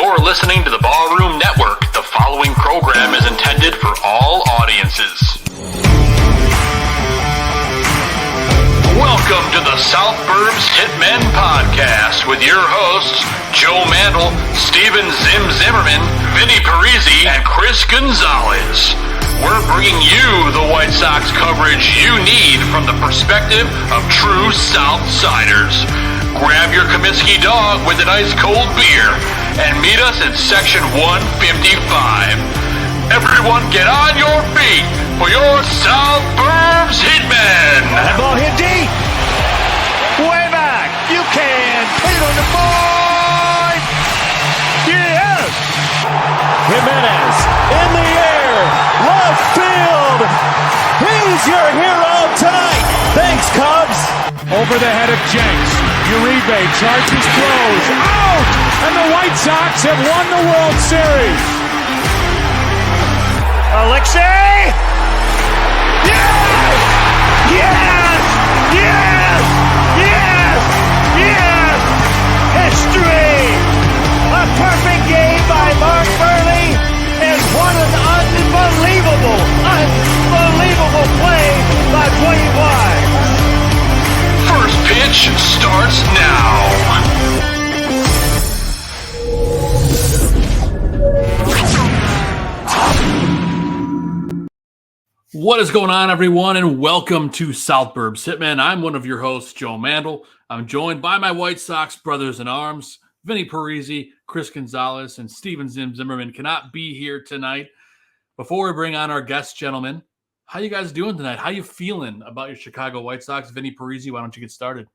You're listening to the Ballroom Network. The following program is intended for all audiences. Welcome to the South Burbs Hitmen podcast with your hosts, Joe Mandel, Zimmerman, Vinnie Parise, and Chris Gonzalez. We're bringing you the White Sox coverage you need from the perspective of true Southsiders. Grab your Kaminsky dog with an ice cold beer and meet us in section 155. Everyone get on your feet for your South Burbs Hitmen. That ball hit deep. Way back. You can put it on the board. Yes. Jimenez in the air. Left field. He's your hero tonight. Thanks, Cubs. Over the head of Jenks. Uribe charges, throws. Out! And the White Sox have won the World Series. Alexei! Yes! Yes! Yes! Yes! Yes! History! A perfect game by Mark Burley and what an unbelievable play by Dwayne Wise. First pitch starts now. What is going on, everyone, and welcome to South Burbs Hitmen. I'm one of your hosts, Joe Mandel. I'm joined by my White Sox brothers in arms, Vinnie Parise, Chris Gonzalez, and Zimmerman cannot be here tonight. Before we bring on our guests, gentlemen, how you guys doing tonight? How you feeling about your Chicago White Sox? Vinnie Parise, why don't you get started?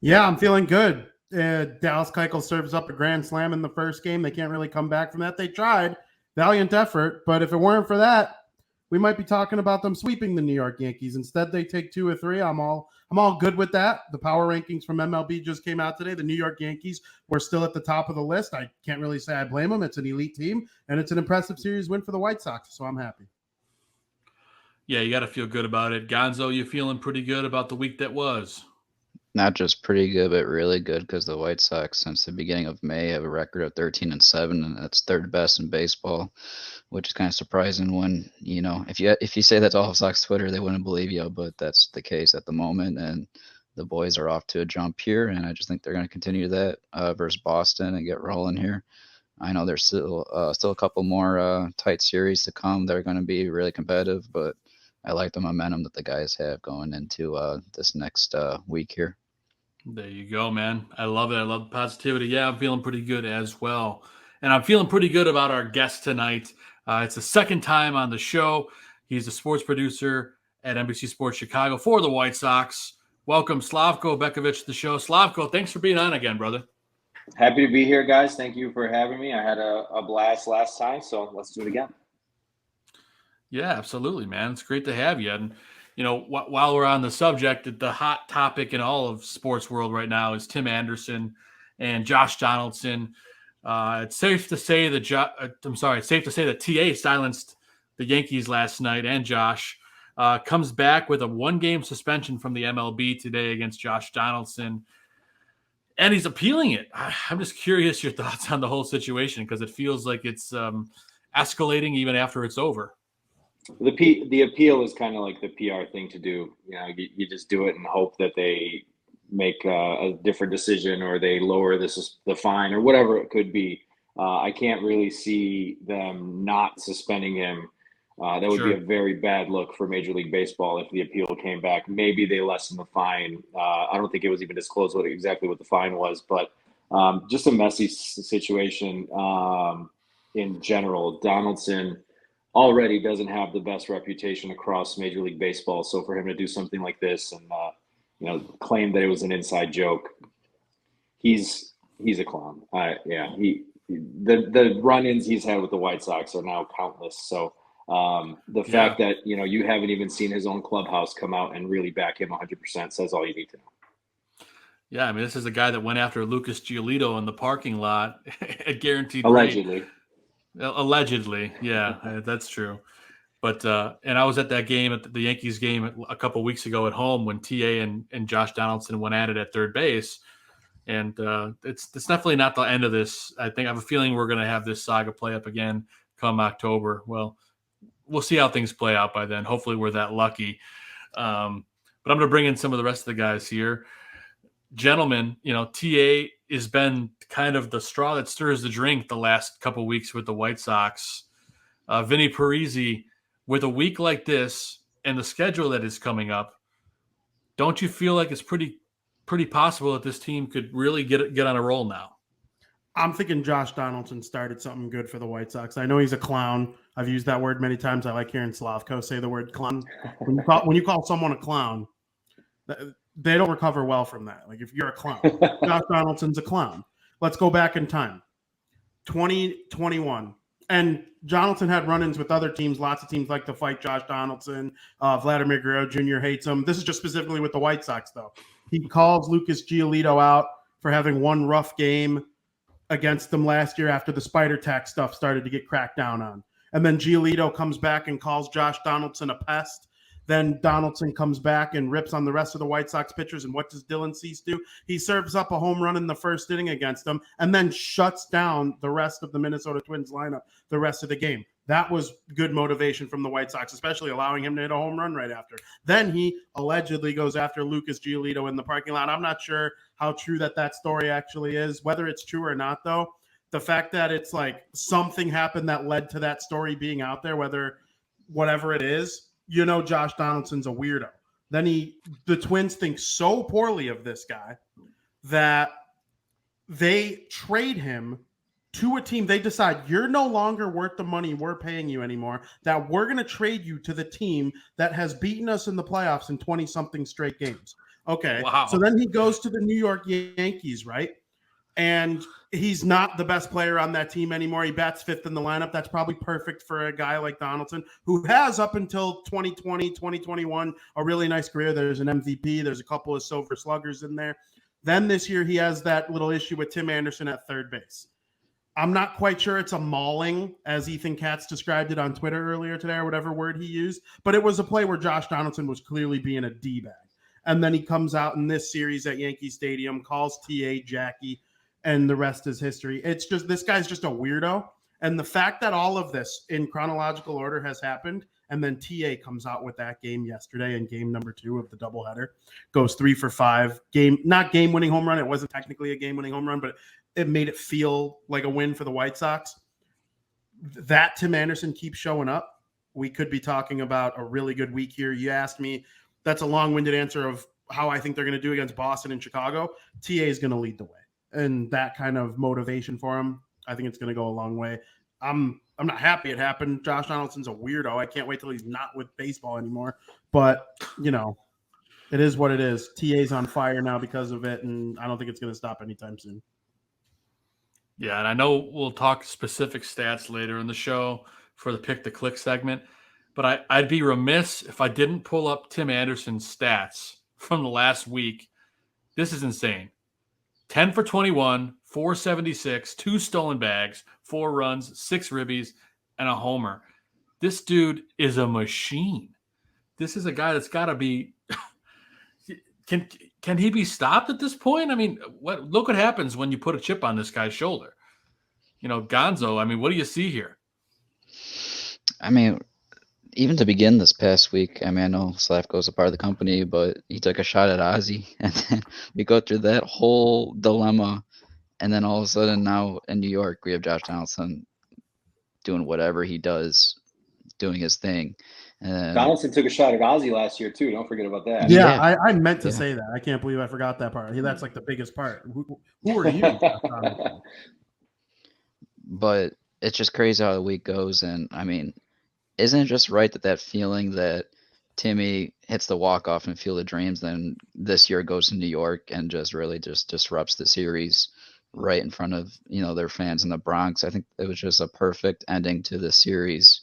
Yeah, I'm feeling good. Dallas Keuchel serves up a grand slam in the first game. They can't really come back from that. They tried. Valiant effort. But if it weren't for that, we might be talking about them sweeping the New York Yankees. Instead, they take 2 or 3. I'm all good with that. The power rankings from MLB just came out today. The New York Yankees were still at the top of the list. I can't really say I blame them. It's an elite team, and it's an impressive series win for the White Sox, so I'm happy. Yeah, you got to feel good about it. Gonzo, you feeling pretty good about the week that was? Not just pretty good, but really good, because the White Sox, since the beginning of May, have a record of 13-7, and that's third best in baseball, which is kind of surprising when, if you say that to all of Sox Twitter, they wouldn't believe you, but that's the case at the moment, and the boys are off to a jump here, and I just think they're going to continue that versus Boston and get rolling here. I know there's still a couple more tight series to come. They're going to be really competitive, but I like the momentum that the guys have going into this next week here. There you go, man. I love it. I love the positivity. Yeah, I'm feeling pretty good as well. And I'm feeling pretty good about our guest tonight. It's the second time on the show. He's a sports producer at NBC Sports Chicago for the White Sox. Welcome, Slavko Bekovic, to the show. Slavko, thanks for being on again, brother. Happy to be here, guys. Thank you for having me. I had a blast last time, so let's do it again. Yeah, absolutely, man. It's great to have you. And, while we're on the subject, the hot topic in all of sports world right now is Tim Anderson and Josh Donaldson. It's safe to say that TA silenced the Yankees last night, and Josh comes back with a 1-game suspension from the MLB today against Josh Donaldson, and he's appealing it. I'm just curious your thoughts on the whole situation, because it feels like it's escalating even after it's over. The appeal is kind of like the PR thing to do. You just do it and hope that they make a different decision, or they lower the fine, or whatever it could be. I can't really see them not suspending him. That would be a very bad look for Major League Baseball if the appeal came back. Maybe they lessen the fine. I don't think it was even disclosed exactly what the fine was, but just a messy situation in general. Donaldson already doesn't have the best reputation across Major League Baseball, so for him to do something like this and claim that it was an inside joke, he's a clown. The run-ins he's had with the White Sox are now countless. So the fact that you haven't even seen his own clubhouse come out and really back him 100% says all you need to know. Yeah, I mean, this is a guy that went after Lucas Giolito in the parking lot at guaranteed allegedly. Rate. Allegedly, yeah, that's true. But and I was at that game, at the Yankees game a couple weeks ago at home when TA and Josh Donaldson went at it at third base. And it's definitely not the end of this. I have a feeling we're going to have this saga play up again come October. Well, we'll see how things play out by then. Hopefully we're that lucky. But I'm going to bring in some of the rest of the guys here. Gentlemen, TA has been kind of the straw that stirs the drink the last couple of weeks with the White Sox. Vinnie Parise, with a week like this and the schedule that is coming up, don't you feel like it's pretty possible that this team could really get on a roll now? I'm thinking Josh Donaldson started something good for the White Sox. I know he's a clown. I've used that word many times. I like hearing Slavko say the word clown. When you call someone a clown, they don't recover well from that. Like if you're a clown, Josh Donaldson's a clown. Let's go back in time. 2021. And Donaldson had run-ins with other teams. Lots of teams like to fight Josh Donaldson. Vladimir Guerrero Jr. hates him. This is just specifically with the White Sox, though. He calls Lucas Giolito out for having one rough game against them last year after the spider tack stuff started to get cracked down on. And then Giolito comes back and calls Josh Donaldson a pest. Then Donaldson comes back and rips on the rest of the White Sox pitchers. And what does Dylan Cease do? He serves up a home run in the first inning against them and then shuts down the rest of the Minnesota Twins lineup the rest of the game. That was good motivation from the White Sox, especially allowing him to hit a home run right after. Then he allegedly goes after Lucas Giolito in the parking lot. I'm not sure how true that story actually is. Whether it's true or not, though, the fact that it's like something happened that led to that story being out there, whatever it is, Josh Donaldson's a weirdo. Then the Twins think so poorly of this guy that they trade him to a team. They decide you're no longer worth the money we're paying you anymore, that we're going to trade you to the team that has beaten us in the playoffs in 20-something straight games. Okay. Wow. So then he goes to the New York Yankees, right? And he's not the best player on that team anymore. He bats fifth in the lineup. That's probably perfect for a guy like Donaldson, who has up until 2020, 2021, a really nice career. There's an MVP. There's a couple of silver sluggers in there. Then this year he has that little issue with Tim Anderson at third base. I'm not quite sure it's a mauling, as Ethan Katz described it on Twitter earlier today, or whatever word he used, but it was a play where Josh Donaldson was clearly being a D-bag. And then he comes out in this series at Yankee Stadium, calls TA Jackie, and the rest is history. It's just, this guy's just a weirdo. And the fact that all of this in chronological order has happened, and then TA comes out with that game yesterday in game number 2 of the doubleheader, goes 3 for 5, not game-winning home run. It wasn't technically a game-winning home run, but it made it feel like a win for the White Sox. That Tim Anderson keeps showing up, we could be talking about a really good week here. You asked me, that's a long-winded answer of how I think they're going to do against Boston and Chicago. TA is going to lead the way. And that kind of motivation for him, I think it's going to go a long way. I'm not happy it happened. Josh Donaldson's a weirdo. I can't wait till he's not with baseball anymore. But, it is what it is. TA's on fire now because of it, and I don't think it's going to stop anytime soon. Yeah, and I know we'll talk specific stats later in the show for the Pick the Click segment, but I'd be remiss if I didn't pull up Tim Anderson's stats from the last week. This is insane. 10 for 21, 476, 2 stolen bags, 4 runs, 6 ribbies, and a homer. This dude is a machine. This is a guy that's got to be Can he be stopped at this point? I mean, look what happens when you put a chip on this guy's shoulder. Gonzo, I mean, what do you see here? I mean, even to begin this past week, I know Slavko's a part of the company, but he took a shot at Ozzy, and then we go through that whole dilemma, and then all of a sudden now in New York, we have Josh Donaldson doing whatever he does, doing his thing. Donaldson took a shot at Ozzy last year too. Don't forget about that. Yeah. I meant to say that. I can't believe I forgot that part. That's like the biggest part. Who are you? But it's just crazy how the week goes. And I mean, isn't it just right that feeling that Timmy hits the walk-off and Field of Dreams, then this year goes to New York and just really just disrupts the series right in front of, their fans in the Bronx? I think it was just a perfect ending to the series.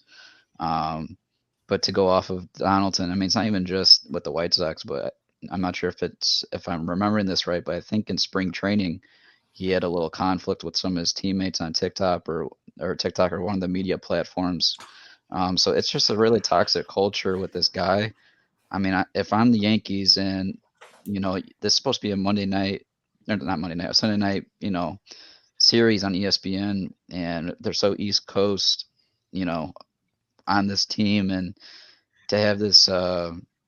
But to go off of Donaldson, I mean, it's not even just with the White Sox, but I'm not sure if I'm remembering this right, but I think in spring training, he had a little conflict with some of his teammates on TikTok or one of the media platforms. So it's just a really toxic culture with this guy. I mean, if I'm the Yankees and, this is supposed to be a Monday night not Monday night, Sunday night, series on ESPN, and they're so East Coast, on this team, and to have this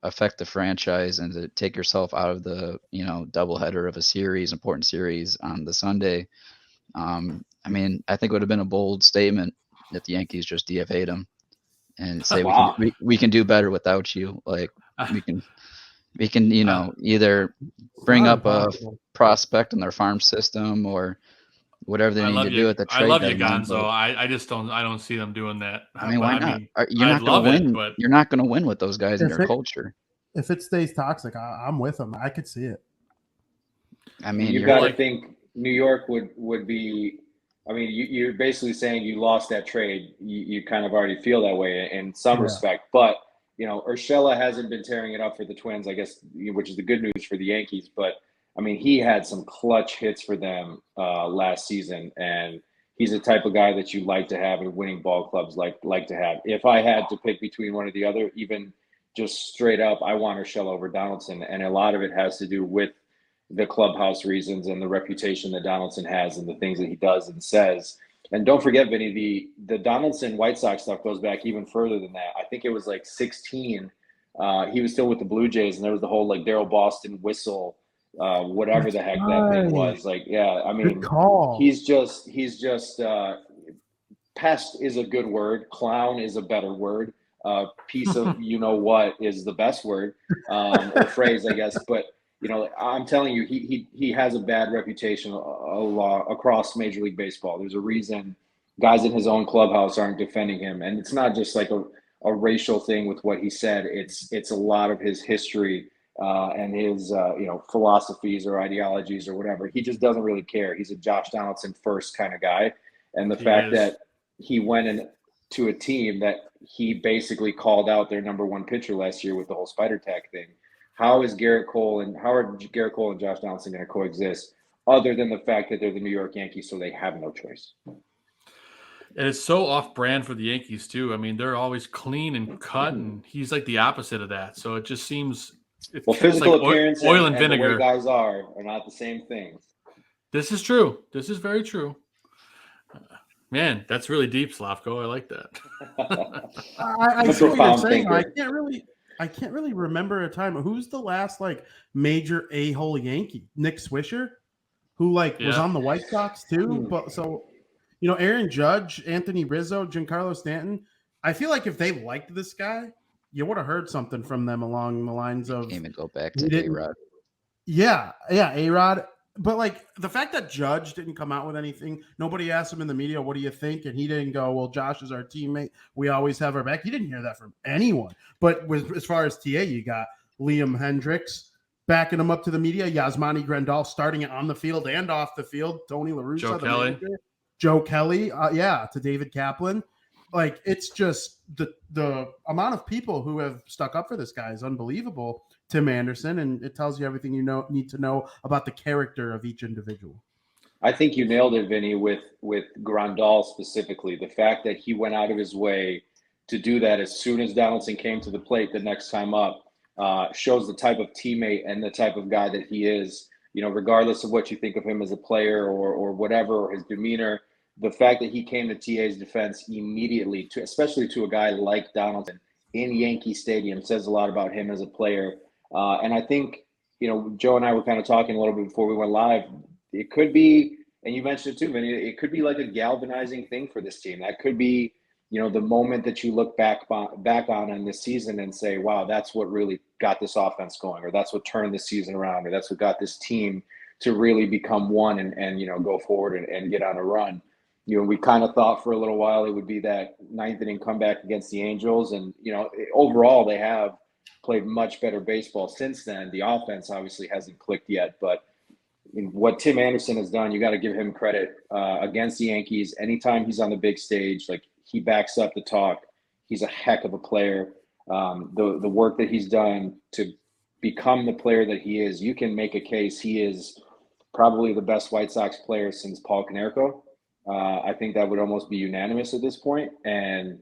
affect the franchise and to take yourself out of the doubleheader of a series, important series on the Sunday. I think it would have been a bold statement if the Yankees just DFA'd him and say Wow. we can do better without you. Like we can either bring up a prospect in their farm system or whatever they need to do at the trade deadline. Gonzo. I just don't see them doing that. Why not? You're I'd not going to win. but you're not going to win with those guys in your culture. If it stays toxic, I'm with them. I could see it. You've got to think New York would be. You're basically saying you lost that trade. You kind of already feel that way in some respect, but Urshela hasn't been tearing it up for the Twins, I guess, which is the good news for the Yankees. But he had some clutch hits for them last season, and he's the type of guy that you like to have in winning ball clubs like to have. If I had to pick between one or the other, even just straight up, I want Urshela over Donaldson, and a lot of it has to do with the clubhouse reasons and the reputation that Donaldson has and the things that he does and says. And don't forget, Vinny, the Donaldson White Sox stuff goes back even further than that. I think it was like 16. He was still with the Blue Jays, and there was the whole Daryl Boston whistle, whatever the heck that thing was. Good call. He's just pest is a good word. Clown is a better word. Piece of what is the best word or phrase, I guess. But I'm telling you, he has a bad reputation across Major League Baseball. There's a reason guys in his own clubhouse aren't defending him, and it's not just like a racial thing with what he said. It's a lot of his history and his philosophies or ideologies or whatever. He just doesn't really care. He's a Josh Donaldson first kind of guy, and the fact that he went into a team that he basically called out their number one pitcher last year with the whole spider tack thing. How are Garrett Cole and Josh Donaldson going to coexist other than the fact that they're the New York Yankees, so they have no choice? And it's so off-brand for the Yankees, too. They're always clean and cut, and he's like the opposite of that. So it just seems physical like appearance oil and vinegar. The way guys are not the same things. This is true. This is very true. Man, that's really deep, Slavko. I like that. I see what you're saying. I can't really remember a time. Who's the last major a-hole Yankee? Nick Swisher, who was on the White Sox too. But so, Aaron Judge, Anthony Rizzo, Giancarlo Stanton. I feel like if they liked this guy, you would have heard something from them along the lines of. Can't even go back to A-Rod. Yeah, A-Rod. But the fact that Judge didn't come out with anything, nobody asked him in the media, what do you think? And he didn't go, well, Josh is our teammate. We always have our back. You didn't hear that from anyone. But as far as TA, you got Liam Hendricks backing him up to the media, Yasmani Grandal starting it on the field and off the field, Tony LaRussa, Joe Kelly, to David Kaplan. It's just the amount of people who have stuck up for this guy is unbelievable. Tim Anderson, and it tells you everything you need to know about the character of each individual. I think you nailed it, Vinny, with Grandal specifically. The fact that he went out of his way to do that as soon as Donaldson came to the plate the next time up shows the type of teammate and the type of guy that he is. Regardless of what you think of him as a player or whatever, or his demeanor, the fact that he came to TA's defense immediately, especially to a guy like Donaldson in Yankee Stadium, says a lot about him as a player. And I think, Joe and I were kind of talking a little bit before we went live. It could be, and you mentioned it too, Vinny, it could be like a galvanizing thing for this team. That could be, the moment that you look back on in this season and say, wow, that's what really got this offense going, or that's what turned this season around, or that's what got this team to really become one and go forward and get on a run. We kind of thought for a little while it would be that ninth inning comeback against the Angels. And, overall they have played much better baseball since then. The offense obviously hasn't clicked yet, but what Tim Anderson has done, you got to give him credit against the Yankees. Anytime he's on the big stage, he backs up the talk. He's a heck of a player. The work that he's done to become the player that he is, you can make a case he is probably the best White Sox player since Paul Konerko. I think that would almost be unanimous at this point. And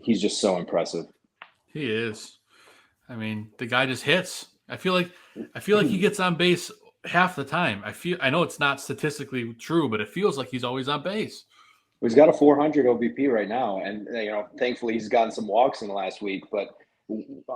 he's just so impressive. He is. The guy just hits. I feel like I feel like he gets on base half the time. I know it's not statistically true, but it feels like he's always on base. He's got a 400 OBP right now, and thankfully he's gotten some walks in the last week. But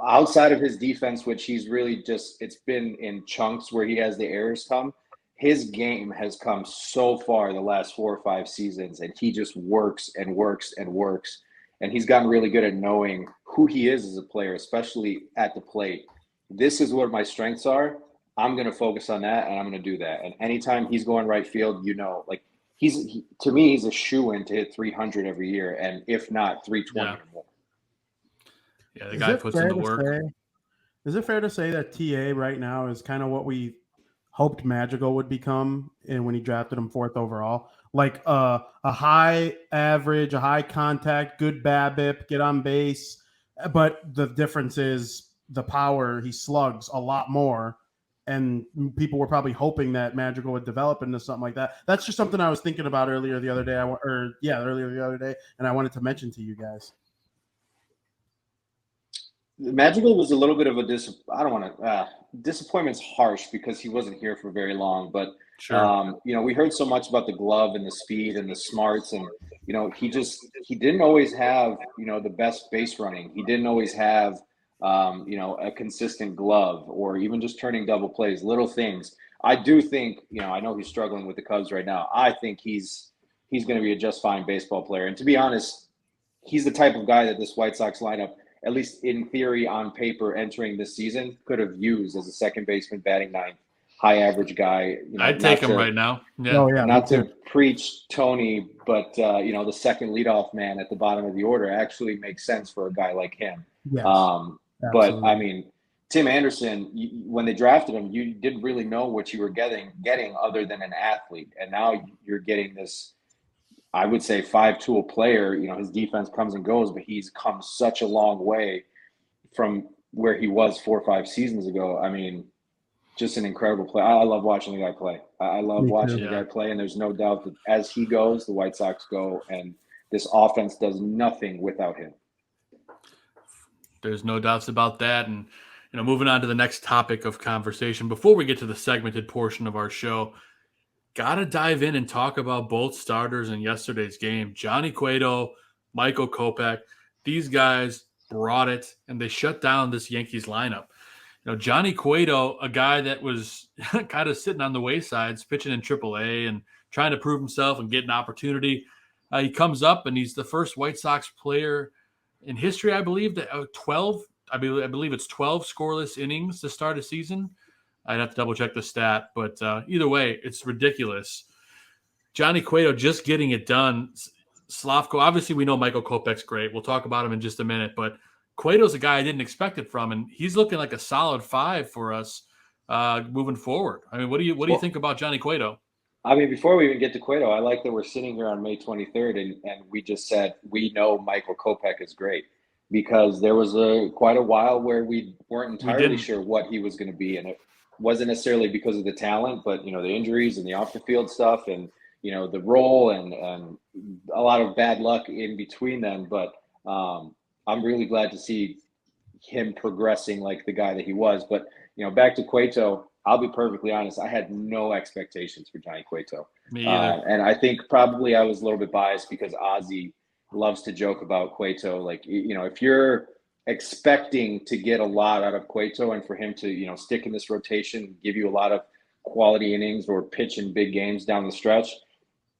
outside of his defense, which he's really it's been in chunks where he has the errors come. His game has come so far the last 4 or 5 seasons, and he just works and works and works. And he's gotten really good at knowing who he is as a player, especially at the plate. This is what my strengths are. I'm going to focus on that, and I'm going to do that. And anytime he's going right field, to me, he's a shoo-in to hit 300 every year, and if not, 320 or more. Yeah, the guy puts in the work. Is it fair to say that TA right now is kind of what we hoped Madrigal would become when he drafted him 4th overall? Like a high average, a high contact, good BABIP, get on base. But the difference is the power. He slugs a lot more. And people were probably hoping that Madrigal would develop into something like that. That's just something I was thinking about earlier the other day, and I wanted to mention to you guys. Madrigal was a little bit of a disappointment's harsh because he wasn't here for very long, but sure. We heard so much about the glove and the speed and the smarts, and he didn't always have the best base running. He didn't always have a consistent glove, or even just turning double plays, little things. I do think, I know he's struggling with the Cubs right now. I think he's going to be a just fine baseball player. And to be honest, he's the type of guy that this White Sox lineup, at least in theory, on paper, entering this season, could have used as a second baseman, batting ninth, high average guy. I'd take him right now. Yeah. Oh, yeah, not to preach Tony, but the second leadoff man at the bottom of the order actually makes sense for a guy like him. Yes. But I mean, Tim Anderson, when they drafted him, you didn't really know what you were getting other than an athlete, and now you're getting this, I would say, 5-tool player. His defense comes and goes, but he's come such a long way from where he was 4 or 5 seasons ago. I mean, just an incredible play. I love watching the guy play. I love watching the guy play, and there's no doubt that as he goes, the White Sox go, and this offense does nothing without him. There's no doubts about that. And, moving on to the next topic of conversation, before we get to the segmented portion of our show, got to dive in and talk about both starters in yesterday's game. Johnny Cueto, Michael Kopech, these guys brought it, and they shut down this Yankees lineup. Johnny Cueto, a guy that was kind of sitting on the waysides, pitching in AAA and trying to prove himself and get an opportunity. He comes up, and he's the first White Sox player in history, I believe, that 12. I believe it's 12 scoreless innings to start a season. I'd have to double check the stat, but either way, it's ridiculous. Johnny Cueto just getting it done. Slavko, obviously, we know Michael Kopech's great. We'll talk about him in just a minute, but Cueto's a guy I didn't expect it from, and he's looking like a solid 5 for us moving forward. I mean, what do you think about Johnny Cueto? I mean, before we even get to Cueto, I like that we're sitting here on May 23rd and we just said we know Michael Kopech is great, because there was quite a while where we weren't entirely sure what he was going to be, and it wasn't necessarily because of the talent, but the injuries and the off the field stuff, and the role and a lot of bad luck in between them. But I'm really glad to see him progressing like the guy that he was. But back to Cueto. I'll be perfectly honest. I had no expectations for Johnny Cueto. Me either. And I think probably I was a little bit biased because Ozzy loves to joke about Cueto. Like, if you're expecting to get a lot out of Cueto and for him to, stick in this rotation, give you a lot of quality innings or pitch in big games down the stretch,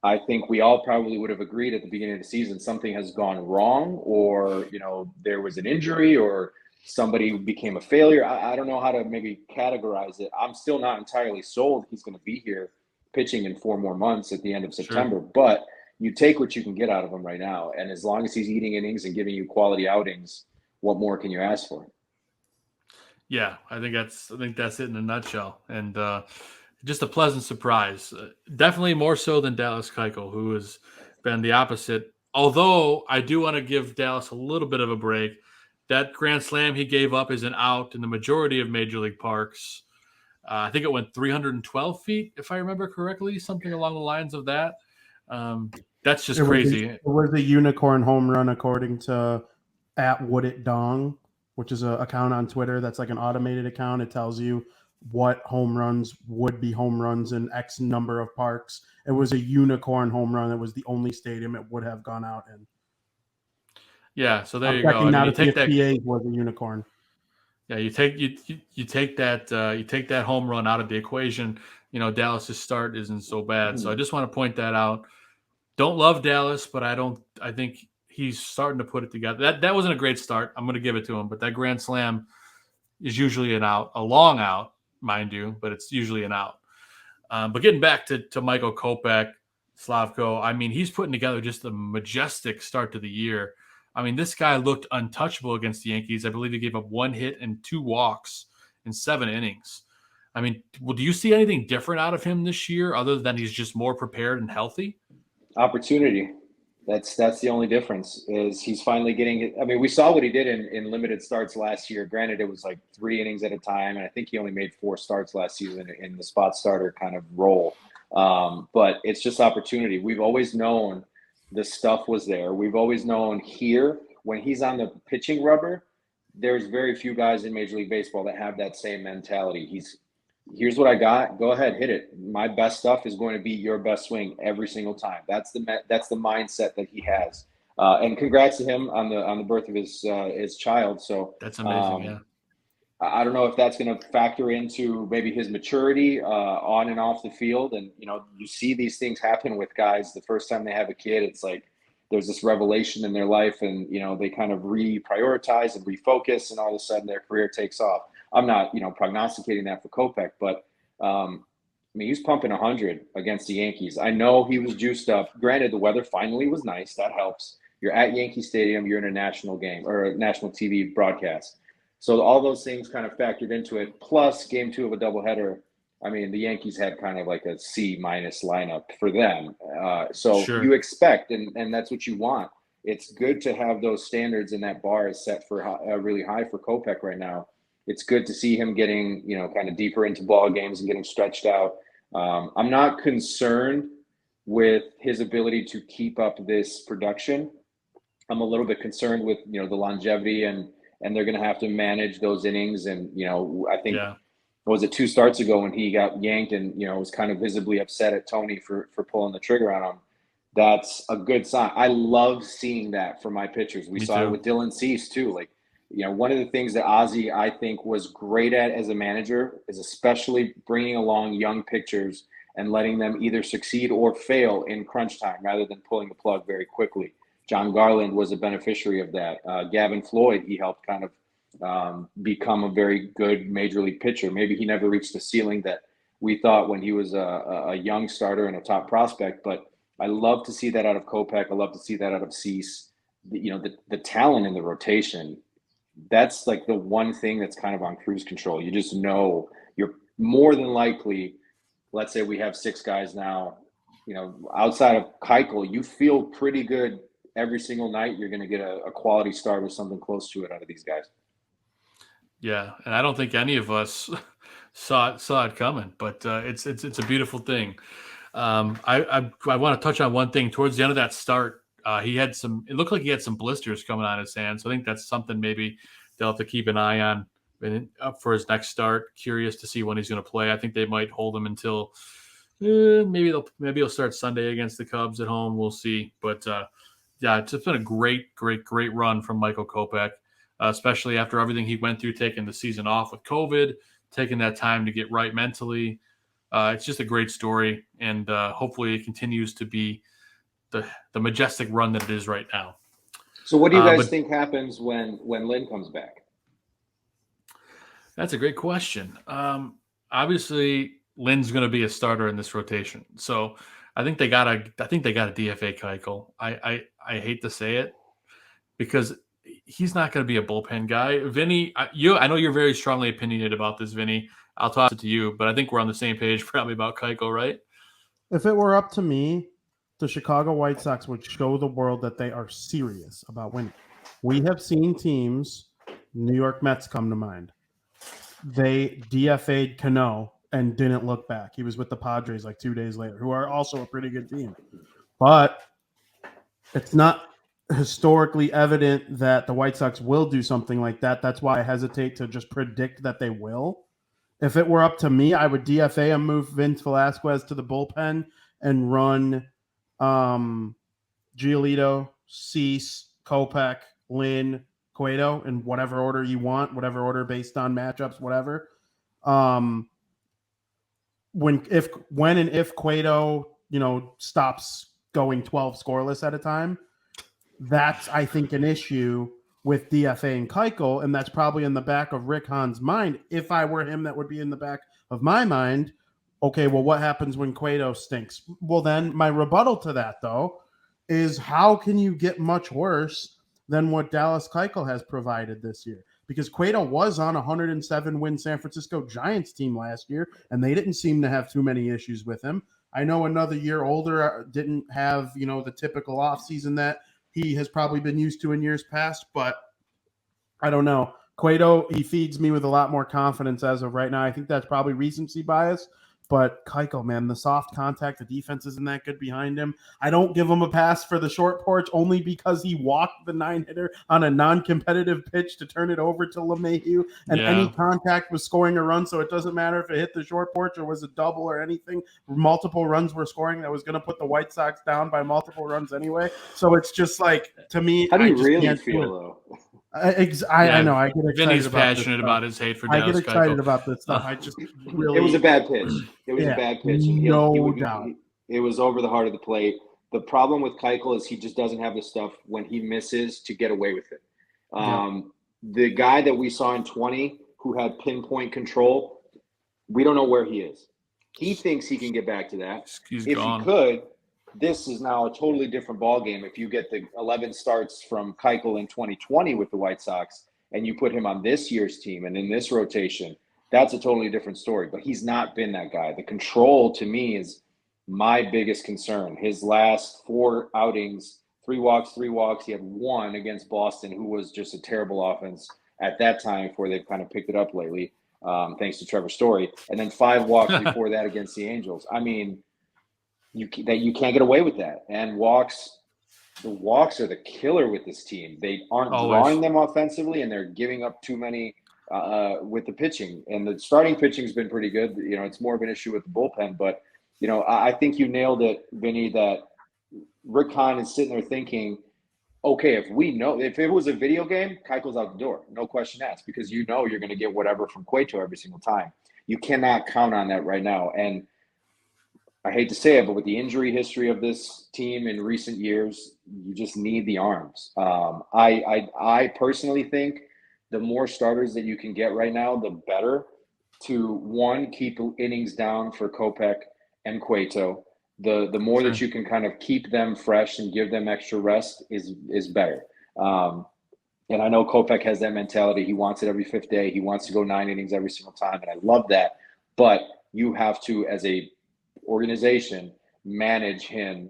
I think we all probably would have agreed at the beginning of the season something has gone wrong, or, there was an injury, or somebody became a failure. I don't know how to maybe categorize it. I'm still not entirely sold he's going to be here pitching in 4 more months at the end of September. Sure. But you take what you can get out of him right now. And as long as he's eating innings and giving you quality outings, what more can you ask for? Yeah, I think that's it in a nutshell. And just a pleasant surprise. Definitely more so than Dallas Keuchel, who has been the opposite. Although I do want to give Dallas a little bit of a break. That grand slam he gave up is an out in the majority of major league parks. I think it went 312 feet, if I remember correctly, something along the lines of that. That's just crazy. It was a unicorn home run, according to @WoodItDong, which is an account on Twitter that's like an automated account. It tells you what home runs would be home runs in X number of parks. It was a unicorn home run. It was the only stadium it would have gone out in. Yeah, so there I'm you go. checking I now mean, to see if PA was a unicorn. yeah, you take that home run out of the equation. Dallas's start isn't so bad. So I just want to point that out. Don't love Dallas, but I think he's starting to put it together. That wasn't a great start. I'm going to give it to him, but that grand slam is usually an out, a long out, mind you, but it's usually an out. But getting back to Michael Kopech, Slavko, I mean, he's putting together just a majestic start to the year. I mean, this guy looked untouchable against the Yankees. I believe he gave up 1 hit and 2 walks in 7 innings. I mean, do you see anything different out of him this year other than he's just more prepared and healthy? Opportunity. That's the only difference is he's finally getting it. I mean, we saw what he did in limited starts last year. Granted, it was like 3 innings at a time, and I think he only made 4 starts last season in the spot starter kind of role. But it's just opportunity. We've always known the stuff was there. We've always known here when he's on the pitching rubber, there's very few guys in Major League Baseball that have that same mentality. Here's what I got. Go ahead, hit it. My best stuff is going to be your best swing every single time. That's the mindset that he has. And congrats to him on the birth of his child. So that's amazing. Yeah. I don't know if that's going to factor into maybe his maturity on and off the field. And, you see these things happen with guys. The first time they have a kid, it's like there's this revelation in their life and, they kind of reprioritize and refocus and all of a sudden their career takes off. I'm not, prognosticating that for Kopech, but I mean, he's pumping 100 against the Yankees. I know he was juiced up. Granted, the weather finally was nice. That helps. You're at Yankee Stadium. You're in a national game or a national TV broadcast. So all those things kind of factored into it. Plus, game 2 of a doubleheader. I mean, the Yankees had kind of like a C- lineup for them. So Sure. You expect, and that's what you want. It's good to have those standards, and that bar is set for really high for Kopech right now. It's good to see him getting, kind of deeper into ball games and getting stretched out. I'm not concerned with his ability to keep up this production. I'm a little bit concerned with, the longevity and they're going to have to manage those innings. And, I think, was it 2 starts ago when he got yanked and, was kind of visibly upset at Tony for pulling the trigger on him. That's a good sign. I love seeing that from my pitchers. We saw it with Dylan Cease too. Like, one of the things that Ozzie, I think, was great at as a manager is especially bringing along young pitchers and letting them either succeed or fail in crunch time rather than pulling the plug very quickly. John Garland was a beneficiary of that. Gavin Floyd, he helped kind of become a very good major league pitcher. Maybe he never reached the ceiling that we thought when he was a young starter and a top prospect, but I love to see that out of Kopech. I love to see that out of Cease. The talent in the rotation, that's like the one thing that's kind of on cruise control. You just know you're more than likely, let's say we have 6 guys now, outside of Keuchel, you feel pretty good every single night. You're going to get a quality start or something close to it out of these guys. Yeah, and I don't think any of us saw it coming, but it's a beautiful thing. I want to touch on one thing. Towards the end of that start, it looked like he had some blisters coming on his hands. So I think that's something maybe they'll have to keep an eye on up for his next start. Curious to see when he's going to play. I think they might hold him until maybe he'll start Sunday against the Cubs at home. We'll see. But yeah, it's been a great run from Michael Kopech, especially after everything he went through, taking the season off with COVID, taking that time to get right mentally. It's just a great story, and hopefully it continues to be the majestic run that it is right now. So what do you guys think happens when Lynn comes back? That's a great question. Obviously, Lynn's going to be a starter in this rotation. So I think they got a DFA Keuchel. I hate to say it because he's not going to be a bullpen guy. Vinny, I know you're very strongly opinionated about this, Vinny. I'll toss it to you, but I think we're on the same page probably about Keuchel, right? If it were up to me, the Chicago White Sox would show the world that they are serious about winning. We have seen teams, New York Mets come to mind. They DFA'd Cano and didn't look back. He was with the Padres like 2 days later, who are also a pretty good team. But it's not historically evident that the White Sox will do something like that. That's why I hesitate to just predict that they will. If it were up to me, I would DFA and move Vince Velasquez to the bullpen and run Giolito, Cease, Kopech, Lynn, Cueto in whatever order you want, whatever order based on matchups, whatever. When and if Cueto, stops going 12 scoreless at a time, that's, I think, an issue with DFA and Keuchel, and that's probably in the back of Rick Hahn's mind. If I were him, that would be in the back of my mind. Okay, well, what happens when Cueto stinks? Well, then my rebuttal to that, though, is how can you get much worse than what Dallas Keuchel has provided this year? Because Cueto was on a 107-win San Francisco Giants team last year, and they didn't seem to have too many issues with him. I know another year older didn't have, the typical offseason that he has probably been used to in years past, but I don't know. Cueto, he feeds me with a lot more confidence as of right now. I think that's probably recency bias. But Keuchel, man, the soft contact, the defense isn't that good behind him. I don't give him a pass for the short porch only because he walked the 9-hitter on a non-competitive pitch to turn it over to LeMahieu, and any contact was scoring a run, so it doesn't matter if it hit the short porch or was a double or anything. Multiple runs were scoring that was going to put the White Sox down by multiple runs anyway. So it's just like, to me, how do you really feel, though? I know. I get excited. Vinny's passionate about his hate for Dallas Keuchel. I get excited about this stuff. I just really. It was a bad pitch. It was a bad pitch. And no doubt. It was over the heart of the plate. The problem with Keuchel is he just doesn't have the stuff when he misses to get away with it. The guy that we saw in 20 who had pinpoint control, we don't know where he is. He thinks he can get back to that. If he could, this is now a totally different ballgame. If you get the 11 starts from Keuchel in 2020 with the White Sox and you put him on this year's team and in this rotation, that's a totally different story. But he's not been that guy. The control, to me, is my biggest concern. His last 4 outings, 3 walks. He had 1 against Boston, who was just a terrible offense at that time before they've kind of picked it up lately, thanks to Trevor Story. And then 5 walks before that against the Angels. I mean, you can't get away with that. And the walks are the killer with this team. They aren't drawing them offensively, and they're giving up too many with the pitching. And the starting pitching has been pretty good. It's more of an issue with the bullpen. But, I think you nailed it, Vinny, that Rick Hahn is sitting there thinking, okay, if it was a video game, Keuchel's out the door. No question asked, because you're going to get whatever from Cueto every single time. You cannot count on that right now. And I hate to say it, but with the injury history of this team in recent years, you just need the arms. I personally think the more starters that you can get right now, the better, to, one, keep innings down for Kopech and Cueto. The more that you can kind of keep them fresh and give them extra rest is better. And I know Kopech has that mentality. He wants it every 5th day. He wants to go 9 innings every single time, and I love that. But you have to, as a organization, manage him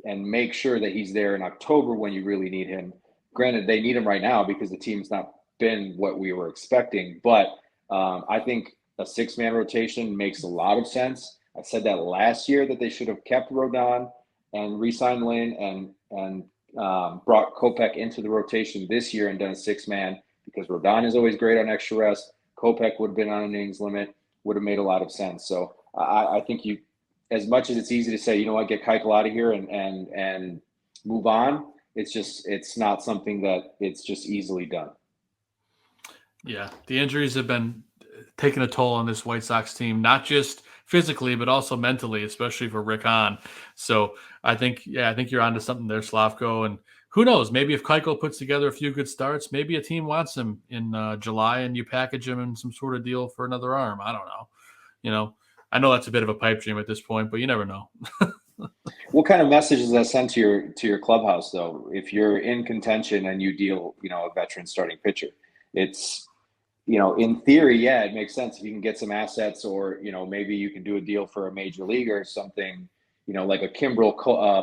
and make sure that he's there in October when you really need him. Granted, they need him right now because the team's not been what we were expecting, but I think a 6-man rotation makes a lot of sense. I said that last year, that they should have kept Rodon and re-signed Lynn and brought Kopech into the rotation this year and done a 6-man, because Rodon is always great on extra rest. Kopech would have been on an innings limit, would have made a lot of sense. So I think you, as much as it's easy to say, get Keuchel out of here and move on, it's not something that it's just easily done. Yeah, the injuries have been taking a toll on this White Sox team, not just physically, but also mentally, especially for Rick Hahn. So I think you're onto something there, Slavko. And who knows, maybe if Keuchel puts together a few good starts, maybe a team wants him in July and you package him in some sort of deal for another arm. I don't know. I know that's a bit of a pipe dream at this point, but you never know. What kind of message does that send to your clubhouse, though? If you're in contention and you deal, a veteran starting pitcher, it's, in theory, yeah, it makes sense if you can get some assets, or, maybe you can do a deal for a major leaguer or something, like a Kimbrel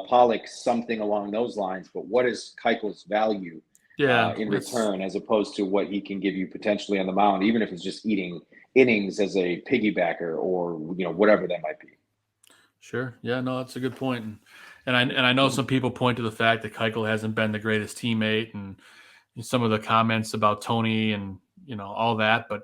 Pollock, something along those lines. But what is Keuchel's value in return, as opposed to what he can give you potentially on the mound, even if it's just eating innings as a piggybacker or, whatever that might be. Sure. Yeah, no, that's a good point. And I know some people point to the fact that Keuchel hasn't been the greatest teammate, and some of the comments about Tony and, all that, but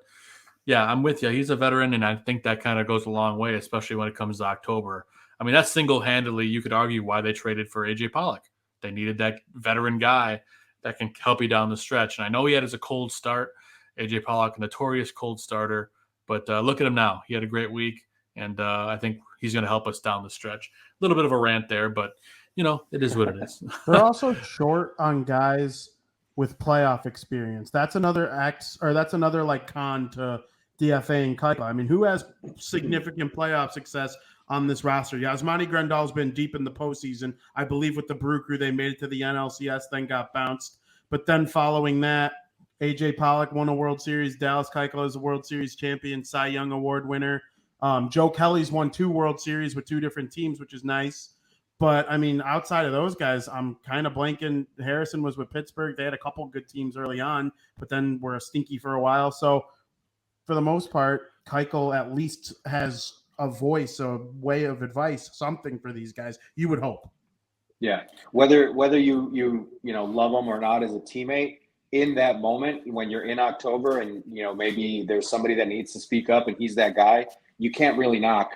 Yeah, I'm with you. He's a veteran, and I think that kind of goes a long way, especially when it comes to October. I mean, that's single-handedly, you could argue why they traded for A.J. Pollock. They needed that veteran guy that can help you down the stretch. And I know he had a cold start. A.J. Pollock, a notorious cold starter. But look at him now. He had a great week, and I think he's going to help us down the stretch. A little bit of a rant there, but, it is what it is. They're also short on guys with playoff experience. That's another con to DFA and Keuchel. I mean, who has significant playoff success on this roster? Yasmani Grandal's been deep in the postseason. I believe with the Brew Crew, they made it to the NLCS, then got bounced. But then following that, A.J. Pollock won a World Series. Dallas Keuchel is a World Series champion, Cy Young Award winner. Joe Kelly's won 2 World Series with 2 different teams, which is nice. But, I mean, outside of those guys, I'm kind of blanking. Harrison was with Pittsburgh. They had a couple good teams early on, but then were stinky for a while. So, for the most part, Keuchel at least has a voice, a way of advice, something for these guys. You would hope. Yeah. Whether you love them or not as a teammate, in that moment when you're in October and maybe there's somebody that needs to speak up and he's that guy, you can't really knock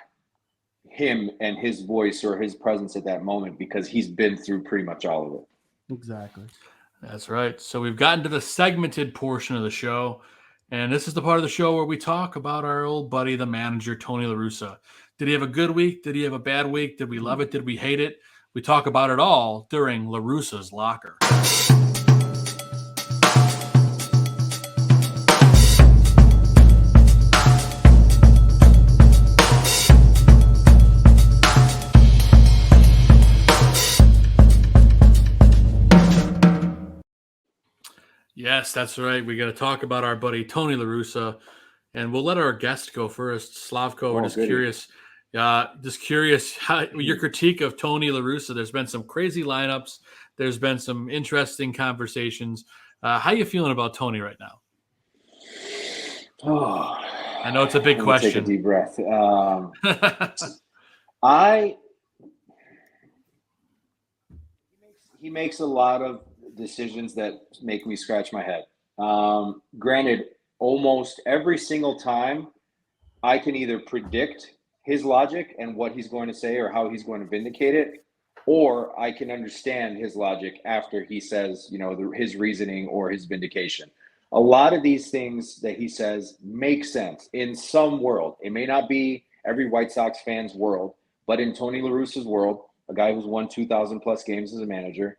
him and his voice or his presence at that moment because he's been through pretty much all of it. Exactly. That's right. So we've gotten to the segmented portion of the show, and this is the part of the show where we talk about our old buddy, the manager, Tony LaRussa. Did he have a good week? Did he have a bad week? Did we love it? Did we hate it? We talk about it all during LaRussa's Locker. Yes, that's right. We got to talk about our buddy Tony LaRussa, and we'll let our guest go first. Slavko, we're just curious how your critique of Tony LaRussa. There's been some crazy lineups. There's been some interesting conversations. How you feeling about Tony right now? Oh, I know it's a big question. Take a deep breath. He makes a lot of decisions that make me scratch my head. Granted, almost every single time I can either predict his logic and what he's going to say or how he's going to vindicate it, or I can understand his logic after he says, his reasoning or his vindication. A lot of these things that he says make sense in some world. It may not be every White Sox fan's world, but in Tony LaRussa's world, a guy who's won 2,000 plus games as a manager,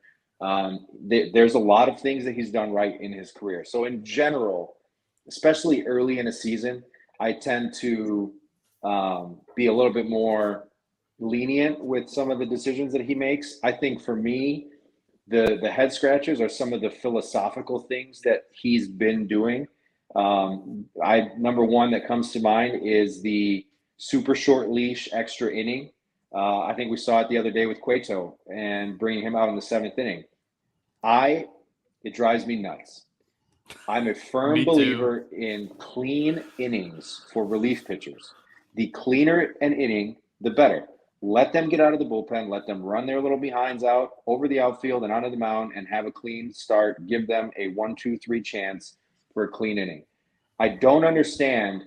there's a lot of things that he's done right in his career. So in general, especially early in a season, I tend to be a little bit more lenient with some of the decisions that he makes. I think for me, the head scratchers are some of the philosophical things that he's been doing. Number one that comes to mind is the super short leash extra inning. I think we saw it the other day with Cueto and bringing him out in the 7th inning. It drives me nuts. I'm a firm believer in clean innings for relief pitchers. The cleaner an inning, the better. Let them get out of the bullpen. Let them run their little behinds out over the outfield and onto the mound and have a clean start. Give them a 1-2-3 chance for a clean inning. I don't understand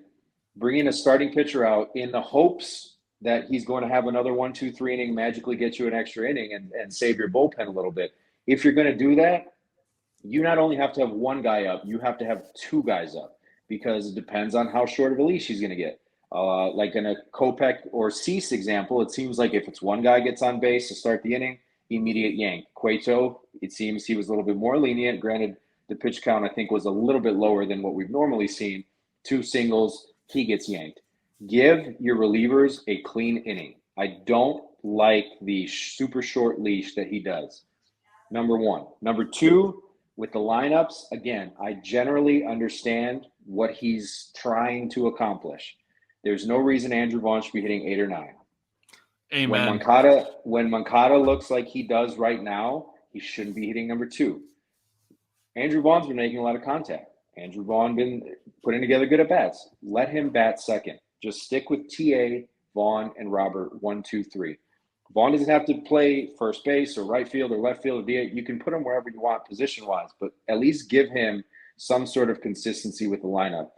bringing a starting pitcher out in the hopes that he's going to have another 1-2-3 inning, magically get you an extra inning and save your bullpen a little bit. If you're going to do that, you not only have to have one guy up, you have to have 2 guys up because it depends on how short of a leash he's going to get. Like in a Kopech or Cease example, it seems like if it's one guy gets on base to start the inning, immediate yank. Cueto, it seems he was a little bit more lenient. Granted, the pitch count, I think, was a little bit lower than what we've normally seen. 2 singles, he gets yanked. Give your relievers a clean inning. I don't like the super short leash that he does. Number one. Number 2, with the lineups, again, I generally understand what he's trying to accomplish. There's no reason Andrew Vaughn should be hitting 8 or 9. Amen. When Moncada looks like he does right now, he shouldn't be hitting number 2. Andrew Vaughn's been making a lot of contact. Andrew Vaughn been putting together good at-bats. Let him bat second. Just stick with TA, Vaughn, and Robert, 1, 2, 3. Vaughn doesn't have to play first base or right field or left field or DH. You can put him wherever you want position-wise, but at least give him some sort of consistency with the lineup.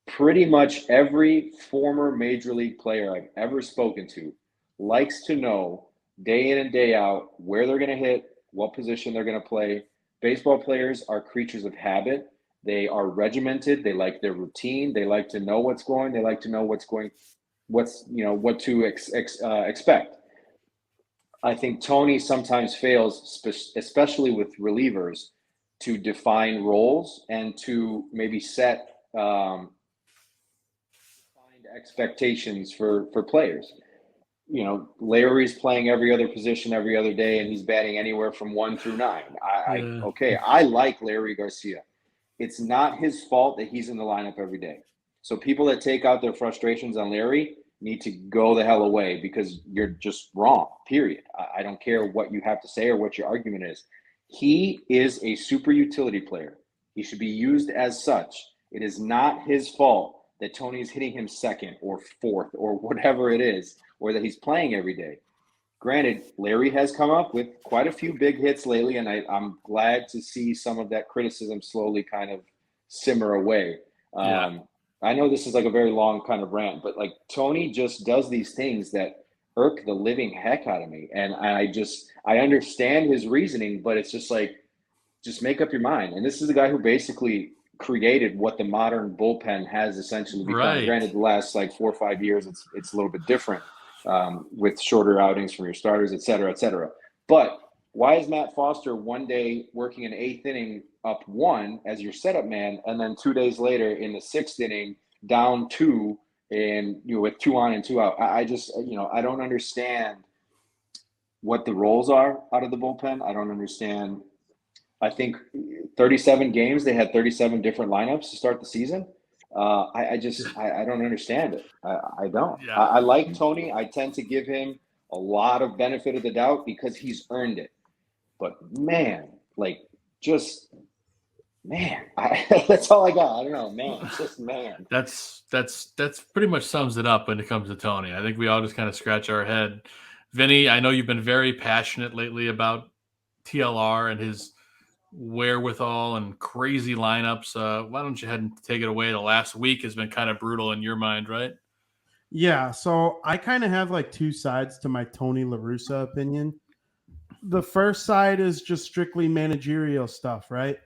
pretty much every former major league player I've ever spoken to likes to know day in and day out where they're going to hit, what position they're going to play. Baseball players are creatures of habit. They are regimented. They like their routine. They like to know what's going. They like to know what to expect. I think Tony sometimes fails, especially with relievers, to define roles and to maybe set defined expectations for players. Larry's playing every other position every other day, and he's batting anywhere from 1 through 9. I like Larry Garcia. It's not his fault that he's in the lineup every day. So people that take out their frustrations on Larry need to go the hell away, because you're just wrong, period. I don't care what you have to say or what your argument is. He is a super utility player. He should be used as such. It is not his fault that Tony's hitting him second or fourth or whatever it is, or that he's playing every day. Granted, Larry has come up with quite a few big hits lately, and I'm glad to see some of that criticism slowly kind of simmer away. I know this is like a very long kind of rant, but like Tony just does these things that irk the living heck out of me. And I understand his reasoning, but it's just like, just make up your mind. And this is the guy who basically created what the modern bullpen has essentially become. Right. Granted, the last like 4 or 5 years, it's a little bit different with shorter outings from your starters, et cetera, et cetera. But why is Matt Foster one day working an 8th inning up 1 as your setup man, and then 2 days later in the 6th inning down 2 and with 2 on and 2 out? I just I don't understand what the roles are out of the bullpen. I don't understand. I think 37 games, they had 37 different lineups to start the season. I don't understand it. I don't. Yeah. I like Tony. I tend to give him a lot of benefit of the doubt because he's earned it. But man, that's all I got. I don't know, man. Just man. That's pretty much sums it up when it comes to Tony. I think we all just kind of scratch our head. Vinny, I know you've been very passionate lately about TLR and his wherewithal and crazy lineups. Why don't you head and take it away? The last week has been kind of brutal in your mind, right? Yeah, so I kind of have like 2 sides to my Tony Larussa opinion. The first side is just strictly managerial stuff, right?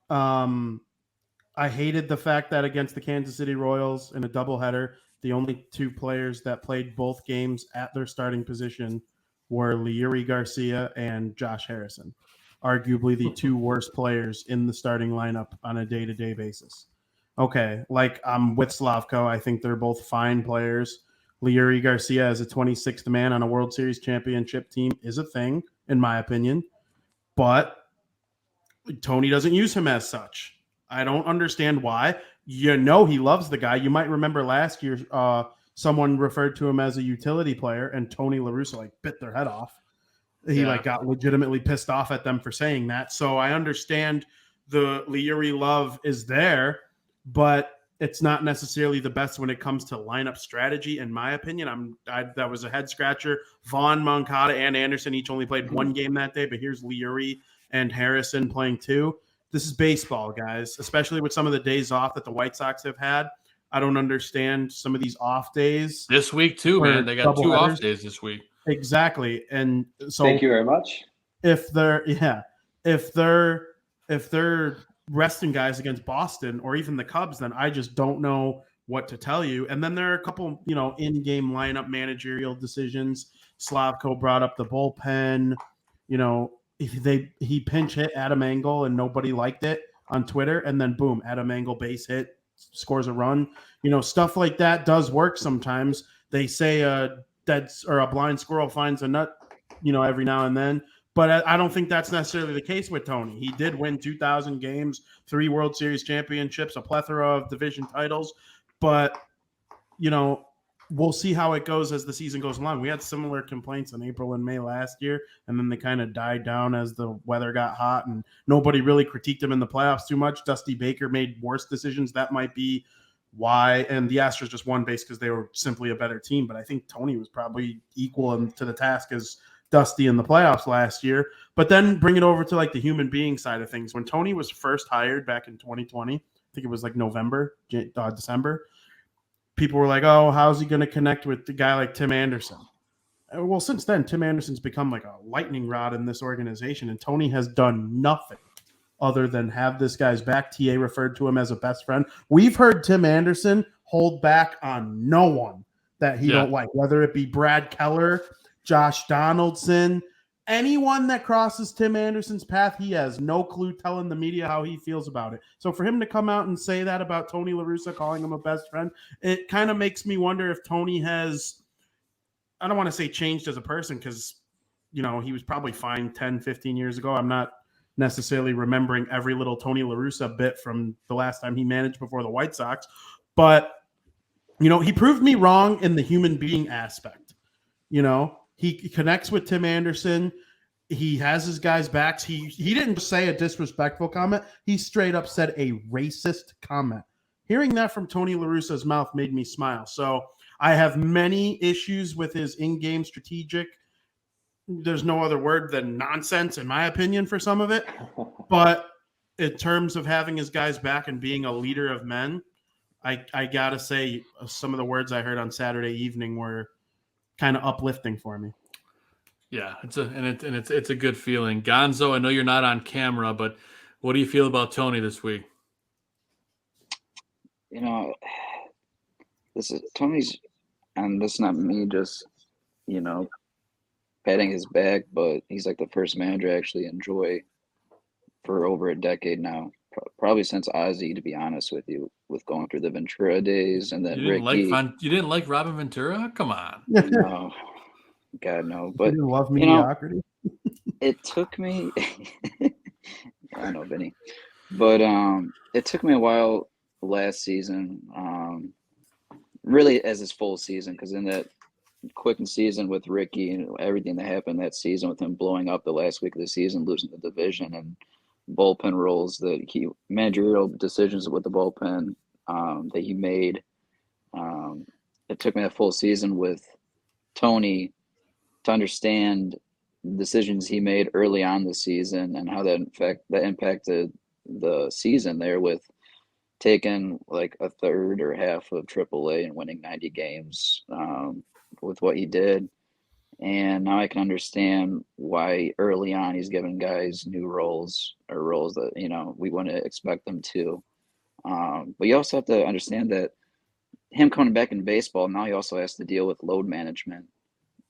I hated the fact that against the Kansas City Royals in a doubleheader, the only 2 players that played both games at their starting position were Leury Garcia and Josh Harrison, arguably the 2 worst players in the starting lineup on a day-to-day basis. Okay, like I'm with Slavko. I think they're both fine players. Leury Garcia as a 26th man on a World Series championship team is a thing, in my opinion. But Tony doesn't use him as such. I don't understand why. He loves the guy. You might remember last year someone referred to him as a utility player, and Tony Larussa bit their head off. He got legitimately pissed off at them for saying that. So I understand the Leury love is there, but it's not necessarily the best when it comes to lineup strategy, in my opinion. That was a head scratcher. Vaughn, Moncada, and Anderson each only played 1 game that day, but here's Leury and Harrison playing 2. This is baseball, guys, especially with some of the days off that the White Sox have had. I don't understand some of these off days. This week too, man. They got 2 off days this week. Exactly. And so thank you very much. If they're resting guys against Boston or even the Cubs, then I just don't know what to tell you. And then there are a couple, in-game lineup managerial decisions. Slavko brought up the bullpen. He pinch hit Adam Engel and nobody liked it on Twitter, and then boom, Adam Engel base hit, scores a run. Stuff like that does work sometimes. They say a blind squirrel finds a nut, every now and then. But I don't think that's necessarily the case with Tony. He did win 2,000 games, 3 World Series championships, a plethora of division titles. But, we'll see how it goes as the season goes along. We had similar complaints in April and May last year, and then they kind of died down as the weather got hot, and nobody really critiqued him in the playoffs too much. Dusty Baker made worse decisions. That might be why. And the Astros just won base because they were simply a better team. But I think Tony was probably equal to the task as Dusty in the playoffs last year. But then bring it over to the human being side of things. When Tony was first hired back in 2020, think it was like November, December. People were like, oh, how's he going to connect with the guy like Tim Anderson? Well, since then, Tim Anderson's become like a lightning rod in this organization, and Tony has done nothing other than have this guy's back. TA referred to him as a best friend. We've heard Tim Anderson hold back on no one that he don't like, whether it be Brad Keller, Josh Donaldson, anyone that crosses Tim Anderson's path. He has no clue telling the media how he feels about it. So for him to come out and say that about Tony Larussa, calling him a best friend, it kind of makes me wonder if Tony has, I don't want to say changed as a person, because, you know, he was probably fine 10, 15 years ago. I'm not necessarily remembering every little Tony LaRussa bit from the last time he managed before the White Sox. But, you know, he proved me wrong in the human being aspect. You know, he connects with Tim Anderson. He has his guys' backs. He didn't just say a disrespectful comment. He straight up said a racist comment. Hearing that from Tony LaRussa's mouth made me smile. So I have many issues with his in-game strategic. There's no other word than nonsense, in my opinion, for some of it. But in terms of having his guys back and being a leader of men, I got to say some of the words I heard on Saturday evening were kind of uplifting for me. Yeah, it's a good feeling. Gonzo, I know you're not on camera, but what do you feel about Tony this week? You know, this is Tony's, and this is not me just, you know, patting his back, but he's like the first manager I actually enjoy for over a decade now. Probably since Ozzie, to be honest with you, with going through the Ventura days and then You didn't Ricky. you didn't like Robin Ventura? Come on. No, God no. But you love You mediocrity. know, it took me. I know, Vinny, but it took me a while last season, really as his full season, because in that quickened season with Ricky and everything that happened that season with him blowing up the last week of the season, losing the division, and bullpen roles that managerial decisions with the bullpen that he made. It took me a full season with Tony to understand decisions he made early on the season and how that impacted the season there, with taking like a third or half of AAA and winning 90 games with what he did. And now I can understand why early on he's giving guys new roles, or roles that, you know, we wouldn't expect them to. But you also have to understand that him coming back in baseball, now he also has to deal with load management.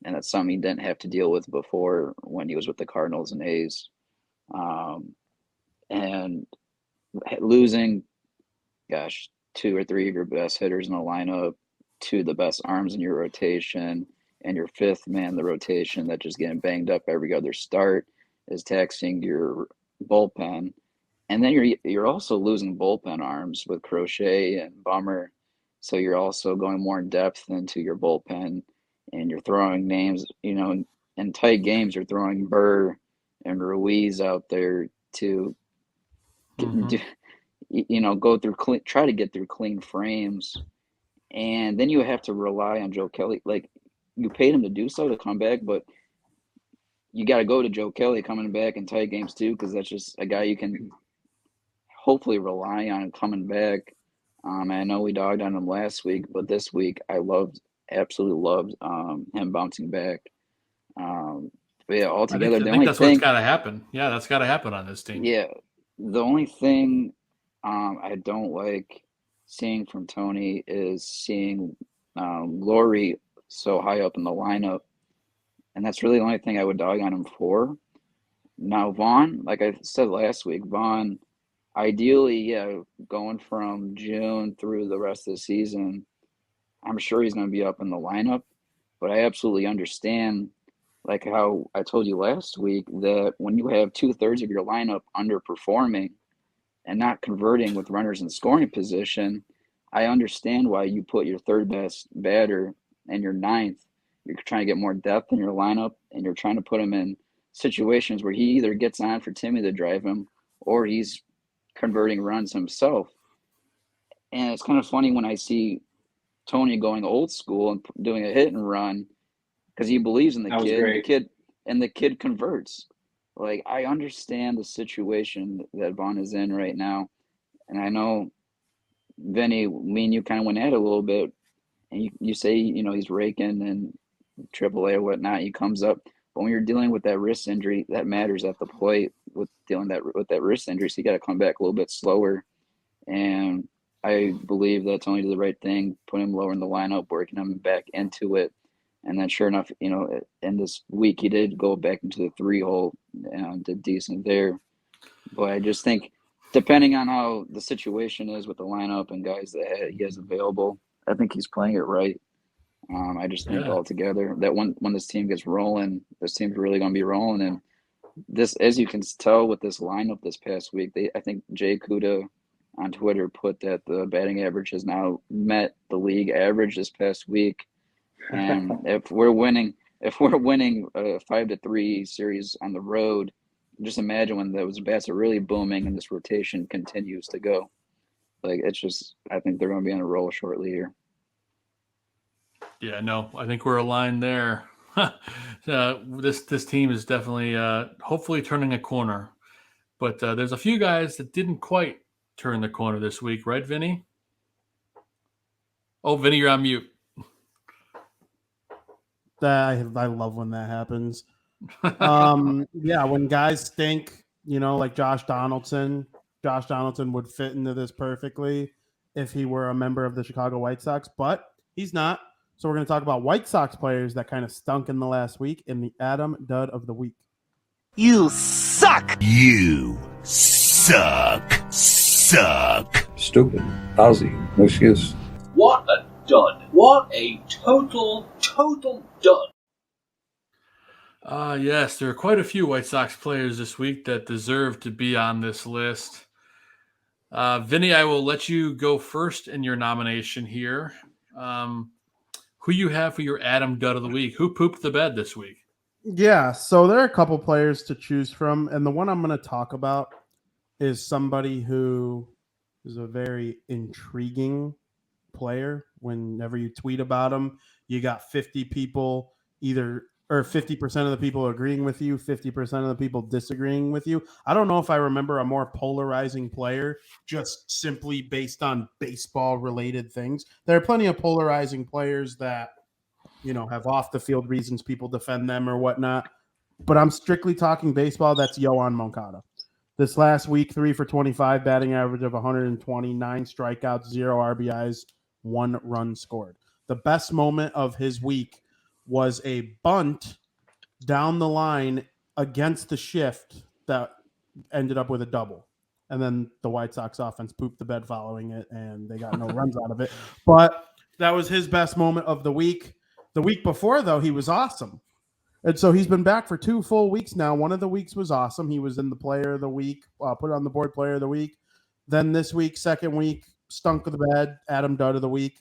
And that's something he didn't have to deal with before when he was with the Cardinals and A's. And losing, gosh, 2 or 3 of your best hitters in the lineup, 2 of the best arms in your rotation, and your 5th man in the rotation that just getting banged up every other start is taxing your bullpen. And then you're also losing bullpen arms with Crochet and Bummer. So you're also going more in depth into your bullpen, and you're throwing names, you know, in tight games, you're throwing Burr and Ruiz out there to, you know, try to get through clean frames. And then you have to rely on Joe Kelly. Like, you paid him to do so, to come back, but you got to go to Joe Kelly coming back in tight games too, because that's just a guy you can hopefully rely on coming back. I know we dogged on him last week, but this week I absolutely loved him bouncing back. But yeah, altogether, I think that's what's got to happen. Yeah, that's got to happen on this team. Yeah, the only thing I don't like seeing from Tony is seeing Laurie so high up in the lineup, and that's really the only thing I would dog on him for. Now Vaughn, like I said last week, Vaughn, ideally, going from June through the rest of the season, I'm sure he's going to be up in the lineup, but I absolutely understand, like how I told you last week, that when you have 2/3 of your lineup underperforming and not converting with runners in scoring position, I understand why you put your 3rd best batter and your 9th. You're trying to get more depth in your lineup, and you're trying to put him in situations where he either gets on for Timmy to drive him, or he's converting runs himself. And it's kind of funny when I see Tony going old school and doing a hit and run, because he believes in the kid, and the kid converts. Like, I understand the situation that Vaughn is in right now, and I know Vinny, me and you kind of went at it a little bit, and you say, he's raking and AAA or whatnot. He comes up, but when you're dealing with that wrist injury, that matters at the plate with dealing with that wrist injury. So you got to come back a little bit slower. And I believe that's only the right thing. Put him lower in the lineup, working him back into it. And then sure enough, in this week, he did go back into the 3-hole and did decent there. But I just think, depending on how the situation is with the lineup and guys that he has available, I think he's playing it right. I just think altogether that when this team gets rolling, this team's really going to be rolling. And this, as you can tell with this lineup this past week, I think Jay Cueto on Twitter put that the batting average has now met the league average this past week. And if we're winning a 5-3 series on the road, just imagine when those bats are really booming and this rotation continues to go. Like, it's just, I think they're going to be on a roll shortly here. Yeah, no, I think we're aligned there. This team is definitely hopefully turning a corner. But there's a few guys that didn't quite turn the corner this week, right, Vinny? Oh, Vinny, you're on mute. I love when that happens. Yeah, when guys stink, like Josh Donaldson would fit into this perfectly if he were a member of the Chicago White Sox, but he's not. So we're going to talk about White Sox players that kind of stunk in the last week in the Adam Dud of the Week. You suck! You suck. Stupid. Lousy. No excuse. What a dud. What a total dud. Yes, there are quite a few White Sox players this week that deserve to be on this list. Vinny, I will let you go first in your nomination here. Who you have for your Adam Dud of the Week? Who pooped the bed this week? Yeah, so there are a couple players to choose from, and the one I'm going to talk about is somebody who is a very intriguing player. Whenever you tweet about him, you got 50 people either, or 50% of the people agreeing with you, 50% of the people disagreeing with you. I don't know if I remember a more polarizing player just simply based on baseball related things. There are plenty of polarizing players that, have off the field reasons people defend them or whatnot. But I'm strictly talking baseball. That's Johan Moncado. This last week, 3 for 25, batting average of 129 strikeouts, 0 RBIs, 1 run scored. The best moment of his week was a bunt down the line against the shift that ended up with a double. And then the White Sox offense pooped the bed following it, and they got no runs out of it. But that was his best moment of the week. The week before, though, he was awesome. And so he's been back for 2 full weeks now. One of the weeks was awesome. He was in the player of the week, put on the board player of the week. Then this week, second week, stunk of the bed, Adam Dud of the week.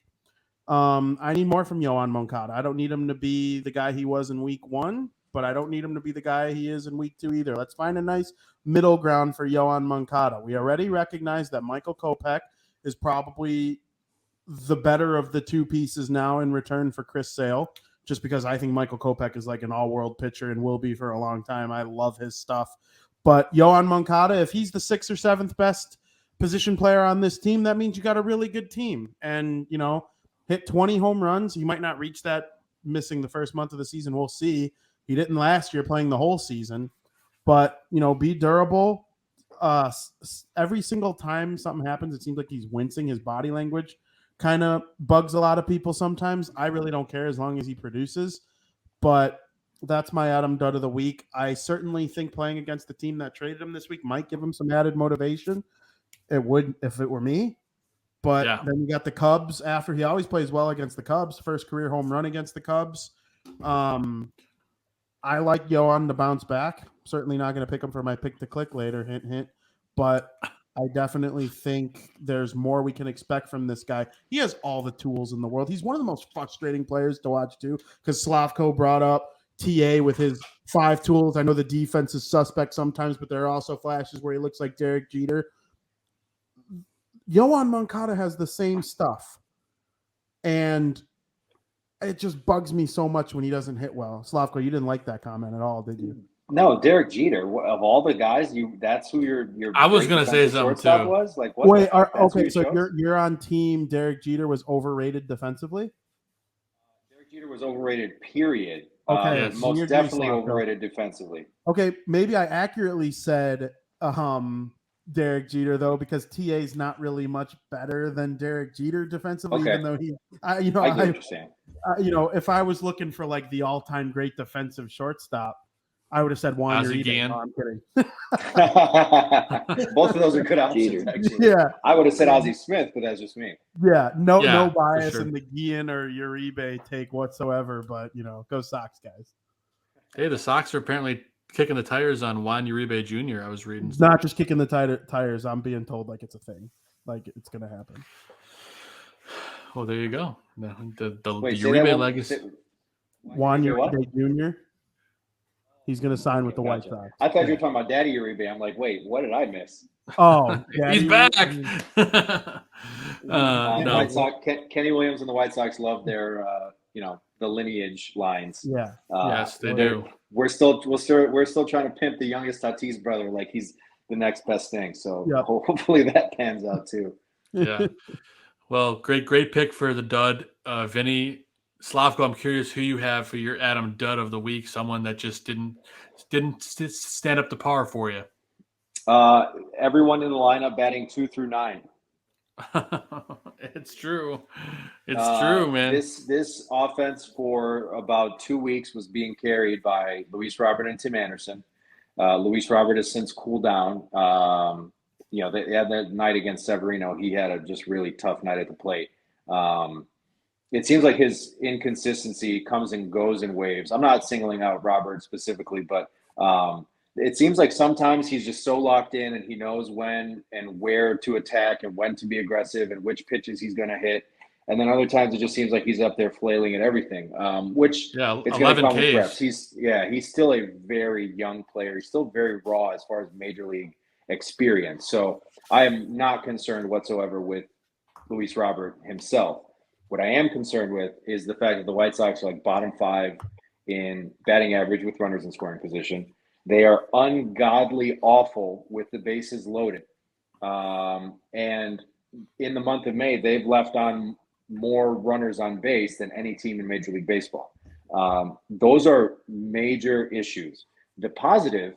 I need more from Johan Moncada. I don't need him to be the guy he was in week 1, but I don't need him to be the guy he is in week 2 either. Let's find a nice middle ground for Johan Moncada. We already recognize that Michael Kopech is probably the better of the 2 pieces now in return for Chris Sale, just because I think Michael Kopech is like an all-world pitcher and will be for a long time. I love his stuff. But Johan Moncada, if he's the 6th or 7th best position player on this team, that means you got a really good team. And, hit 20 home runs. He might not reach that missing the first month of the season. We'll see. He didn't last year playing the whole season. But, be durable. Every single time something happens, it seems like he's wincing. His body language kind of bugs a lot of people sometimes. I really don't care as long as he produces. But that's my Adam Dud of the week. I certainly think playing against the team that traded him this week might give him some added motivation. It would if it were me. But then you got the Cubs after. He always plays well against the Cubs. First career home run against the Cubs. I like Johan to bounce back. Certainly not going to pick him for my pick to click later. Hint, hint. But I definitely think there's more we can expect from this guy. He has all the tools in the world. He's one of the most frustrating players to watch too, because Slavko brought up TA with his 5 tools. I know the defense is suspect sometimes, but there are also flashes where he looks like Derek Jeter. Johan Moncada has the same stuff. And it just bugs me so much when he doesn't hit well. Slavko, you didn't like that comment at all, did you? No, Derek Jeter. Of all the guys, that's who your I was great gonna say defensive something shortstop too. was. Like, what? Wait, That's who okay, you so chose? you're on team Derek Jeter was overrated defensively? Derek Jeter was overrated. Period. Okay, Yes. then you Most agree, definitely Slavko. overrated defensively. Okay, maybe I accurately said Derek Jeter though, because TA is not really much better than Derek Jeter defensively, Okay. even though I get what you're saying. if I was looking for like the all-time great defensive shortstop, I would have said Juan Ozzie Uribe. Guillen. No, I'm kidding. Both of those are good options, Jeter. actually. Yeah, I would have said Ozzie Smith, but that's just me. yeah, no Yeah, for bias sure. in the Guillen or Uribe take whatsoever, but go Sox, guys. Hey, the Sox are apparently kicking the tires on Juan Uribe Jr. I was reading. Not just kicking the tires. I'm being told like it's a thing, like it's gonna happen. Oh, there you go. The Wait, say that Uribe one- legacy. say- Juan Uribe what? Uribe Jr. He's gonna sign with the White Gotcha. Sox. I thought you were talking about Daddy Uribe. I'm like, wait, what did I miss? Oh, He's Daddy back. Uribe. The No. White Sox, Kenny Williams and the White Sox love their, the lineage lines. Yeah. Yes, they they're- do. We're still trying to pimp the youngest Tatis brother like he's the next best thing. So Yep. hopefully that pans out too. Yeah. Well, great pick for the dud, Vinny. Slavko, I'm curious who you have for your Adam Dud of the week. Someone that just didn't stand up to par for you. Everyone in the lineup batting 2 through 9. It's true. It's true, man. This offense for about 2 weeks was being carried by Luis Robert and Tim Anderson. Luis Robert has since cooled down. They had that night against Severino. He had a just really tough night at the plate. It seems like his inconsistency comes and goes in waves. I'm not singling out Robert specifically, but it seems like sometimes he's just so locked in and he knows when and where to attack and when to be aggressive and which pitches he's going to hit. And then other times it just seems like he's up there flailing at everything, which it's going to come with reps. He's still a very young player. He's still very raw as far as major league experience. So I am not concerned whatsoever with Luis Robert himself. What I am concerned with is the fact that the White Sox are like bottom 5 in batting average with runners in scoring position. They are ungodly awful with the bases loaded. And in the month of May, they've left on more runners on base than any team in Major League Baseball. Those are major issues. The positive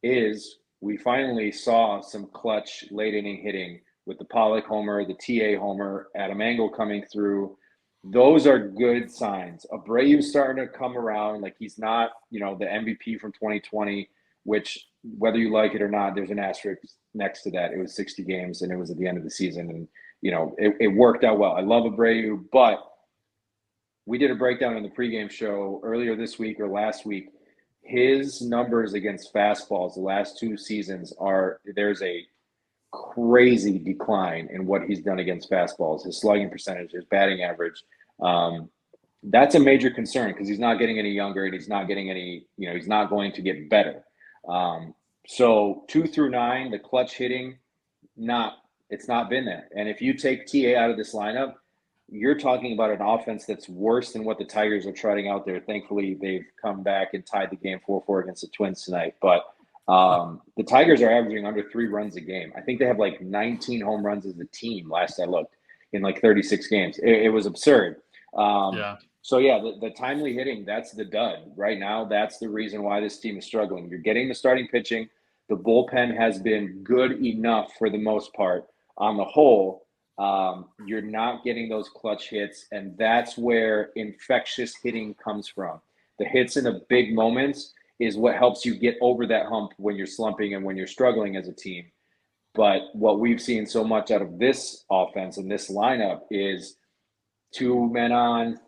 is we finally saw some clutch late inning hitting with the Pollock homer, the TA homer, Adam Engel coming through. Those are good signs. Abreu's starting to come around. Like he's not, the MVP from 2020, which whether you like it or not, there's an asterisk next to that. It was 60 games and it was at the end of the season. And, it worked out well. I love Abreu, but we did a breakdown in the pregame show earlier this week or last week. His numbers against fastballs the last 2 seasons there's a crazy decline in what he's done against fastballs, his slugging percentage, his batting average. That's a major concern because he's not getting any younger and he's not getting any, he's not going to get better. So 2 through 9, the clutch hitting, it's not been there. And if you take TA out of this lineup, you're talking about an offense that's worse than what the Tigers are trotting out there. Thankfully, they've come back and tied the game 4-4 against the Twins tonight. But the Tigers are averaging under 3 runs a game. I think they have like 19 home runs as a team last I looked in like 36 games. It was absurd. So, the timely hitting, that's the dud. Right now, that's the reason why this team is struggling. You're getting the starting pitching. The bullpen has been good enough for the most part. On the whole, you're not getting those clutch hits, and that's where infectious hitting comes from. The hits in the big moments is what helps you get over that hump when you're slumping and when you're struggling as a team. But what we've seen so much out of this offense and this lineup is 2 men on,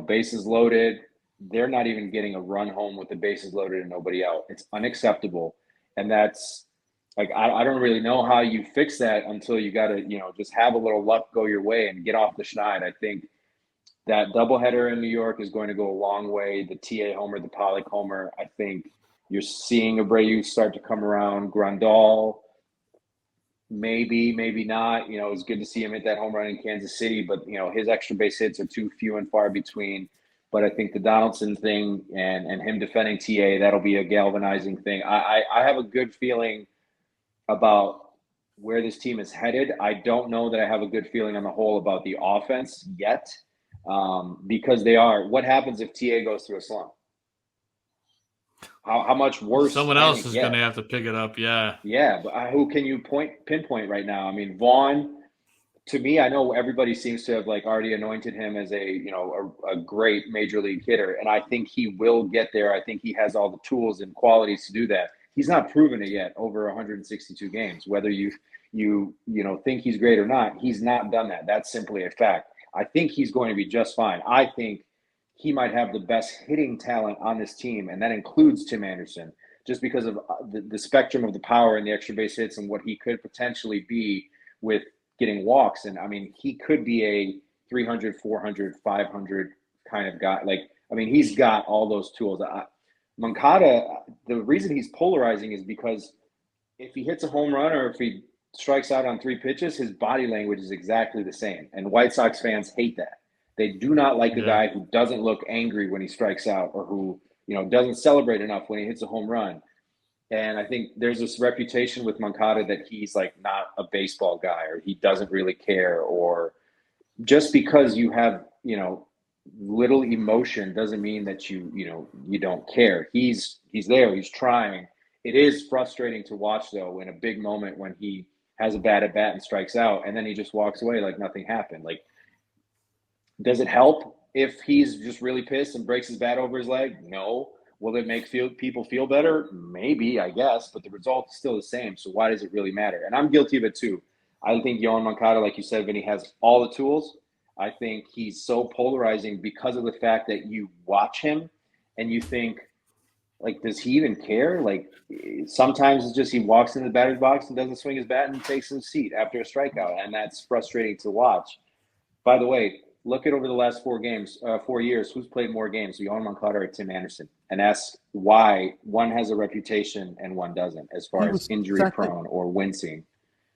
bases loaded. They're not even getting a run home with the bases loaded and nobody out. It's unacceptable. And that's like, I don't really know how you fix that until you got to, just have a little luck go your way and get off the schneid. I think that doubleheader in New York is going to go a long way. The TA homer, the Pollock homer. I think you're seeing Abreu start to come around. Grandal, maybe not. It's good to see him hit that home run in Kansas City, but his extra base hits are too few and far between. But I think the Donaldson thing and him defending TA, that'll be a galvanizing thing. I have a good feeling about where this team is headed. I don't know that I have a good feeling on the whole about the offense yet, because they are. What happens if TA goes through a slump? How much worse? Someone else is going to have to pick it up. Yeah. Yeah, but who can you pinpoint right now? I mean, Vaughn. To me, I know everybody seems to have like already anointed him as a great major league hitter, and I think he will get there. I think he has all the tools and qualities to do that. He's not proven it yet over 162 games. Whether you think he's great or not, he's not done that. That's simply a fact. I think he's going to be just fine. I think he might have the best hitting talent on this team, and that includes Tim Anderson, just because of the spectrum of the power and the extra base hits and what he could potentially be with getting walks. And I mean, he could be a 300, 400, 500 kind of guy. Like, I mean, he's got all those tools. Moncada, the reason he's polarizing is because if he hits a home run or if he strikes out on 3 pitches, his body language is exactly the same. And White Sox fans hate that. They do not like a guy who doesn't look angry when he strikes out, or who, doesn't celebrate enough when he hits a home run. And I think there's this reputation with Moncada that he's like not a baseball guy, or he doesn't really care, or just because you have, little emotion doesn't mean that you don't care. He's there, he's trying. It is frustrating to watch though in a big moment when he has a bad at bat and strikes out, and then he just walks away like nothing happened. Like, does it help if he's just really pissed and breaks his bat over his leg? No. Will it make people feel better? Maybe, I guess, but the result is still the same. So why does it really matter? And I'm guilty of it too. I think Johan Moncada, like you said, Vinny, has all the tools. I think he's so polarizing because of the fact that you watch him and you think, like, does he even care? Like, sometimes it's just he walks into the batter's box and doesn't swing his bat and takes his seat after a strikeout, and that's frustrating to watch. By the way, look at over the last 4 years, who's played more games, Johan Moncada or Tim Anderson, and ask why one has a reputation and one doesn't, as far as injury prone or wincing.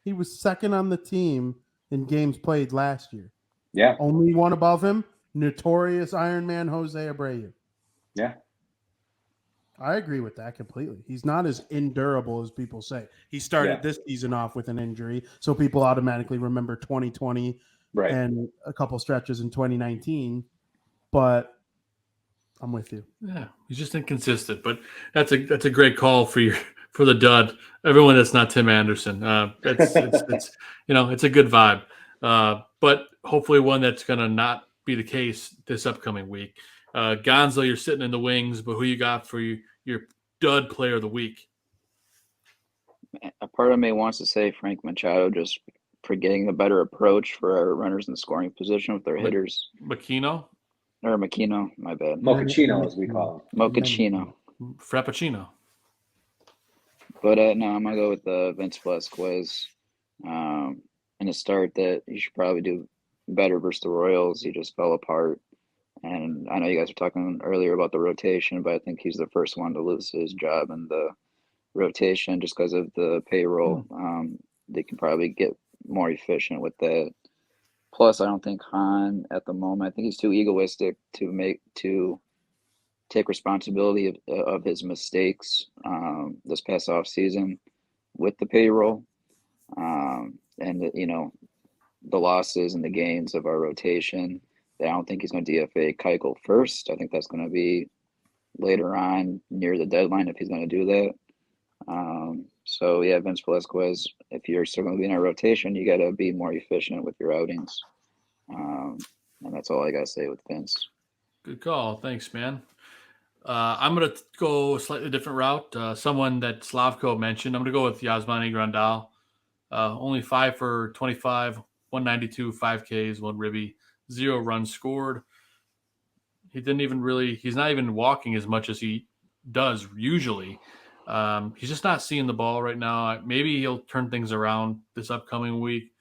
He was second on the team in games played last year. Yeah. Only one above him, notorious Iron Man Jose Abreu. Yeah. I agree with that completely. He's not as endurable as people say. He started this season off with an injury, so people automatically remember 2020 and a couple stretches in 2019. But I'm with you. Yeah, he's just inconsistent. But that's a great call for the dud. Everyone that's not Tim Anderson. It's a good vibe. But hopefully one that's gonna not be the case this upcoming week. Gonzo, you're sitting in the wings, but who you got for your dud player of the week? A part of me wants to say Frank Machado, just for getting the better approach for our runners in scoring position with their hitters. Makino, my bad. Mochaccino, as we call him. Mochaccino. Frappuccino. But no, I'm going to go with Vince Velasquez. In a start that he should probably do better versus the Royals. He just fell apart. And I know you guys were talking earlier about the rotation, but I think he's the first one to lose his job in the rotation just because of the payroll. They can probably get more efficient with that. Plus, I don't think Hahn at the moment, I think he's too egoistic to take responsibility of his mistakes this past offseason with the payroll. And the losses and the gains of our rotation. I don't think he's going to DFA Keuchel first. I think that's going to be later on near the deadline if he's going to do that. So yeah, Vince Velasquez, if you're still going to be in our rotation, you got to be more efficient with your outings. And that's all I got to say with Vince. Good call. Thanks, man. I'm going to go a slightly different route. Someone that Slavko mentioned. I'm going to go with Yasmani Grandal. Only 5 for 25, 192, 5 Ks, 1 ribby, 0 runs scored. He's not even walking as much as he does usually. He's just not seeing the ball right now. Maybe he'll turn things around this upcoming week.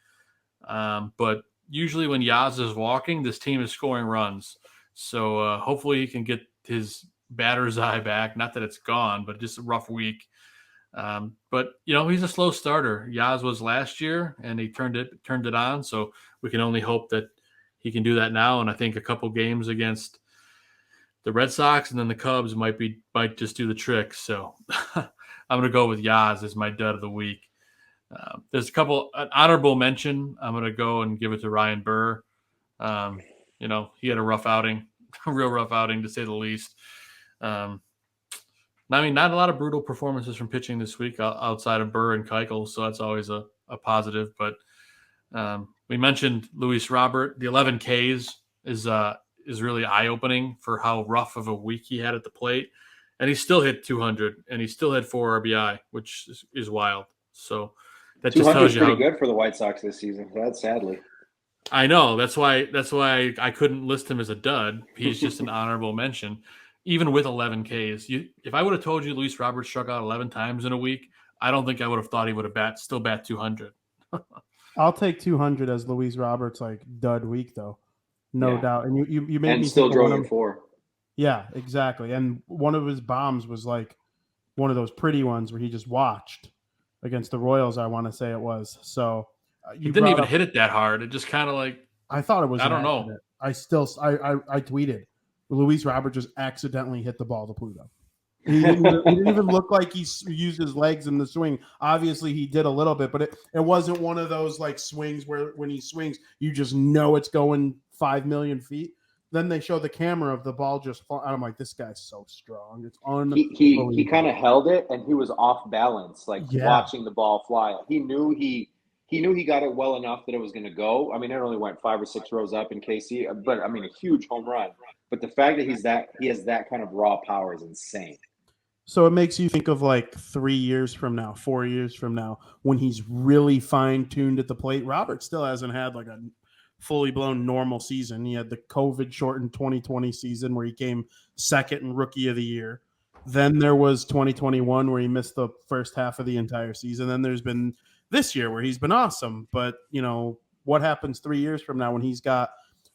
But usually when Yaz is walking, this team is scoring runs. So hopefully he can get his batter's eye back. Not that it's gone, but just a rough week. But he's a slow starter. Yaz was last year, and he turned it on. So we can only hope that he can do that now. And I think a couple games against the Red Sox and then the Cubs might just do the trick. So I'm going to go with Yaz as my dud of the week. There's an honorable mention. I'm going to go and give it to Ryan Burr. He had a rough outing, a real rough outing to say the least. Not a lot of brutal performances from pitching this week outside of Burr and Keuchel, so that's always a positive. But we mentioned Luis Robert. The 11 Ks is really eye-opening for how rough of a week he had at the plate. And he still hit 200, and he still had 4 RBI, which is wild. So that just tells you how pretty good for the White Sox this season. That's sadly. I know. That's why I couldn't list him as a dud. He's just an honorable mention. Even with 11 Ks, if I would have told you Luis Robert struck out 11 times in a week, I don't think I would have thought he would have still bat 200. I'll take 200 as Luis Roberts' dud week though, no doubt. And you made me still drove him 4. Yeah, exactly. And one of his bombs was one of those pretty ones where he just watched against the Royals. I want to say it was. So you didn't even hit it that hard. It just kind of I thought it was. I don't know. I tweeted. Luis Robert just accidentally hit the ball to Pluto. He didn't even look like he used his legs in the swing. Obviously, he did a little bit, but it wasn't one of those swings where when he swings, you just know it's going 5 million feet. Then they show the camera of the ball just fall. I'm like, this guy's so strong. It's unbelievable. He kind of held it, and he was off balance, watching the ball fly. He knew he got it well enough that it was going to go. I mean, it only went 5 or 6 rows up in KC, but I mean, a huge home run. But the fact that he has that kind of raw power is insane. So it makes you think of 3 years from now, 4 years from now, when he's really fine-tuned at the plate. Robert still hasn't had a fully blown normal season. He had the COVID shortened 2020 season where he came second in Rookie of the Year. Then there was 2021 where he missed the first half of the entire season. Then there's been this year where he's been awesome. But, what happens 3 years from now when he's got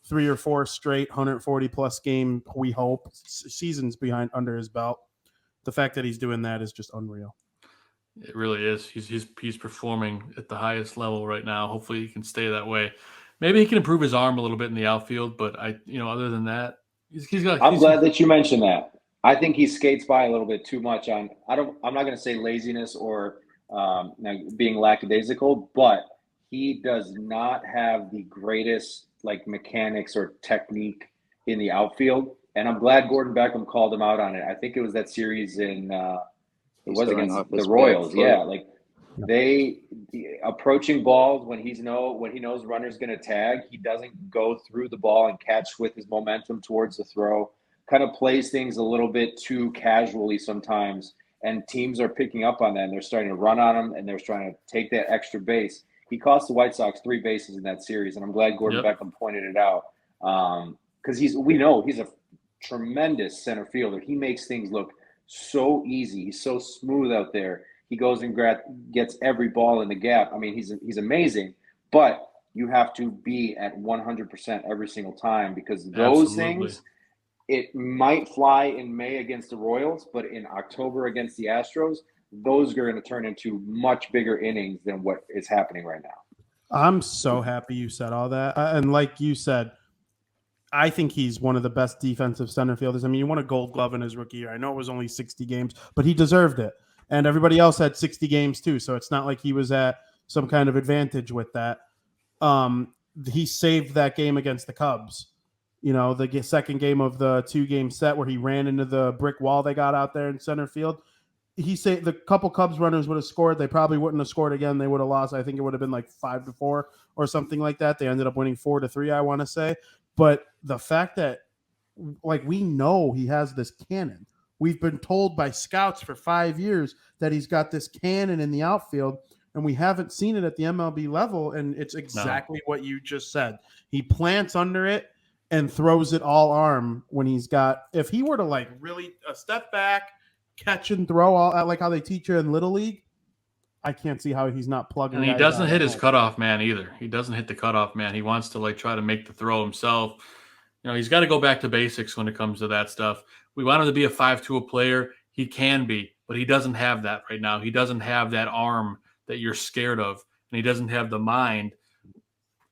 3 or 4 straight 140-plus game, we hope, seasons under his belt? The fact that he's doing that is just unreal. It really is. He's performing at the highest level right now. Hopefully he can stay that way. Maybe he can improve his arm a little bit in the outfield, but other than that, I'm glad that you mentioned that. I think he skates by a little bit too much I'm not going to say laziness or being lackadaisical, but he does not have the greatest mechanics or technique in the outfield. And I'm glad Gordon Beckham called him out on it. I think it was that series in it was against the Royals. Yeah, they approaching balls when he knows runner's going to tag. He doesn't go through the ball and catch with his momentum towards the throw. Kind of plays things a little bit too casually sometimes, and teams are picking up on that. And they're starting to run on him, and they're trying to take that extra base. He cost the White Sox 3 bases in that series, and I'm glad Gordon Beckham pointed it out because we know he's a tremendous center fielder. He makes things look so easy. He's so smooth out there. He goes and gets every ball in the gap. I mean, he's amazing, but you have to be at 100% every single time because those things, it might fly in May against the Royals, but in October against the Astros, those are going to turn into much bigger innings than what is happening right now. I'm so happy you said all that. And like you said, I think he's one of the best defensive center fielders. I mean, he won a Gold Glove in his rookie year. I know it was only 60 games, but he deserved it. And everybody else had 60 games too. So it's not like he was at some kind of advantage with that. He saved that game against the Cubs. The second game of the 2-game set where he ran into the brick wall they got out there in center field. He said the couple Cubs runners would have scored. They probably wouldn't have scored again. They would have lost. I think it would have been 5-4 or something like that. They ended up winning 4-3, I want to say. But the fact that, we know he has this cannon. We've been told by scouts for 5 years that he's got this cannon in the outfield, and we haven't seen it at the MLB level, and it's exactly what you just said. He plants under it and throws it all arm when he's got – if he were to, really a step back, catch and throw all like how they teach you in Little League, I can't see how he's not plugging. And he doesn't hit his cutoff man either. He doesn't hit the cutoff man. He wants to try to make the throw himself. He's got to go back to basics when it comes to that stuff. We want him to be a 5-tool player. He can be, but he doesn't have that right now. He doesn't have that arm that you're scared of, and he doesn't have the mind.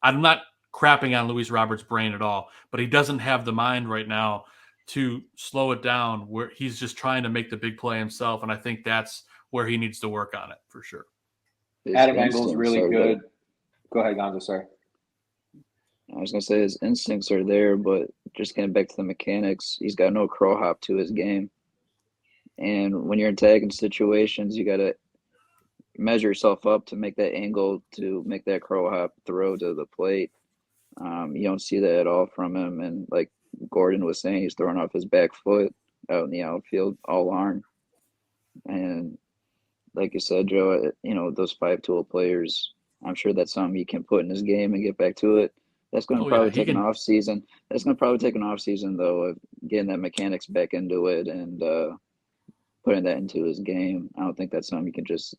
I'm not crapping on Luis Roberts' brain at all, but he doesn't have the mind right now to slow it down where he's just trying to make the big play himself. And I think that's where he needs to work on it for sure. Adam Engel's really good. Go ahead, Gonzo, sorry. I was going to say his instincts are there, but just getting back to the mechanics, he's got no crow hop to his game. And when you're in tagging situations, you got to measure yourself up to make that angle, to make that crow hop throw to the plate. You don't see that at all from him. And like Gordon was saying, he's throwing off his back foot out in the outfield, all arm. And like you said, Joe, those 5-tool players, I'm sure that's something he can put in his game and get back to it. That's going to probably take an off season. That's going to probably take an off season, though, of getting that mechanics back into it and putting that into his game. I don't think that's something you can just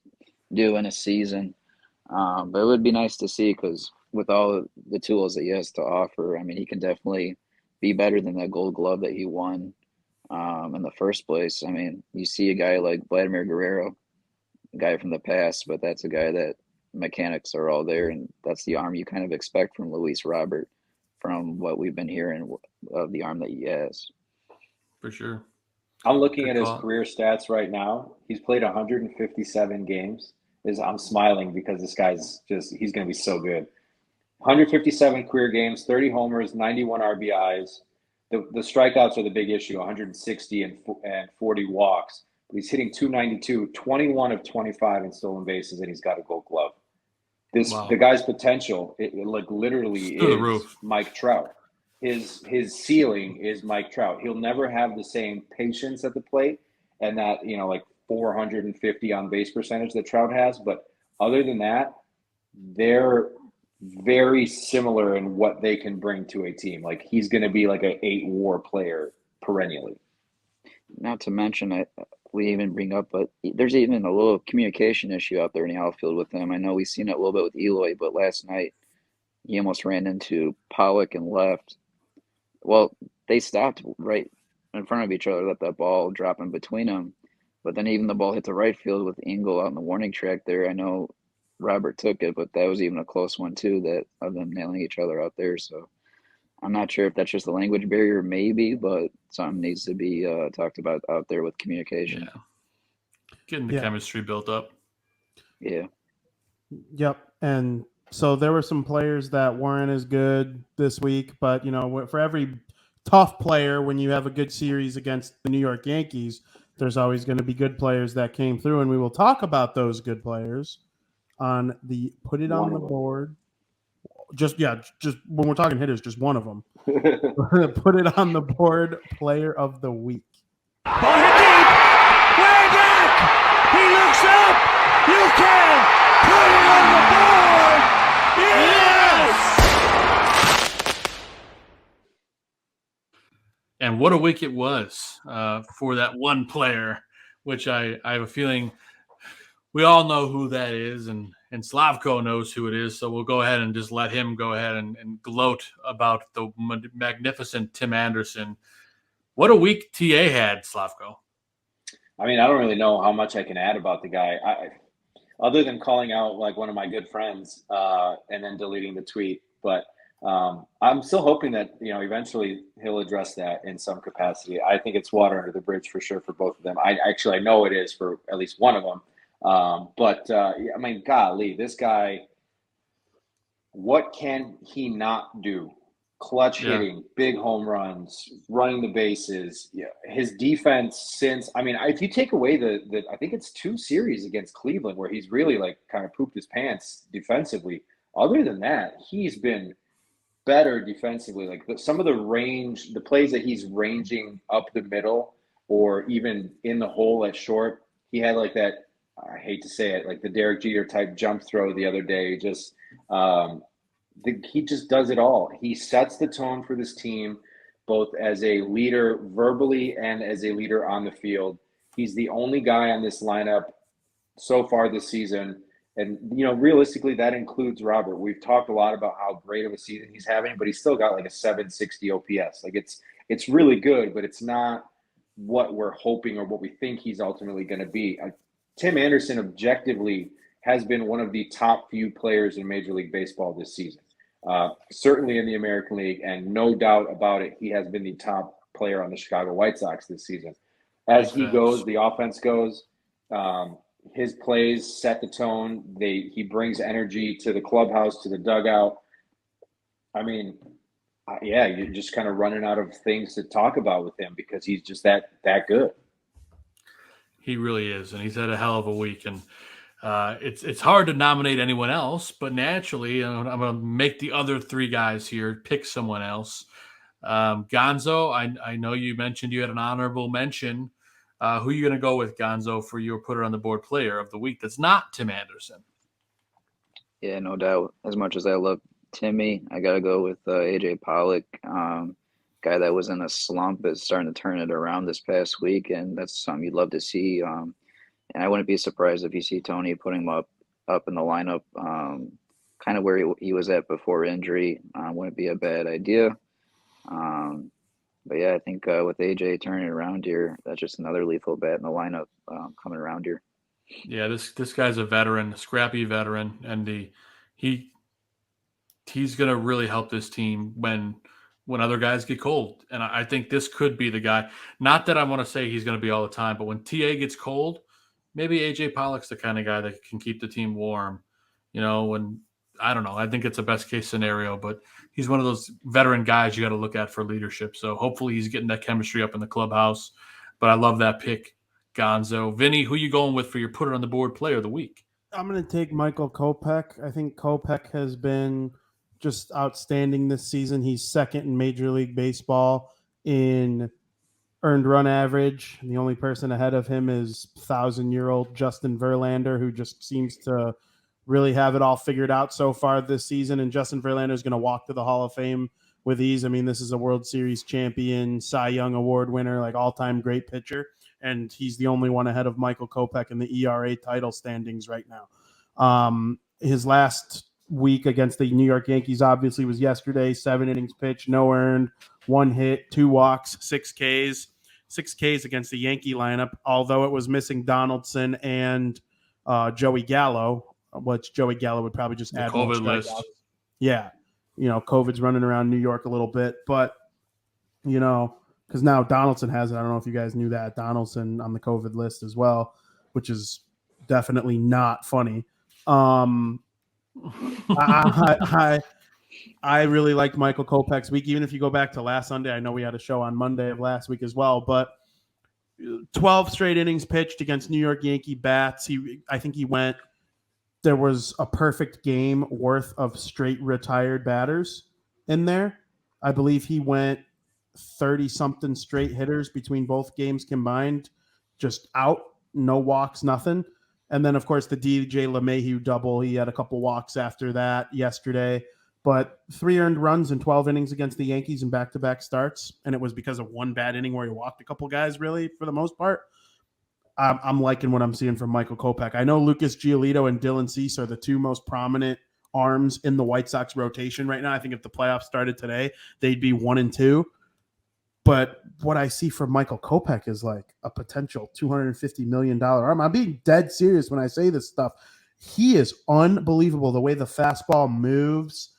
do in a season. But it would be nice to see, because with all the tools that he has to offer, I mean, he can definitely be better than that Gold Glove that he won in the first place. I mean, you see a guy like Vladimir Guerrero, a guy from the past, but that's a guy that mechanics are all there, and that's the arm you kind of expect from Luis Robert, from what we've been hearing of the arm that he has. For sure. I'm looking at his career stats right now. He's played 157 games. I'm smiling because this guy's he's going to be so good. 157 career games, 30 homers, 91 RBIs. The strikeouts are the big issue, 160 and 40 walks. But he's hitting 292, 21 of 25 in stolen bases, and he's got a Gold Glove. The guy's potential, it literally is Mike Trout. His ceiling is Mike Trout. He'll never have the same patience at the plate and that 450 on base percentage that Trout has. But other than that, they're very similar in what they can bring to a team. Like, he's going to be like an 8-WAR player perennially. Not to mention, we even bring up, but there's even a little communication issue out there in the outfield with him. I know we've seen it a little bit with Eloy, but last night he almost ran into Pollock and left. Well, they stopped right in front of each other, let that ball drop in between them. But then even the ball hit the right field with Engel out on the warning track there. I know Robert took it, but that was even a close one too, that of them nailing each other out there. So I'm not sure if that's just a language barrier, maybe, but something needs to be talked about out there with communication. Yeah. Getting the chemistry built up. Yeah. Yep. And so there were some players that weren't as good this week, but for every tough player, when you have a good series against the New York Yankees, there's always going to be good players that came through, and we will talk about those good players on the Put It on the Board. Just when we're talking hitters, just one of them. Put It on the Board Player of the Week. Ball hit deep. Way back. He looks up. You can put it on the board. Yes. And what a week it was for that one player, which I have a feeling we all know who that is, and Slavko knows who it is. So we'll go ahead and just let him go ahead and gloat about the magnificent Tim Anderson. What a week TA had, Slavko. I mean, I don't really know how much I can add about the guy, other than calling out like one of my good friends and then deleting the tweet. But I'm still hoping that, eventually he'll address that in some capacity. I think it's water under the bridge for sure for both of them. I know it is for at least one of them. But golly, this guy, what can he not do? Clutch hitting, big home runs, running the bases. Yeah, his defense if you take away the I think it's 2 series against Cleveland where he's really kind of pooped his pants defensively. Other than that, he's been better defensively. Some of the plays that he's ranging up the middle or even in the hole at short, he had that, I hate to say it, the Derek Jeter type jump throw the other day. He just does it all. He sets the tone for this team, both as a leader verbally and as a leader on the field. He's the only guy on this lineup so far this season. And, realistically, that includes Robert. We've talked a lot about how great of a season he's having, but he's still got a 760 OPS. It's really good, but it's not what we're hoping or what we think he's ultimately going to be. Tim Anderson objectively has been one of the top few players in Major League Baseball this season. Certainly in the American League, and no doubt about it, he has been the top player on the Chicago White Sox this season. As he goes, the offense goes. His plays set the tone. He brings energy to the clubhouse, to the dugout. I mean, yeah, you're just kind of running out of things to talk about with him because he's just that good. He really is, and he's had a hell of a week. And it's hard to nominate anyone else, but naturally, I'm going to make the other three guys here pick someone else. Gonzo, I know you mentioned you had an honorable mention. Who are you going to go with, Gonzo, for your put it on the board player of the week that's not Tim Anderson? Yeah, no doubt. As much as I love Timmy, I got to go with AJ Pollock. Guy that was in a slump is starting to turn it around this past week, and that's something you'd love to see. And I wouldn't be surprised if you see Tony putting him up in the lineup, kind of where he was at before injury. Wouldn't be a bad idea. But yeah, I think with AJ turning it around here, that's just another lethal bat in the lineup coming around here. Yeah, this guy's a veteran, a scrappy veteran, and he's going to really help this team when other guys get cold. And I think this could be the guy. Not that I want to say he's going to be all the time, but when TA gets cold, maybe AJ Pollock's the kind of guy that can keep the team warm. When I don't know. I think it's a best case scenario, but he's one of those veteran guys you got to look at for leadership. So hopefully he's getting that chemistry up in the clubhouse. But I love that pick, Gonzo. Vinny, who you going with for your put it on the board player of the week? I'm going to take Michael Kopech. I think Kopech has been just outstanding this season. He's second in Major League Baseball in earned run average. The only person ahead of him is 1,000-year-old Justin Verlander, who just seems to really have it all figured out so far this season. And Justin Verlander is going to walk to the Hall of Fame with ease. I mean, this is a World Series champion, Cy Young Award winner, like all-time great pitcher. And he's the only one ahead of Michael Kopech in the ERA title standings right now. His last week against the New York Yankees obviously was yesterday. 7 innings pitched, no earned, 1 hit, 2 walks, 6 Ks. 6 Ks against the Yankee lineup, although it was missing Donaldson and Joey Gallo, which Joey Gallo would probably just add more COVID list. Yeah. COVID's running around New York a little bit, but, because now Donaldson has it. I don't know if you guys knew that. Donaldson on the COVID list as well, which is definitely not funny. I really liked Michael Kopech's week. Even if you go back to last Sunday, I know we had a show on Monday of last week as well, but 12 straight innings pitched against New York Yankee bats. There was a perfect game worth of straight retired batters in there. I believe he went 30-something straight hitters between both games combined, just out, no walks, nothing. And then, of course, the DJ LeMahieu double. He had a couple walks after that yesterday. But 3 earned runs in 12 innings against the Yankees in back-to-back starts. And it was because of 1 bad inning where he walked a couple guys, really, for the most part. I'm liking what I'm seeing from Michael Kopech. I know Lucas Giolito and Dylan Cease are the 2 most prominent arms in the White Sox rotation right now. I think if the playoffs started today, they'd be 1 and 2. But what I see from Michael Kopech is like a potential $250 million arm. I'm being dead serious when I say this stuff. He is unbelievable. The way the fastball moves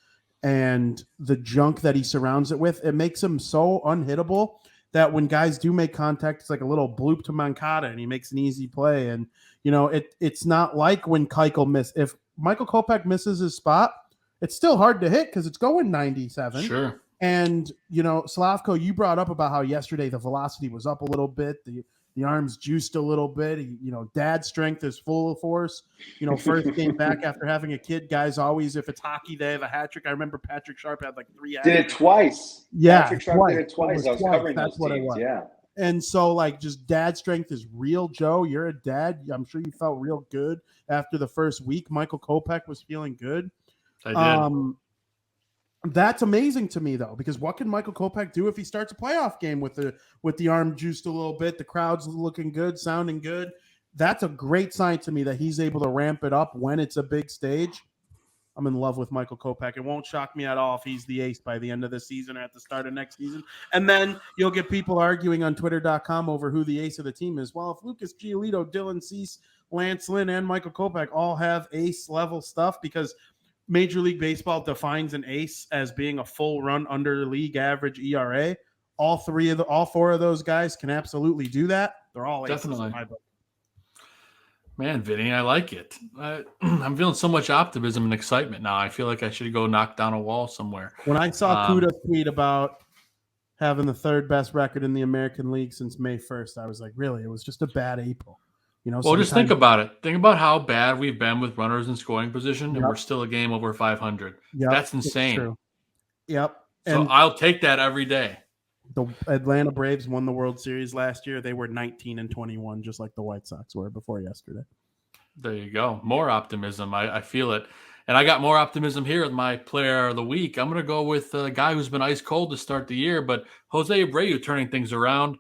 and the junk that he surrounds it with, it makes him so unhittable that when guys do make contact, it's like a little bloop to Moncada and he makes an easy play. And, it's not like when Keuchel missed. If Michael Kopech misses his spot, it's still hard to hit because it's going 97. Sure. And, Slavko, you brought up about how yesterday the velocity was up a little bit. The arms juiced a little bit. Dad's strength is full of force. First game back after having a kid, guys always, if it's hockey, they have a hat trick. I remember Patrick Sharp had like 3 Did it twice. Yeah. Patrick Sharp did it twice. I was covering those teams. Yeah. And so, just dad strength is real, Joe. You're a dad. I'm sure you felt real good after the first week. Michael Kopech was feeling good. I did. That's amazing to me, though, because what can Michael Kopech do if he starts a playoff game with the arm juiced a little bit, the crowd's looking good, sounding good? That's a great sign to me that he's able to ramp it up when it's a big stage. I'm in love with Michael Kopech. It won't shock me at all if he's the ace by the end of the season or at the start of next season. And then you'll get people arguing on Twitter.com over who the ace of the team is. Well, if Lucas Giolito, Dylan Cease, Lance Lynn, and Michael Kopech all have ace-level stuff, because Major League Baseball defines an ace as being a full run under league average ERA. all four of those guys can absolutely do that, they're all aces Definitely. in my book. Man, Vinny, I like it. I'm feeling so much optimism and excitement now. I feel like I should go knock down a wall somewhere. When I saw Cueto tweet about having the third best record in the American League since May 1st, I was like, really? It was just a bad April. Well, just think about it. Think about how bad we've been with runners in scoring position, and we're still a game over 500. That's insane. True. Yep. So And I'll take that every day. the Atlanta Braves won the World Series last year. They were 19-21, just like the White Sox were before yesterday. There you go. More optimism. I feel it. And I got more optimism here with my player of the week. I'm going to go with a guy who's been ice cold to start the year, but Jose Abreu turning things around.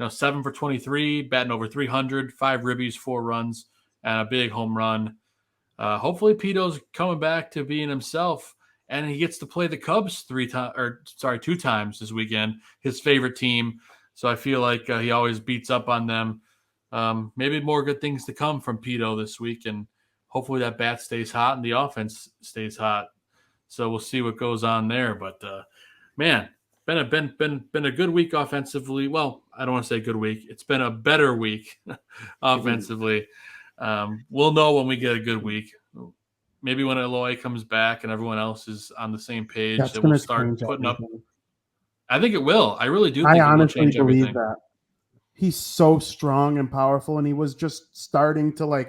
7 for 23, batting over 300, 5 ribbies, 4 runs, and a big home run. Hopefully Pito's coming back to being himself, and he gets to play the Cubs 2 times this weekend, his favorite team. So I feel like he always beats up on them. Maybe more good things to come from Pito this week, and hopefully that bat stays hot and the offense stays hot. So we'll see what goes on there. But man, been a good week offensively. Well, I don't want to say good week. It's been a better week offensively. We'll know when we get a good week. Maybe when Eloy comes back and everyone else is on the same page, that we'll start putting up. I think it will. I really do think I honestly believe everything. that. He's so strong and powerful, and he was just starting to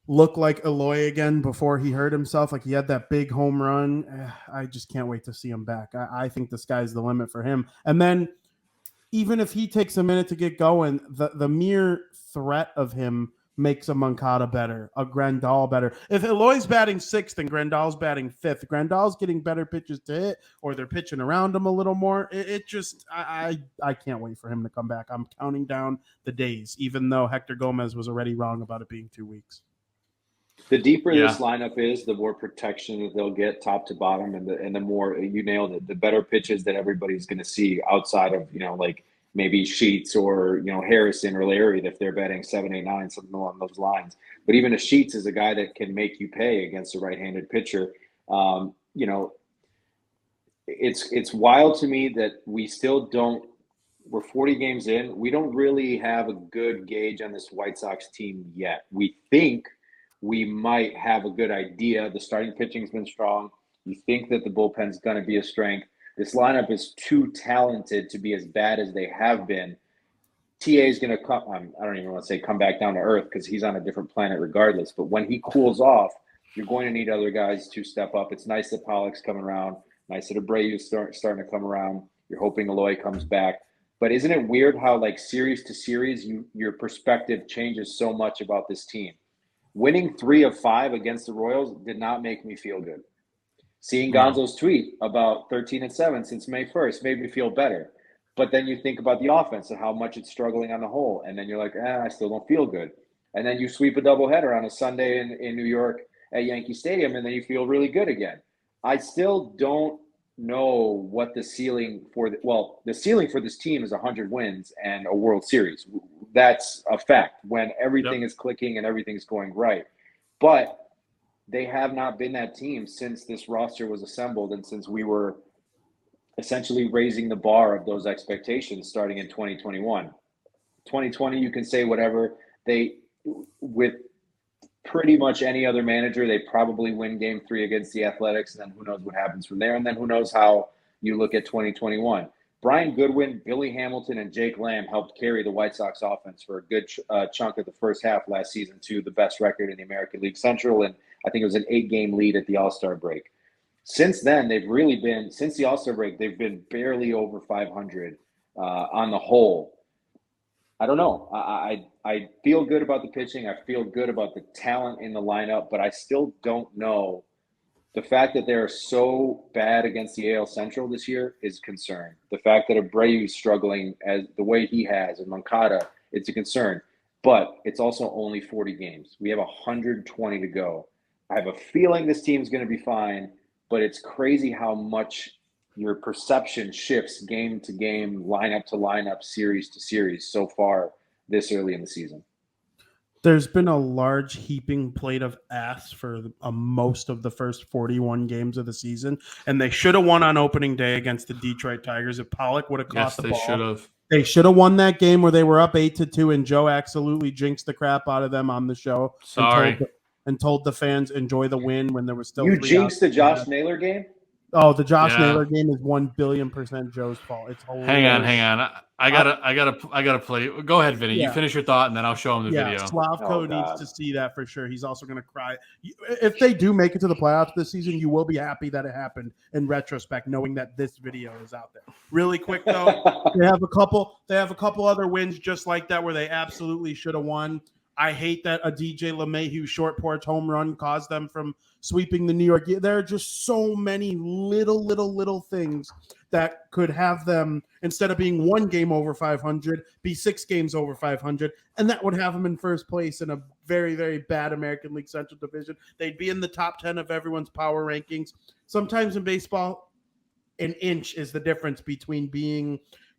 look like Eloy again before he hurt himself. Like, he had that big home run. I just can't wait to see him back. I think the sky's the limit for him. And then even if he takes a minute to get going, the mere threat of him makes a Moncada better, a Grandal better. If Eloy's batting 6th and Grandal's batting 5th, Grandal's getting better pitches to hit, or they're pitching around him a little more. I can't wait for him to come back. I'm counting down the days, even though Hector Gomez was already wrong about it being 2 weeks. The deeper this lineup is, the more protection that they'll get top to bottom, and the more, you nailed it, the better pitches that everybody's going to see outside of, maybe Sheets or, Harrison or Larry, if they're batting 7, 8, 9, something along those lines. But even a Sheets is a guy that can make you pay against a right-handed pitcher. It's wild to me that we still don't. We're 40 games in. We don't really have a good gauge on this White Sox team yet. We think we might have a good idea. The starting pitching's been strong. You think that the bullpen's going to be a strength. This lineup is too talented to be as bad as they have been. TA is going to come. I don't even want to say come back down to earth, because he's on a different planet regardless. But when he cools off, you're going to need other guys to step up. It's nice that Pollock's coming around. Nice that Abreu's starting to come around. You're hoping Eloy comes back. But isn't it weird how, series to series, your perspective changes so much about this team? Winning 3 of 5 against the Royals did not make me feel good. Seeing Gonzo's tweet about 13-7 since May 1st made me feel better. But then you think about the offense and how much it's struggling on the whole. And then you're like, I still don't feel good. And then you sweep a doubleheader on a Sunday in New York at Yankee Stadium, and then you feel really good again. I still don't know what the ceiling for the ceiling for this team is 100 wins and a World Series. That's a fact when everything is clicking and everything's going right. But they have not been that team since this roster was assembled, and since we were essentially raising the bar of those expectations starting in 2021. 2020, you can say whatever. With pretty much any other manager, they probably win Game 3 against the Athletics, and then who knows what happens from there, and then who knows how you look at 2021. Brian Goodwin, Billy Hamilton, and Jake Lamb helped carry the White Sox offense for a good chunk of the first half last season to the best record in the American League Central, and I think it was an 8-game lead at the All-Star break. Since then, since the All-Star break, they've been barely over 500 on the whole. I don't know. I feel good about the pitching. I feel good about the talent in the lineup, but I still don't know. The fact that they're so bad against the AL Central this year is a concern. The fact that Abreu is struggling as the way he has, and Moncada, it's a concern. But it's also only 40 games. We have 120 to go. I have a feeling this team's going to be fine, but it's crazy how much your perception shifts game to game, lineup to lineup, series to series so far this early in the season. There's been a large heaping plate of ass for most of the first 41 games of the season, and they should have won on opening day against the Detroit Tigers. If Pollock would have caught Yes, the they ball, should have. they should have won that game where they were up 8-2, and Joe absolutely jinxed the crap out of them on the show. Sorry. And told the fans enjoy the win when there was still You 3 jinxed the outs. Josh Naylor game? Oh, the Josh Yeah. Naylor game is 1,000,000,000% Joe's fault. It's hilarious. Hang on. I gotta play. Go ahead, Vinny. Yeah. You finish your thought, and then I'll show him the video. Slavko needs to see that for sure. He's also going to cry. If they do make it to the playoffs this season, you will be happy that it happened in retrospect, knowing that this video is out there. Really quick though, they have a couple other wins just like that where they absolutely should have won. I hate that a DJ LeMahieu short porch home run caused them from sweeping the New York. There are just so many little things that could have them, instead of being 1 game over 500, be 6 games over 500, and that would have them in first place in a very, very bad American League Central Division. They'd be in the top 10 of everyone's power rankings. Sometimes in baseball, an inch is the difference between being,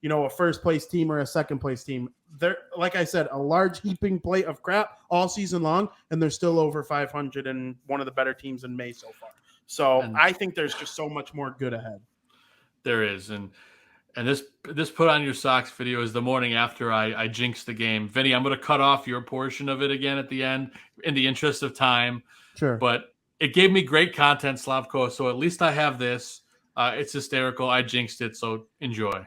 a first place team or a second place team. They're, like I said, a large heaping plate of crap all season long, and they're still over 500 and one of the better teams in May so far. So I think there's just so much more good ahead. There is, and this put on your Sox video is the morning after I jinxed the game. Vinny, I'm going to cut off your portion of it again at the end in the interest of time. Sure. But it gave me great content, Slavko, so at least I have this. It's hysterical. I jinxed it, so enjoy.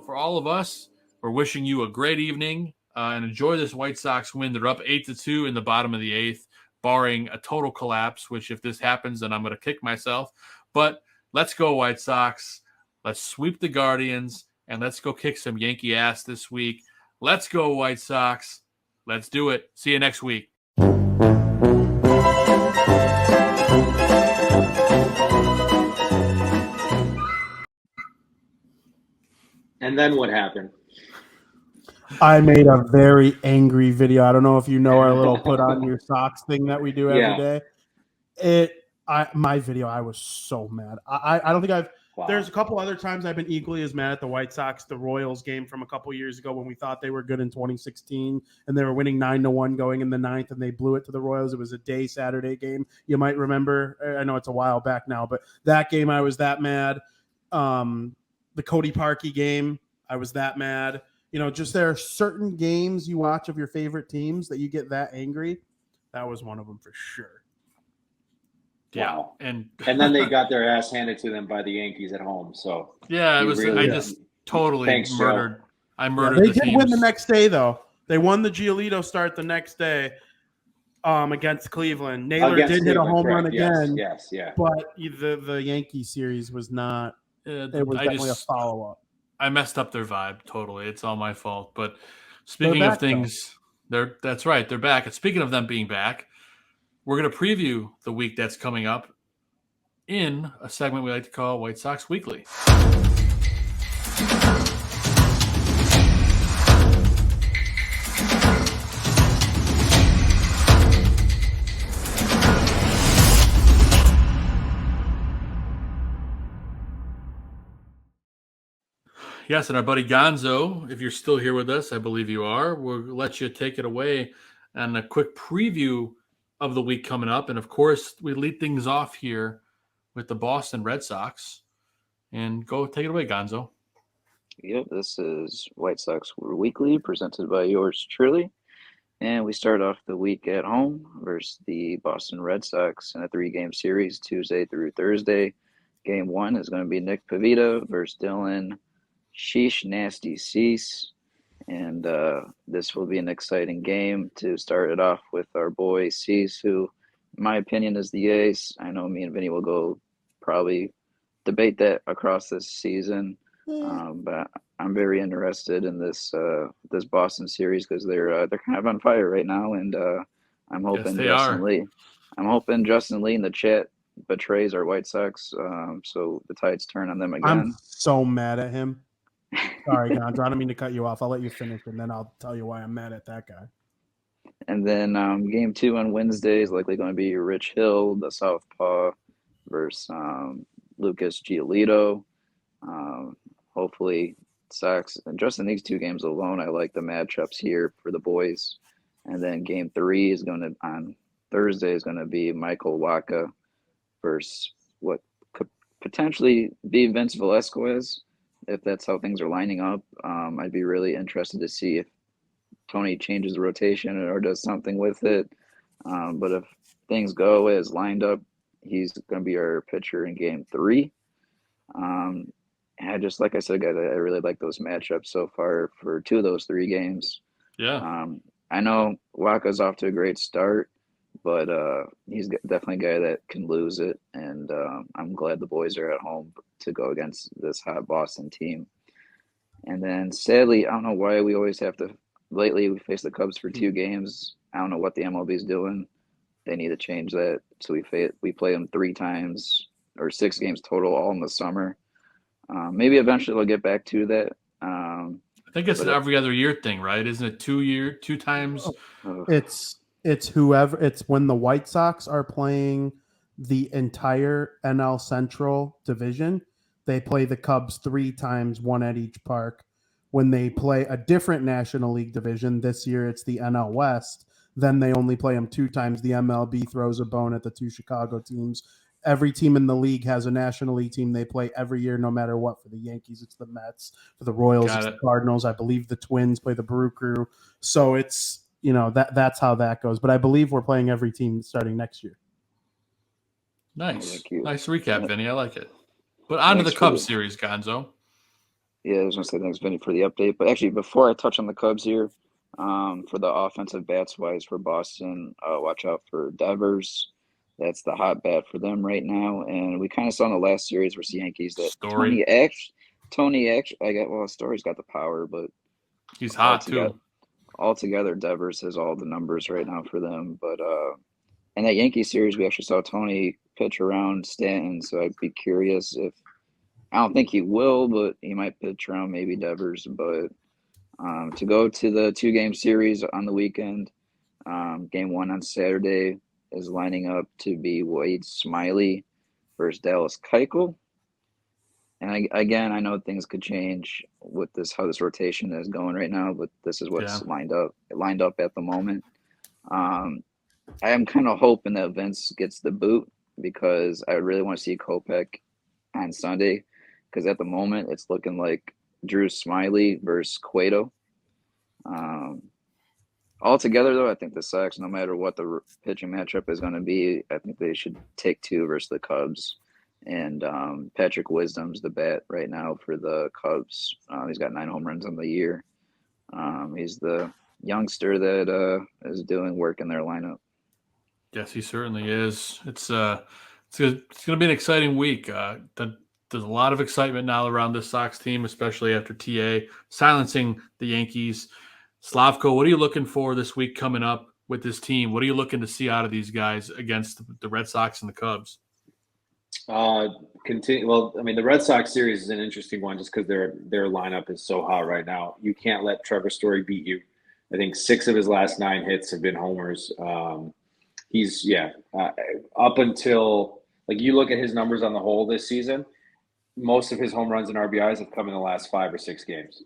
For all of us, we're wishing you a great evening and enjoy this White Sox win. They're up 8-2 in the bottom of the 8th, barring a total collapse, which if this happens, then I'm going to kick myself. But let's go, White Sox. Let's sweep the Guardians, and let's go kick some Yankee ass this week. Let's go, White Sox. Let's do it. See you next week. And then what happened? I made a very angry video. I don't know if you know our little put on your socks thing that we do every day. My video, I was so mad. I don't think there's a couple other times I've been equally as mad at the White Sox. The Royals game from a couple years ago when we thought they were good in 2016 and they were winning 9-1 going in the 9th and they blew it to the Royals. It was a Saturday game. You might remember. I know it's a while back now, but that game I was that mad. The Cody Parkey game, I was that mad. Just there are certain games you watch of your favorite teams that you get that angry. That was one of them for sure. Yeah, wow. and then they got their ass handed to them by the Yankees at home. So yeah, it was. Really, I just totally murdered. Joe. I murdered. They the did teams. win the next day though. They won the Giolito start the next day against Cleveland. Naylor did hit a home run again. Yes. But the Yankee series was not. It was definitely a follow up. I messed up their vibe totally. It's all my fault. But speaking of things, that's right. They're back. And speaking of them being back, we're going to preview the week that's coming up in a segment we like to call White Sox Weekly. Yes, and our buddy Gonzo, if you're still here with us, I believe you are, we'll let you take it away and a quick preview of the week coming up. And, of course, we lead things off here with the Boston Red Sox. And go take it away, Gonzo. Yep, this is White Sox Weekly presented by yours truly. And we start off the week at home versus the Boston Red Sox in a 3-game series, Tuesday through Thursday. Game 1 is going to be Nick Pivetta versus Dylan Sheesh Nasty Cease. And this will be an exciting game to start it off with our boy Cease, who, in my opinion, is the ace. I know me and Vinny will go probably debate that across this season. But I'm very interested in this Boston series because they're kind of on fire right now, and I'm hoping Yes, I'm hoping Justin Lee in the chat betrays our White Sox, so the tides turn on them I'm again. so mad at him. Sorry, Gonzo. I don't mean to cut you off. I'll let you finish, and then I'll tell you why I'm mad at that guy. And then game 2 on Wednesday is likely going to be Rich Hill, the Southpaw, versus Lucas Giolito. Hopefully, Sox, and just in these 2 games alone, I like the matchups here for the boys. And then game 3 is going to, on Thursday, is going to be Michael Wacha versus what could potentially be Vince Velasquez, if that's how things are lining up. I'd be really interested to see if Tony changes the rotation or does something with it. But if things go as lined up, he's going to be our pitcher in game 3. And just like I said, guys, I really like those matchups so far for 2 of those 3 games. Yeah. I know Waka's off to a great start, but he's definitely a guy that can lose it. And I'm glad the boys are at home to go against this hot Boston team. And then sadly, I don't know why we always have to. Lately, we faced the Cubs for 2 games. I don't know what the MLB is doing. They need to change that. So we play them 3 times or 6 games total, all in the summer. Maybe eventually they'll get back to that. I think it's an every other year thing, right? Isn't it 2 times? It's whoever. It's when the White Sox are playing the entire NL Central division, they play the Cubs 3 times, 1 at each park. When they play a different National League division, this year it's the NL West, then they only play them 2 times. The MLB throws a bone at the 2 Chicago teams. Every team in the league has a National League team they play every year, no matter what. For the Yankees, it's the Mets. For the Royals, it's the Cardinals. I believe the Twins play the Brew Crew. So it's, that's how that goes. But I believe we're playing every team starting next year. Nice. Nice recap, Vinny. I like it. But on to the Cubs series, Gonzo. Yeah, I was going to say thanks, Vinny, for the update. But actually, before I touch on the Cubs here, for the offensive bats-wise for Boston, watch out for Devers. That's the hot bat for them right now. And we kind of saw in the last series versus the Yankees that Story's got the power, but he's hot too. Altogether, Devers has all the numbers right now for them. But in that Yankee series, we actually saw Tony pitch around Stanton, so I'd be curious if – I don't think he will, but he might pitch around maybe Devers. But to go to the 2-game series on the weekend, game 1 on Saturday – is lining up to be Wade Smiley versus Dallas Keuchel. And I know things could change with how this rotation is going right now, but this is what's lined up at the moment. I am kind of hoping that Vince gets the boot because I really want to see Kopech on Sunday because at the moment it's looking like Drew Smiley versus Cueto. Altogether, though, I think the Sox, no matter what the pitching matchup is going to be, I think they should take 2 versus the Cubs. And Patrick Wisdom's the bat right now for the Cubs. He's got 9 home runs on the year. He's the youngster that is doing work in their lineup. Yes, he certainly is. It's going to be an exciting week. There's a lot of excitement now around this Sox team, especially after TA silencing the Yankees. Slavko, what are you looking for this week coming up with this team? What are you looking to see out of these guys against the Red Sox and the Cubs? Well, I mean, the Red Sox series is an interesting one just because their lineup is so hot right now. You can't let Trevor Story beat you. I think 6 of his last 9 hits have been homers. He's up until you look at his numbers on the whole this season. Most of his home runs and RBIs have come in the last 5 or 6 games.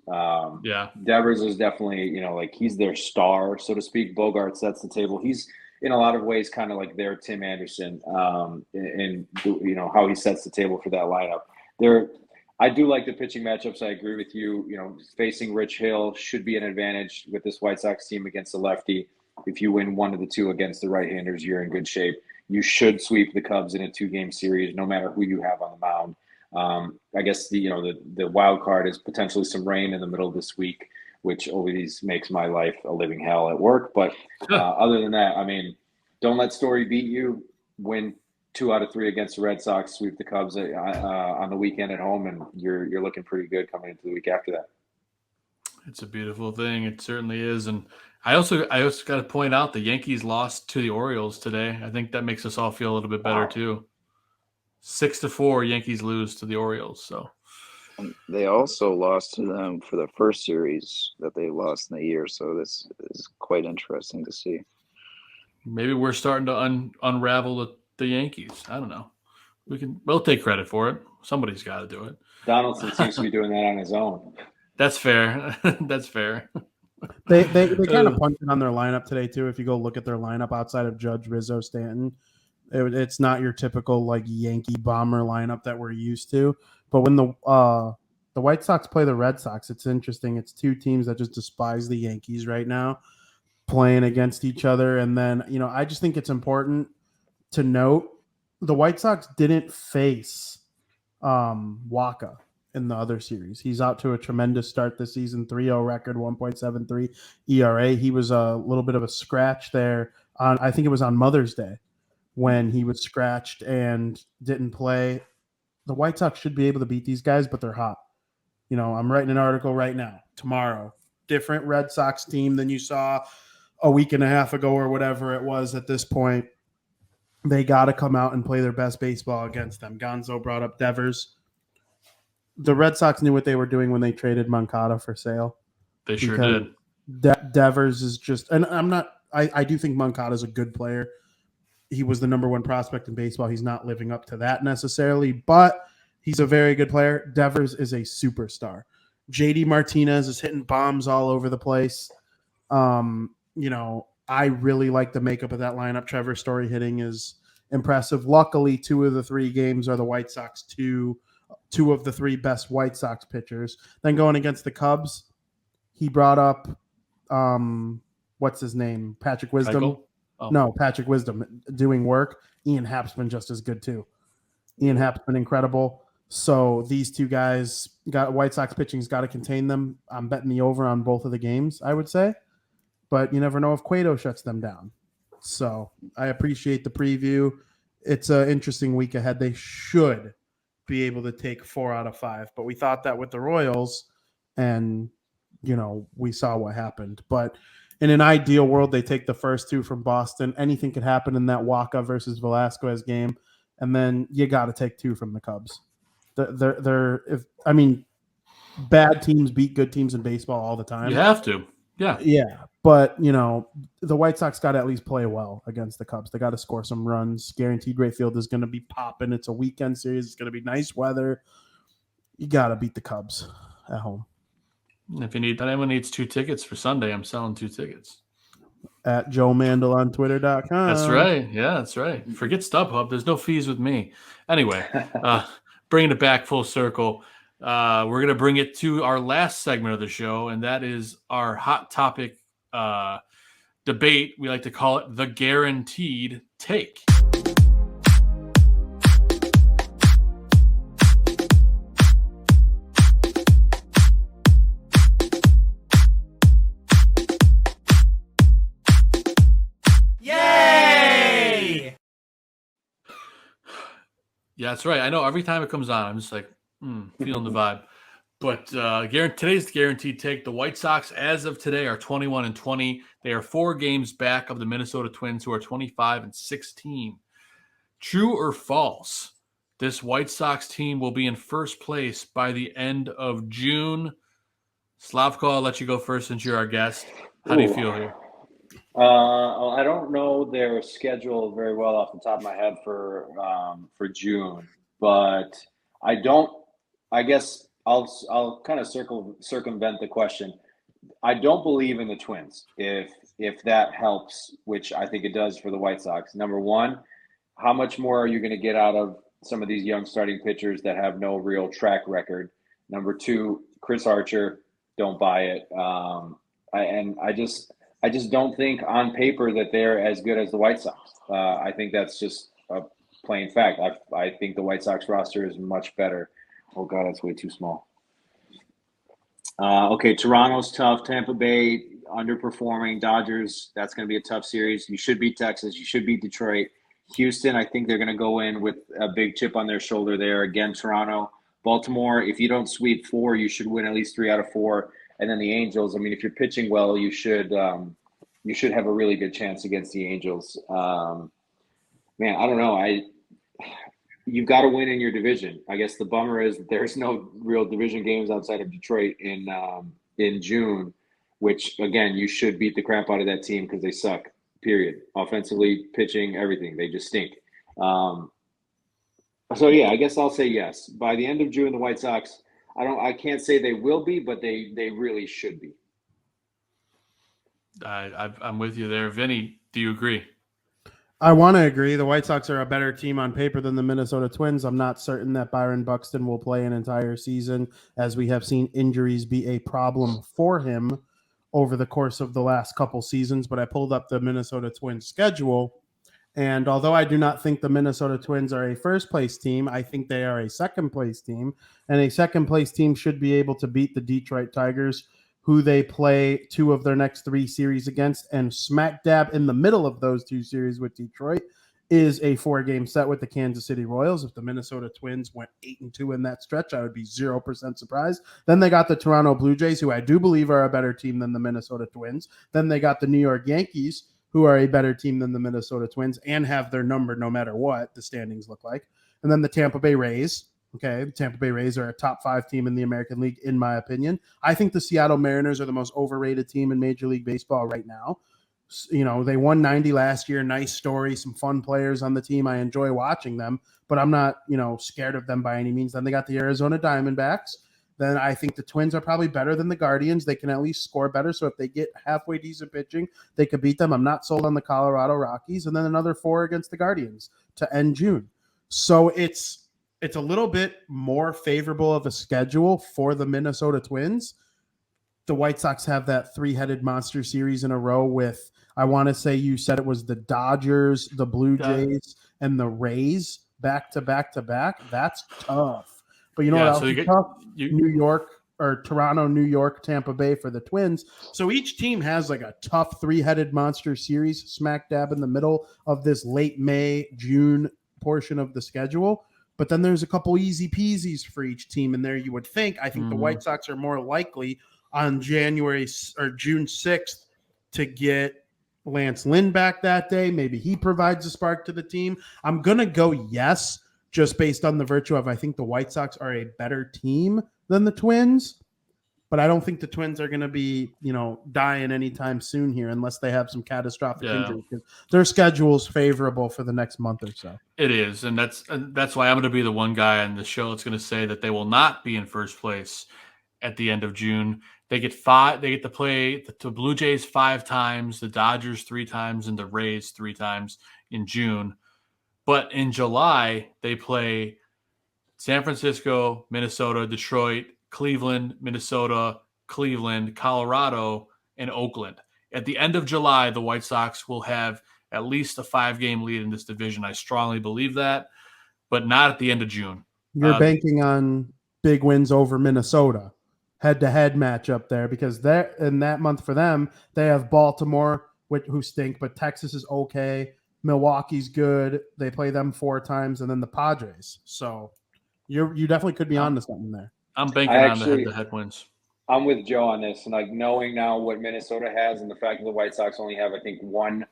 Devers is definitely, he's their star, so to speak. Bogart sets the table. He's in a lot of ways kind of like their Tim Anderson in how he sets the table for that lineup. I do like the pitching matchups. I agree with you. Facing Rich Hill should be an advantage with this White Sox team against the lefty. If you win 1 of the 2 against the right-handers, you're in good shape. You should sweep the Cubs in a 2-game series, no matter who you have on the mound. I guess the wild card is potentially some rain in the middle of this week, which always makes my life a living hell at work. But other than that, I mean, don't let Story beat you. Win 2 out of 3 against the Red Sox, sweep the Cubs on the weekend at home, and you're looking pretty good coming into the week after that. It's a beautiful thing. It certainly is. And I also got to point out the Yankees lost to the Orioles today. I think that makes us all feel a little bit better too. 6-4, Yankees lose to the Orioles. So And they also lost to them for the first series that they lost in the year. So this is quite interesting to see. maybe we're starting to unravel the Yankees. I don't know. We'll take credit for it. Somebody's got to do it. Donaldson seems to be doing that on his own. That's fair. That's fair. They kind of punted on their lineup today too. If you go look at their lineup outside of Judge, Rizzo, Stanton, it's not your typical like Yankee bomber lineup that we're used to. But when the White Sox play the Red Sox, it's interesting. It's two teams that just despise the Yankees right now, playing against each other. And then I just think it's important to note the White Sox didn't face Waka in the other series. He's out to a tremendous start this season, 3.0 record, 1.73 ERA. He was a little bit of a scratch there on, I think it was on Mother's Day when he was scratched and didn't play. The White Sox should be able to beat these guys, but they're hot. I'm writing an article right now, tomorrow. Different Red Sox team than you saw a week and a half ago or whatever it was at this point. They got to come out and play their best baseball against them. Gonzo brought up Devers. The Red Sox knew what they were doing when they traded Moncado for sale. They sure did. Devers is just – and I do think Moncado is a good player. He was the number one prospect in baseball. He's not living up to that necessarily, but he's a very good player. Devers is a superstar. JD Martinez is hitting bombs all over the place. I really like the makeup of that lineup. Trevor Story hitting is impressive. Luckily, 2 of the 3 games are the White Sox, two of the 3 best White Sox pitchers. Then going against the Cubs, he brought up what's his name? Patrick Wisdom. Oh. No, Patrick Wisdom doing work. Ian Happ's been just as good too. Ian Happ's been incredible. So these 2 guys White Sox pitching's got to contain them. I'm betting the over on both of the games, I would say. But you never know if Cueto shuts them down. So I appreciate the preview. It's an interesting week ahead. They should be able to take 4 out of 5. But we thought that with the Royals, and, we saw what happened. But in an ideal world, they take the first 2 from Boston. Anything could happen in that Waka versus Velasquez game. And then you got to take 2 from the Cubs. Bad teams beat good teams in baseball all the time. You have to. Yeah. Yeah. But, the White Sox got to at least play well against the Cubs. They got to score some runs. Guaranteed Rate Field is going to be popping. It's a weekend series. It's going to be nice weather. You got to beat the Cubs at home. If anyone needs 2 tickets for Sunday, I'm selling 2 tickets. At Joe Mandel on Twitter.com. That's right. Yeah, that's right. Forget StubHub. There's no fees with me. Anyway, bringing it back full circle, we're going to bring it to our last segment of the show, and that is our hot topic debate. We like to call it the guaranteed take. Yeah, that's right. I know every time it comes on, I'm just like, feeling the vibe. But today's guaranteed take. The White Sox, as of today, are 21-20. They are 4 games back of the Minnesota Twins, who are 25-16. True or false? This White Sox team will be in first place by the end of June. Slavko, I'll let you go first since you're our guest. How do you feel here? I don't know their schedule very well off the top of my head for June, but I guess I'll kind of circumvent the question. I don't believe in the Twins if that helps, which I think it does for the White Sox. Number one, how much more are you going to get out of some of these young starting pitchers that have no real track record? Number two, Chris Archer, don't buy it. I just don't think on paper that they're as good as the White Sox. I think that's just a plain fact. I think the White Sox roster is much better. Oh, God, that's way too small. Okay, Toronto's tough. Tampa Bay, underperforming. Dodgers, that's going to be a tough series. You should beat Texas. You should beat Detroit. Houston, I think they're going to go in with a big chip on their shoulder there. Again, Toronto. Baltimore, if you don't sweep 4, you should win at least 3 out of 4. And then the Angels, I mean, if you're pitching well, you should have a really good chance against the Angels. Man, I don't know. you've got to win in your division. I guess the bummer is that there's no real division games outside of Detroit in June, which again, you should beat the crap out of that team because they suck. Period. Offensively, pitching, everything. They just stink. So yeah, I guess I'll say yes. By the end of June, the White Sox, I can't say they will be, but they really should be. I'm with you there. Vinny, do you agree? I want to agree. The White Sox are a better team on paper than the Minnesota Twins. I'm not certain that Byron Buxton will play an entire season, as we have seen injuries be a problem for him over the course of the last couple seasons. But I pulled up the Minnesota Twins schedule, and although I do not think the Minnesota Twins are a first-place team, I think they are a second-place team, and a second-place team should be able to beat the Detroit Tigers, who they play 2 of their next 3 series against, and smack dab in the middle of those 2 series with Detroit is a 4-game set with the Kansas City Royals. If the Minnesota Twins went 8-2 in that stretch, I would be 0% surprised. Then they got the Toronto Blue Jays, who I do believe are a better team than the Minnesota Twins. Then they got the New York Yankees, who are a better team than the Minnesota Twins and have their number no matter what the standings look like. And then the Tampa Bay Rays. Okay, the Tampa Bay Rays are a top 5 team in the American League, in my opinion. I think the Seattle Mariners are the most overrated team in Major League Baseball right now. You know, they won 90 last year. Nice story, some fun players on the team. I enjoy watching them, but I'm not, scared of them by any means. Then they got the Arizona Diamondbacks. Then I think the Twins are probably better than the Guardians. They can at least score better. So if they get halfway decent pitching, they could beat them. I'm not sold on the Colorado Rockies. And then another 4 against the Guardians to end June. So it's a little bit more favorable of a schedule for the Minnesota Twins. The White Sox have that 3-headed monster series in a row with, I want to say you said it was the Dodgers, the Blue Jays, and the Rays back to back to back. That's tough. But you know what else is tough? New York or Toronto, New York, Tampa Bay for the Twins. So each team has like a tough 3-headed monster series smack dab in the middle of this late May, June portion of the schedule. But then there's a couple easy peasies for each team in there, you would think. I think the White Sox are more likely on January or June 6th to get Lance Lynn back that day. Maybe he provides a spark to the team. I'm going to go yes, just based on the virtue of I think the White Sox are a better team than the Twins. But I don't think the Twins are going to be, dying anytime soon here unless they have some catastrophic injury. Because their schedule's favorable for the next month or so. It is, and that's why I'm going to be the one guy on the show that's going to say that they will not be in first place at the end of June. They get to play the Blue Jays 5 times, the Dodgers 3 times, and the Rays 3 times in June. But in July, they play San Francisco, Minnesota, Detroit, Cleveland, Minnesota, Cleveland, Colorado, and Oakland. At the end of July, the White Sox will have at least a 5-game lead in this division. I strongly believe that, but not at the end of June. You're banking on big wins over Minnesota, head-to-head matchup there, because they're in that month for them, they have Baltimore, who stink, but Texas is okay. Milwaukee's good. They play them 4 times, and then the Padres. So you definitely could be on to something there. I'm banking on the head-to-head wins. I'm with Joe on this, and knowing now what Minnesota has, and the fact that the White Sox only have, I think, 1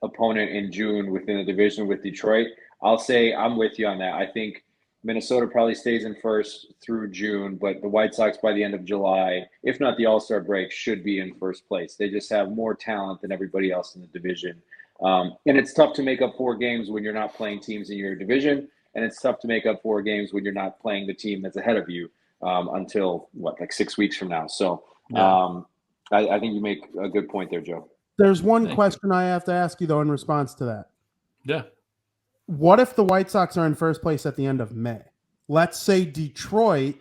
opponent in June within the division with Detroit. I'll say I'm with you on that. I think Minnesota probably stays in first through June, but the White Sox by the end of July, if not the All-Star break, should be in first place. They just have more talent than everybody else in the division. And it's tough to make up 4 games when you're not playing teams in your division. And it's tough to make up 4 games when you're not playing the team that's ahead of you until, 6 weeks from now. So I think you make a good point there, Joe. There's one question I have to ask you, though, in response to that. Yeah. What if the White Sox are in first place at the end of May? Let's say Detroit.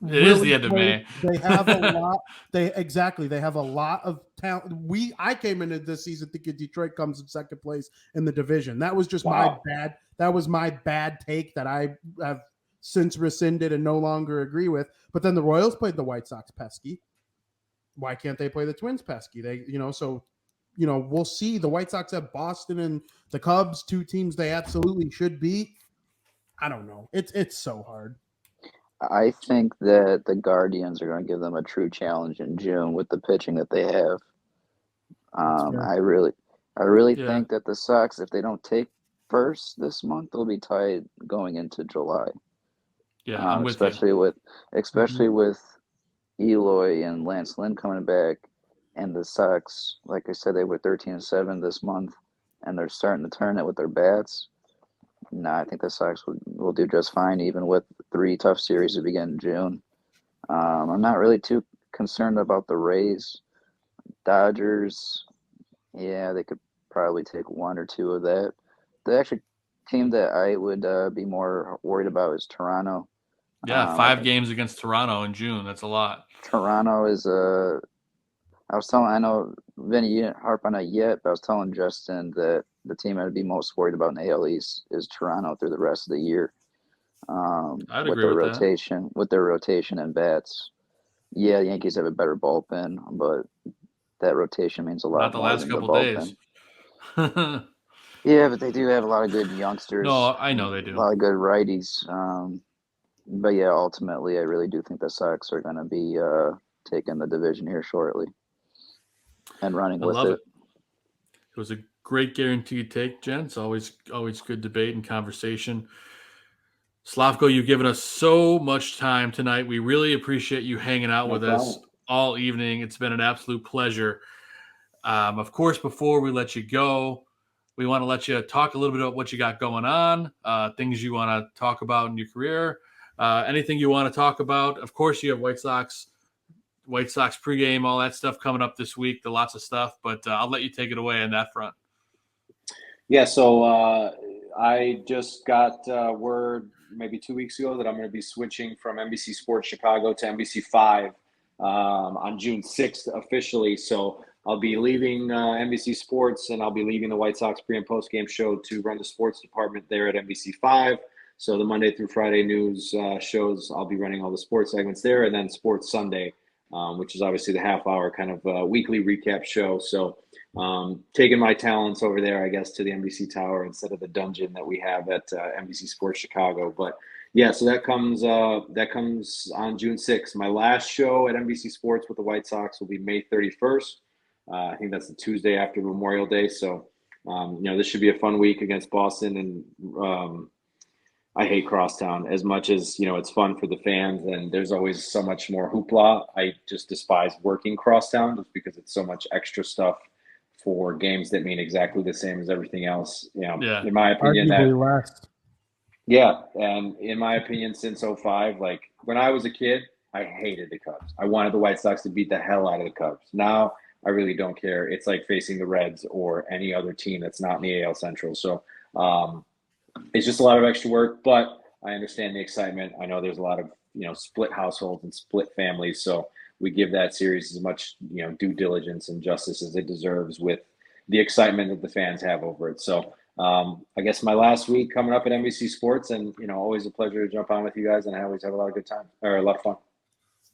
It is the end of May. They have a lot. They have a lot of talent. I came into this season thinking Detroit comes in second place in the division. That was just my bad. That was my bad take that I have since rescinded and no longer agree with. But then the Royals played the White Sox pesky. Why can't they play the Twins pesky? We'll see. The White Sox have Boston and the Cubs, 2 teams they absolutely should beat. I don't know. It's so hard. I think that the Guardians are going to give them a true challenge in June with the pitching that they have. I really think that the Sox, if they don't take 1st this month. They'll be tied going into July. Yeah, I'm with especially you. with Eloy and Lance Lynn coming back, and the Sox, like I said, they were 13-7 this month, and they're starting to turn it with their bats. No, I think the Sox will do just fine, even with 3 tough series to begin in June. I'm not really too concerned about the Rays. Dodgers, yeah, they could probably take 1 or 2 of that. The actual team that I would be more worried about is Toronto. Yeah, 5 games against Toronto in June. That's a lot. Toronto is I know Vinny, you didn't harp on it yet, but I was telling Justin that the team I'd be most worried about in the AL East is Toronto through the rest of the year. I'd agree with that. With their rotation and bats. Yeah, the Yankees have a better bullpen, but that rotation means a lot Not the more last than couple the bullpen. days. Yeah, but they do have a lot of good youngsters. No, I know they do. A lot of good righties. But yeah, ultimately, I really do think the Sox are going to be taking the division here shortly and running with it. It was a great guaranteed take, gents. Always good debate and conversation. Slavko, you've given us so much time tonight. We really appreciate you hanging out with us all evening. It's been an absolute pleasure. Of course, before we let you go, we want to let you talk a little bit about what you got going on, things you want to talk about in your career, anything you want to talk about. Of course, you have White Sox pregame, all that stuff coming up this week, lots of stuff, but I'll let you take it away on that front. Yeah, so I just got word maybe 2 weeks ago that I'm going to be switching from NBC Sports Chicago to NBC5 on June 6th officially. So I'll be leaving NBC Sports, and I'll be leaving the White Sox pre- and post-game show to run the sports department there at NBC5. So the Monday through Friday news shows, I'll be running all the sports segments there, and then Sports Sunday, which is obviously the half-hour kind of weekly recap show. So taking my talents over there, I guess, to the NBC Tower instead of the dungeon that we have at NBC Sports Chicago. But yeah, so that comes on June 6th. My last show at NBC Sports with the White Sox will be May 31st. I think that's the Tuesday after Memorial Day. So, this should be a fun week against Boston. And I hate Crosstown as much as, it's fun for the fans. And there's always so much more hoopla. I just despise working Crosstown just because it's so much extra stuff for games that mean exactly the same as everything else. In my opinion, yeah. And in my opinion, since 05, like when I was a kid, I hated the Cubs. I wanted the White Sox to beat the hell out of the Cubs. Now I really don't care. It's like facing the Reds or any other team that's not in the AL Central. So it's just a lot of extra work, but I understand the excitement. I know there's a lot of, split households and split families. So we give that series as much, due diligence and justice as it deserves with the excitement that the fans have over it. So I guess my last week coming up at NBC Sports, and, always a pleasure to jump on with you guys. And I always have a lot of good time or a lot of fun.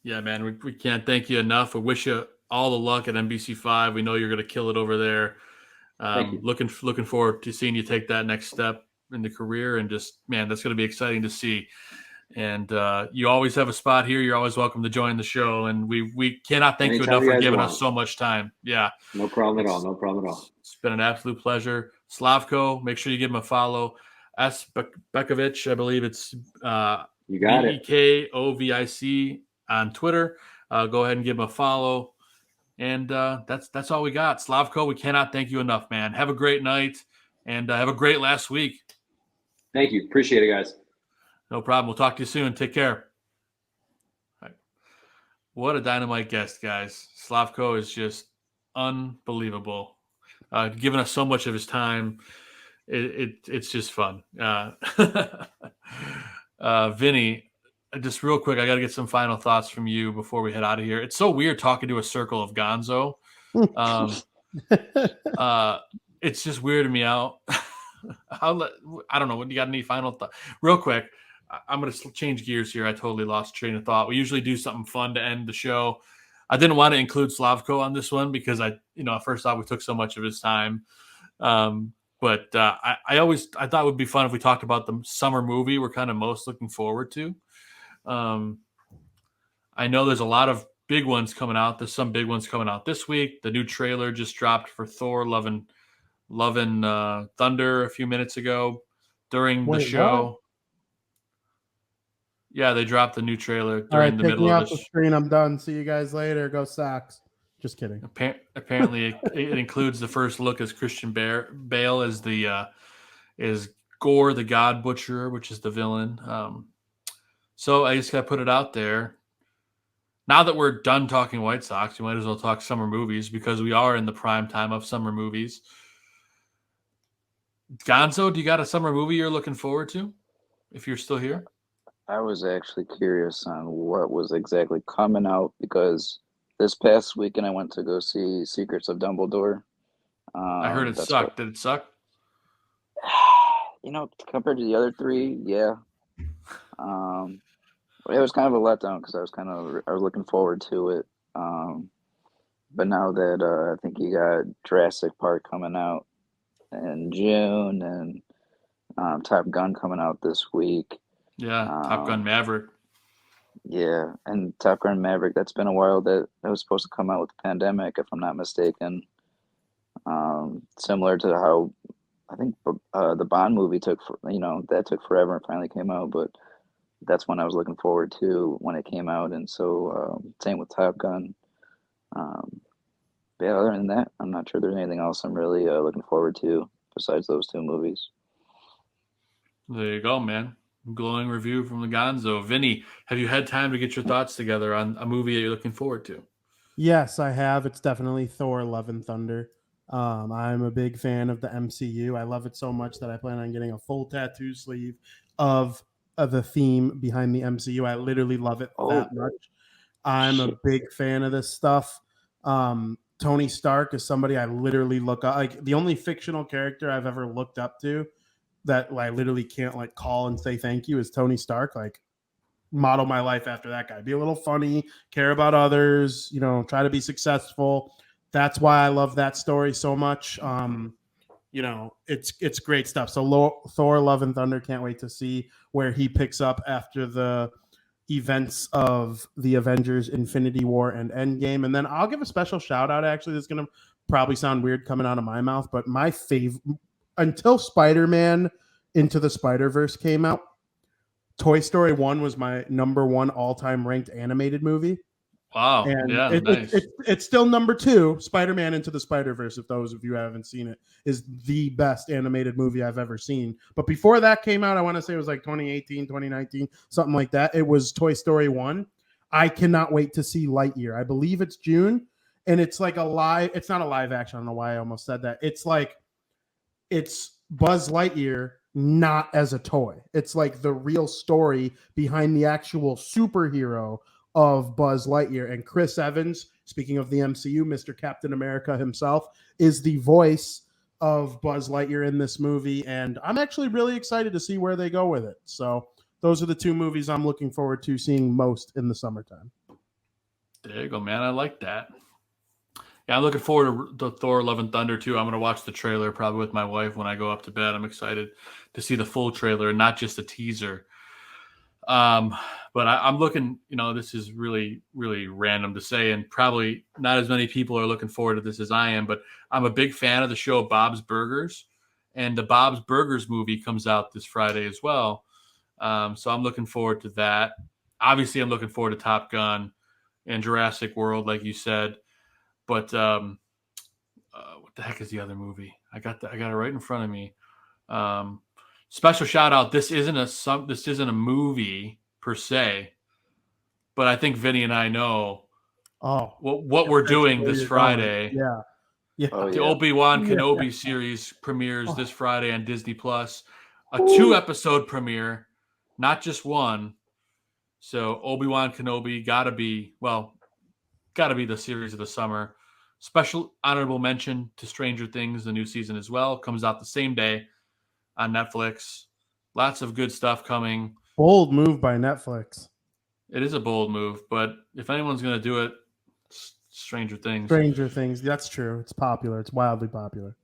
Yeah, man, we can't thank you enough. We wish you all the luck at NBC5. We know you're going to kill it over there. Looking forward to seeing you take that next step in the career, and just, man, that's going to be exciting to see. And you always have a spot here. You're always welcome to join the show, and we cannot thank you enough for giving us so much time. Yeah, no problem at all. No problem at all. It's been an absolute pleasure. Slavko, make sure you give him a follow. S. Bekovic, I believe it's you got it. Bekovic on Twitter. Go ahead and give him a follow. And that's all we got. Slavko, we cannot thank you enough, man. Have a great night, and have a great last week. Thank you. Appreciate it, guys. No problem. We'll talk to you soon. Take care. All right. What a dynamite guest, guys. Slavko is just unbelievable. Giving us so much of his time. It's just fun. Vinny, just real quick, I got to get some final thoughts from you before we head out of here. It's so weird talking to a circle of Gonzo. It's just weirding me out. I don't know. You got any final thought? Real quick, I'm going to change gears here. I totally lost train of thought. We usually do something fun to end the show. I didn't want to include Slavko on this one because I first thought we took so much of his time. But I thought it would be fun if we talked about the summer movie we're kind of most looking forward to. I know there's a lot of big ones coming out. There's some big ones coming out this week. The new trailer just dropped for Thor: Love and Love and Thunder a few minutes ago during the Wait, show. what? Yeah, they dropped the new trailer All right, during the take middle me of off the this. screen. I'm done. See you guys later. Go Sox. Just kidding. Apparently, it includes the first look as Christian Bale as is Gore the God Butcher, which is the villain. So I just got to put it out there. Now that we're done talking White Sox, we might as well talk summer movies because we are in the prime time of summer movies. Gonzo, do you got a summer movie you're looking forward to? If you're still here, I was actually curious on what was exactly coming out because this past weekend I went to go see Secrets of Dumbledore. I heard it That's what sucked. Did it suck? compared to the other three, yeah. It was kind of a letdown because I was looking forward to it. But now that I think you got Jurassic Park coming out in June and Top Gun coming out this week. Yeah, Top Gun Um, Maverick. yeah, and Top Gun Maverick. That's been a while that was supposed to come out with the pandemic, if I'm not mistaken. Similar to how I think the Bond movie that took forever and finally came out, but that's one I was looking forward to when it came out, and so same with Top Gun. But yeah, other than that, I'm not sure there's anything else I'm really looking forward to besides those two movies. There you go, man. Glowing review from the Gonzo. Vinny, have you had time to get your thoughts together on a movie that you're looking forward to? Yes, I have. It's definitely Thor: Love and Thunder. I'm a big fan of the MCU. I love it so much that I plan on getting a full tattoo sleeve of the theme behind the MCU. I literally love it Oh, that much. I'm a shit. big fan of this stuff. Tony Stark is somebody I literally look up. Like the only fictional character I've ever looked up to that I literally can't like call and say thank you is Tony Stark. Like model my life after that guy. Be a little funny, care about others, try to be successful. That's why I love that story so much. It's great stuff. So Thor: Love and Thunder, can't wait to see where he picks up after the events of the Avengers Infinity War and Endgame. And then I'll give a special shout out, actually. This is going to probably sound weird coming out of my mouth, but my favorite, until Spider-Man Into the Spider-Verse came out, Toy Story 1 was my number one all-time ranked animated movie. Wow. And Yeah, nice. it's still number 2. Spider-Man Into the Spider-Verse, if those of you haven't seen it, is the best animated movie I've ever seen. But before that came out, I want to say it was like 2018, 2019, something like that. It was Toy Story 1. I cannot wait to see Lightyear. I believe it's June, and it's like it's not a live action. I don't know why I almost said that. It's Buzz Lightyear, not as a toy. It's like the real story behind the actual superhero of Buzz Lightyear. And Chris Evans, speaking of the MCU, Mr. Captain America himself, is the voice of Buzz Lightyear in this movie. And I'm actually really excited to see where they go with it. So those are the two movies I'm looking forward to seeing most in the summertime. There you go, man. I like that. Yeah, I'm looking forward to Thor: Love and Thunder too. I'm going to watch the trailer probably with my wife when I go up to bed. I'm excited to see the full trailer and not just a teaser. But I'm looking, this is really, really random to say, and probably not as many people are looking forward to this as I am, but I'm a big fan of the show Bob's Burgers, and the Bob's Burgers movie comes out this Friday as well. So I'm looking forward to that. Obviously, I'm looking forward to Top Gun and Jurassic World, like you said. But what the heck is the other movie? I got it right in front of me. Special shout out. This isn't a movie per se, but I think Vinny and I know what we're doing this Friday. Yeah. The Obi-Wan Kenobi series premieres this Friday on Disney Plus. A 2-episode premiere, not just one. So Obi-Wan Kenobi gotta be the series of the summer. Special honorable mention to Stranger Things, the new season as well. Comes out the same day on Netflix. Lots of good stuff coming. Bold move by Netflix. It is a bold move, but if anyone's going to do it, Stranger Things. Stranger Things. That's true. It's popular. It's wildly popular.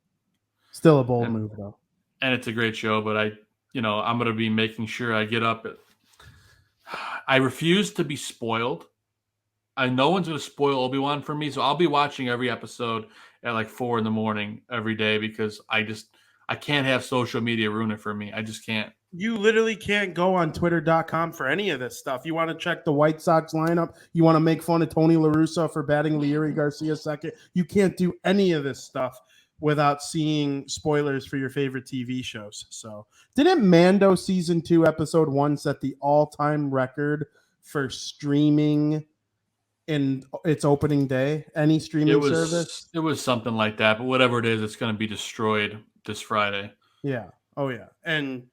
Still a bold move, though. And it's a great show, but I'm going to be making sure I get up. I refuse to be spoiled no one's going to spoil Obi-Wan for me, so I'll be watching every episode at like 4 a.m. every day because I can't have social media ruin it for me. I just can't. You literally can't go on Twitter.com for any of this stuff. You want to check the White Sox lineup. You want to make fun of Tony Larussa for batting Leury Garcia second. You can't do any of this stuff without seeing spoilers for your favorite TV shows. So, didn't Mando season 2, episode 1 set the all-time record for streaming in its opening day? Any streaming service? It was something like that, but whatever it is, it's going to be destroyed this Friday. Yeah. Oh, yeah. And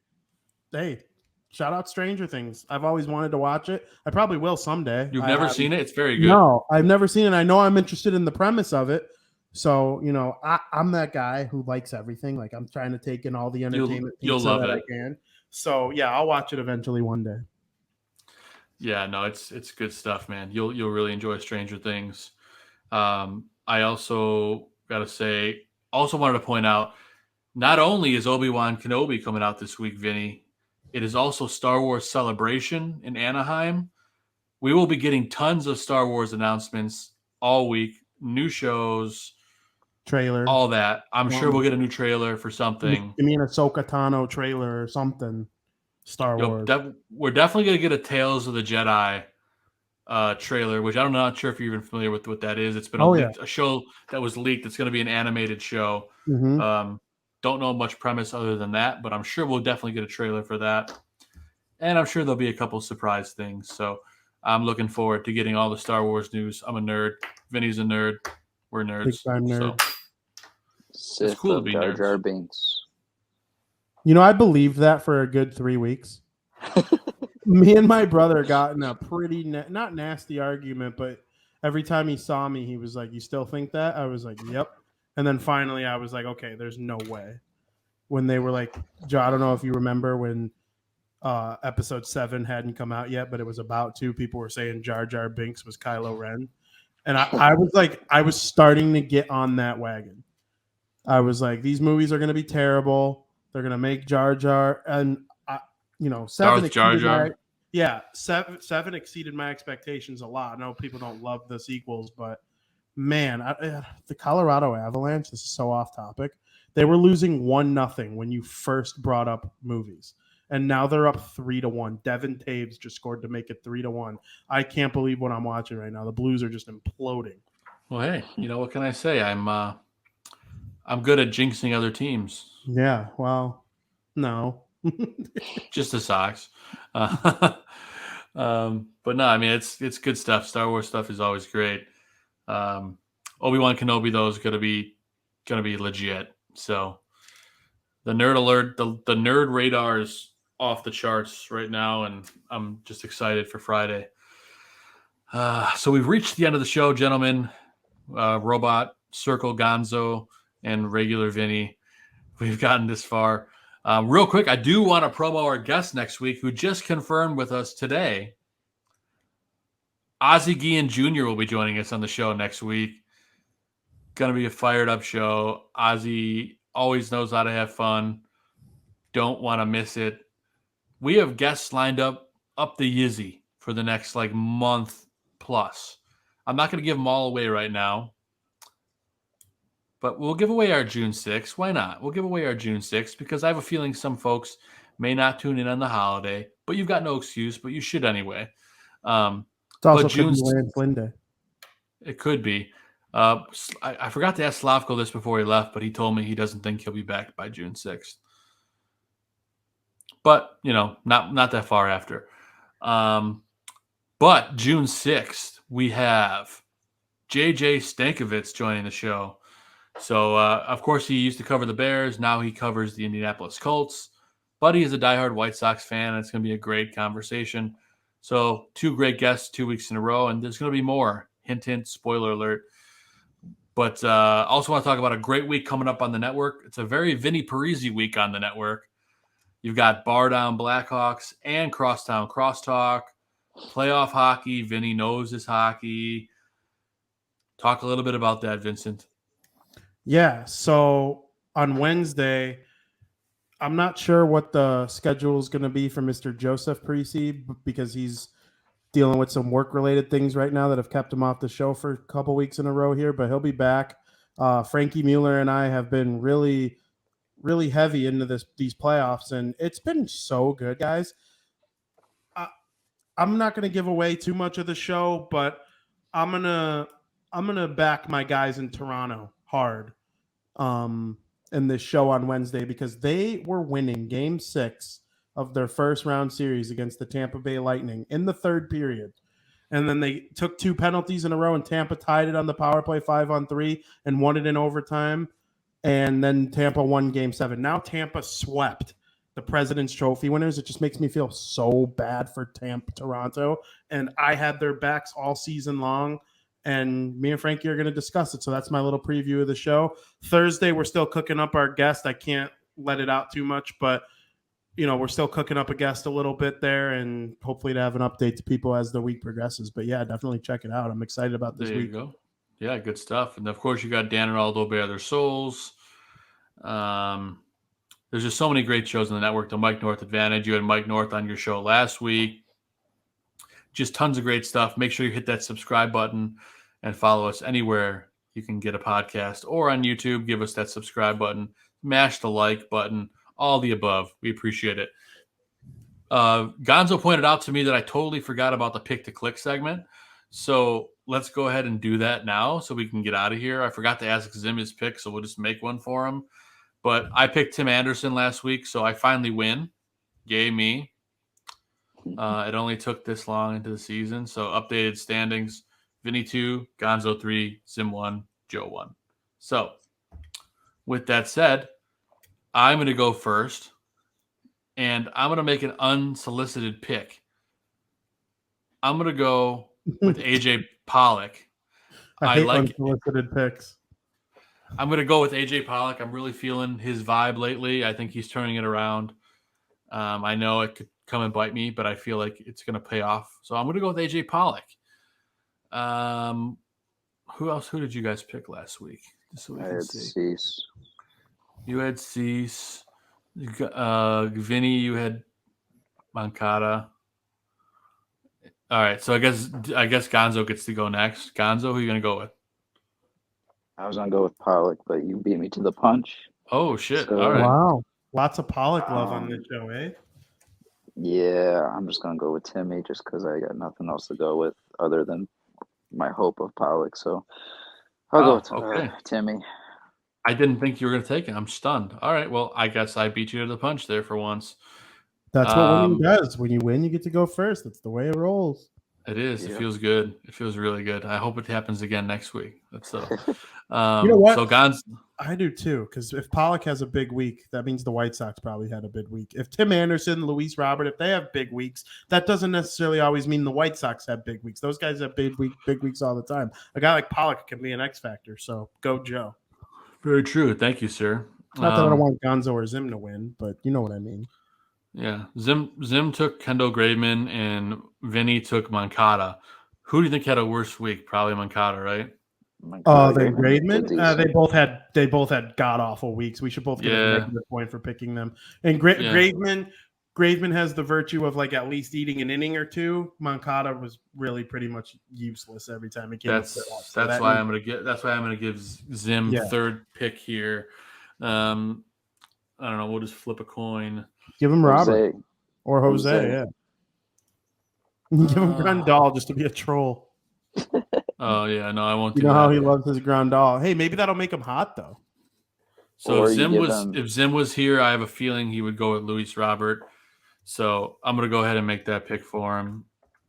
hey, shout out Stranger Things. I've always wanted to watch it. I probably will someday. You've never seen it? It's very good. No, I've never seen it. I know I'm interested in the premise of it. So, I'm that guy who likes everything. Like, I'm trying to take in all the entertainment you'll love that it. I can. So, yeah, I'll watch it eventually one day. Yeah, no, it's good stuff, man. You'll really enjoy Stranger Things. I also got to say, wanted to point out, not only is Obi-Wan Kenobi coming out this week, Vinny, it is also Star Wars Celebration in Anaheim. We will be getting tons of Star Wars announcements all week, new shows, trailer, all that. I'm sure we'll get a new trailer for something. You mean a Ahsoka Tano trailer or something? Star Wars. We're definitely going to get a Tales of the Jedi trailer, which I'm not sure if you're even familiar with what that is. It's been a show that was leaked. It's going to be an animated show. Mm-hmm. Don't know much premise other than that, but I'm sure we'll definitely get a trailer for that. And I'm sure there'll be a couple surprise things. So I'm looking forward to getting all the Star Wars news. I'm a nerd. Vinny's a nerd. We're nerds. Big time nerd. So it's cool to be Jar nerds. Jar Binks. I believed that for a good 3 weeks. Me and my brother got in a pretty not nasty argument, but every time he saw me, he was like, "You still think that?" I was like, "Yep." And then finally, I was like, "Okay, there's no way." When they were like, Joe, I don't know if you remember when episode 7 hadn't come out yet, but it was about to. People were saying Jar Jar Binks was Kylo Ren, and I was like, I was starting to get on that wagon. I was like, these movies are going to be terrible. They're going to make Jar Jar, and 7 Jar Jar. Seven exceeded my expectations a lot. I know people don't love the sequels, but man, the Colorado Avalanche, this is so off topic. They were losing 1-0 when you first brought up movies, and now they're up 3-1. Devin Taves just scored to make it 3-1. I can't believe what I'm watching right now. The Blues are just imploding. Well, hey, what can I say? I'm good at jinxing other teams. Yeah, well, no. Just the Sox. But no, I mean, it's good stuff. Star Wars stuff is always great. Obi-Wan Kenobi, though, is gonna be legit. So the nerd alert, the nerd radar is off the charts right now, and I'm just excited for Friday. So we've reached the end of the show, gentlemen. Robot, Circle, Gonzo, and regular Vinny. We've gotten this far. Real quick, I do want to promo our guest next week, who just confirmed with us today. Ozzie Guillen Jr. will be joining us on the show next week. Going to be a fired up show. Ozzie always knows how to have fun. Don't want to miss it. We have guests lined up the Yizzy for the next month plus. I'm not going to give them all away right now, but we'll give away our June 6th. Why not? We'll give away our June 6th because I have a feeling some folks may not tune in on the holiday, but you've got no excuse, but you should anyway. It's also June Lance Lynn Day. It could be. I forgot to ask Slavko this before he left, but he told me he doesn't think he'll be back by June 6th. But, not that far after. But June 6th, we have JJ Stankovitz joining the show. So, of course, he used to cover the Bears. Now he covers the Indianapolis Colts. Buddy is a diehard White Sox fan, and it's going to be a great conversation. So 2 great guests 2 weeks in a row, and there's going to be more. Hint, hint, spoiler alert. But also want to talk about a great week coming up on the network. It's a very Vinnie Parise week on the network. You've got Bar Down Blackhawks and Crosstown Crosstalk. Playoff hockey. Vinny knows his hockey. Talk a little bit about that, Vincent. Yeah, so on Wednesday, I'm not sure what the schedule is going to be for Mr. Joseph Parisi because he's dealing with some work-related things right now that have kept him off the show for a couple weeks in a row here, but he'll be back. Frankie Mueller and I have been really, really heavy into these playoffs, and it's been so good, guys. I'm not going to give away too much of the show, but I'm gonna back my guys in Toronto hard in this show on Wednesday because they were winning Game 6 of their first round series against the Tampa Bay Lightning in the third period. And then they took 2 penalties in a row, and Tampa tied it on the power play 5-on-3 and won it in overtime. And then Tampa won Game 7. Now Tampa swept the President's Trophy winners. It just makes me feel so bad for Toronto. And I had their backs all season long. And me and Frankie are going to discuss it. So that's my little preview of the show. Thursday, we're still cooking up our guest. I can't let it out too much, but we're still cooking up a guest a little bit there, and hopefully to have an update to people as the week progresses. But yeah, definitely check it out. I'm excited about this week. There you go. Yeah, good stuff. And of course, you got Dan and Aldo Bear Their Souls. There's just so many great shows on the network. The Mike North Advantage. You had Mike North on your show last week. Just tons of great stuff. Make sure you hit that subscribe button and follow us anywhere you can get a podcast, or on YouTube. Give us that subscribe button. Mash the like button. All the above. We appreciate it. Gonzo pointed out to me that I totally forgot about the Pick to Click segment. So let's go ahead and do that now so we can get out of here. I forgot to ask Zim his pick, so we'll just make one for him. But I picked Tim Anderson last week, so I finally win. Yay me. It only took this long into the season. So updated standings: Vinny 2, Gonzo 3, Zim 1, Joe 1. So with that said, I'm going to go first, and I'm going to make an unsolicited pick. I'm going to go with AJ Pollock. I hate unsolicited picks. I'm going to go with AJ Pollock. I'm really feeling his vibe lately. I think he's turning it around. I know it could come and bite me, but I feel like it's going to pay off. So I'm going to go with AJ Pollock. Who else? Who did you guys pick last week? Just so we can see. Cease. You had Cease. Vinny, you had Moncada. All right, so I guess Gonzo gets to go next. Gonzo, who are you going to go with? I was going to go with Pollock, but you beat me to the punch. Oh, shit. So, all right. Wow. Lots of Pollock love on this show, eh? Yeah, I'm just going to go with Timmy just because I got nothing else to go with other than my hope of Pollock. So I'll go with Timmy. I didn't think you were going to take it. I'm stunned. All right, well, I guess I beat you to the punch there for once. That's what winning does. When you win, you get to go first. That's the way it rolls. It is. Yep. It feels good. It feels really good. I hope it happens again next week. That's so. You know what? So Gonz, I do too, because if Pollock has a big week, that means the White Sox probably had a big week. If Tim Anderson, Luis Robert, if they have big weeks, that doesn't necessarily always mean the White Sox have big weeks. Those guys have big weeks all the time. A guy like Pollock can be an X factor. So go Joe. Very true. Thank you, sir. Not that I don't want Gonzo or Zim to win, but you know what I mean. Yeah, Zim took Kendall Graveman and Vinny took Moncada. Who do you think had a worse week? Probably Moncada, right? Then Graveman. They both had god awful weeks. We should both get a negative point for picking them. And Graveman has the virtue of like at least eating an inning or two. Moncada was really pretty much useless every time he came. That's why I'm gonna give Zim third pick here. I don't know. We'll just flip a coin. Give him Robert or Jose. Yeah. Give him Grandal just to be a troll. Oh yeah, no, I won't. You know how he loves his Grandal. Hey, maybe that'll make him hot though. So if Zim was here, I have a feeling he would go with Luis Robert. So I'm gonna go ahead and make that pick for him.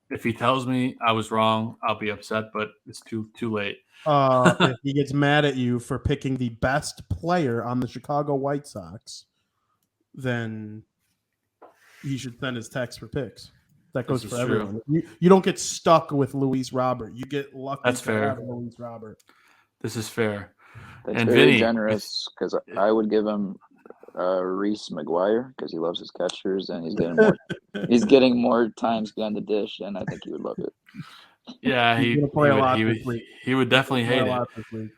If he tells me I was wrong, I'll be upset, but it's too late. If he gets mad at you for picking the best player on the Chicago White Sox, then he should send his text for picks. That goes for everyone. You don't get stuck with Luis Robert. You get lucky. That's fair. Have Luis Robert. This is fair. That's and very Vinny, generous because I would give him Reese McGuire because he loves his catchers and he's getting more times behind the dish, and I think he would love it. Yeah, he would definitely hate it.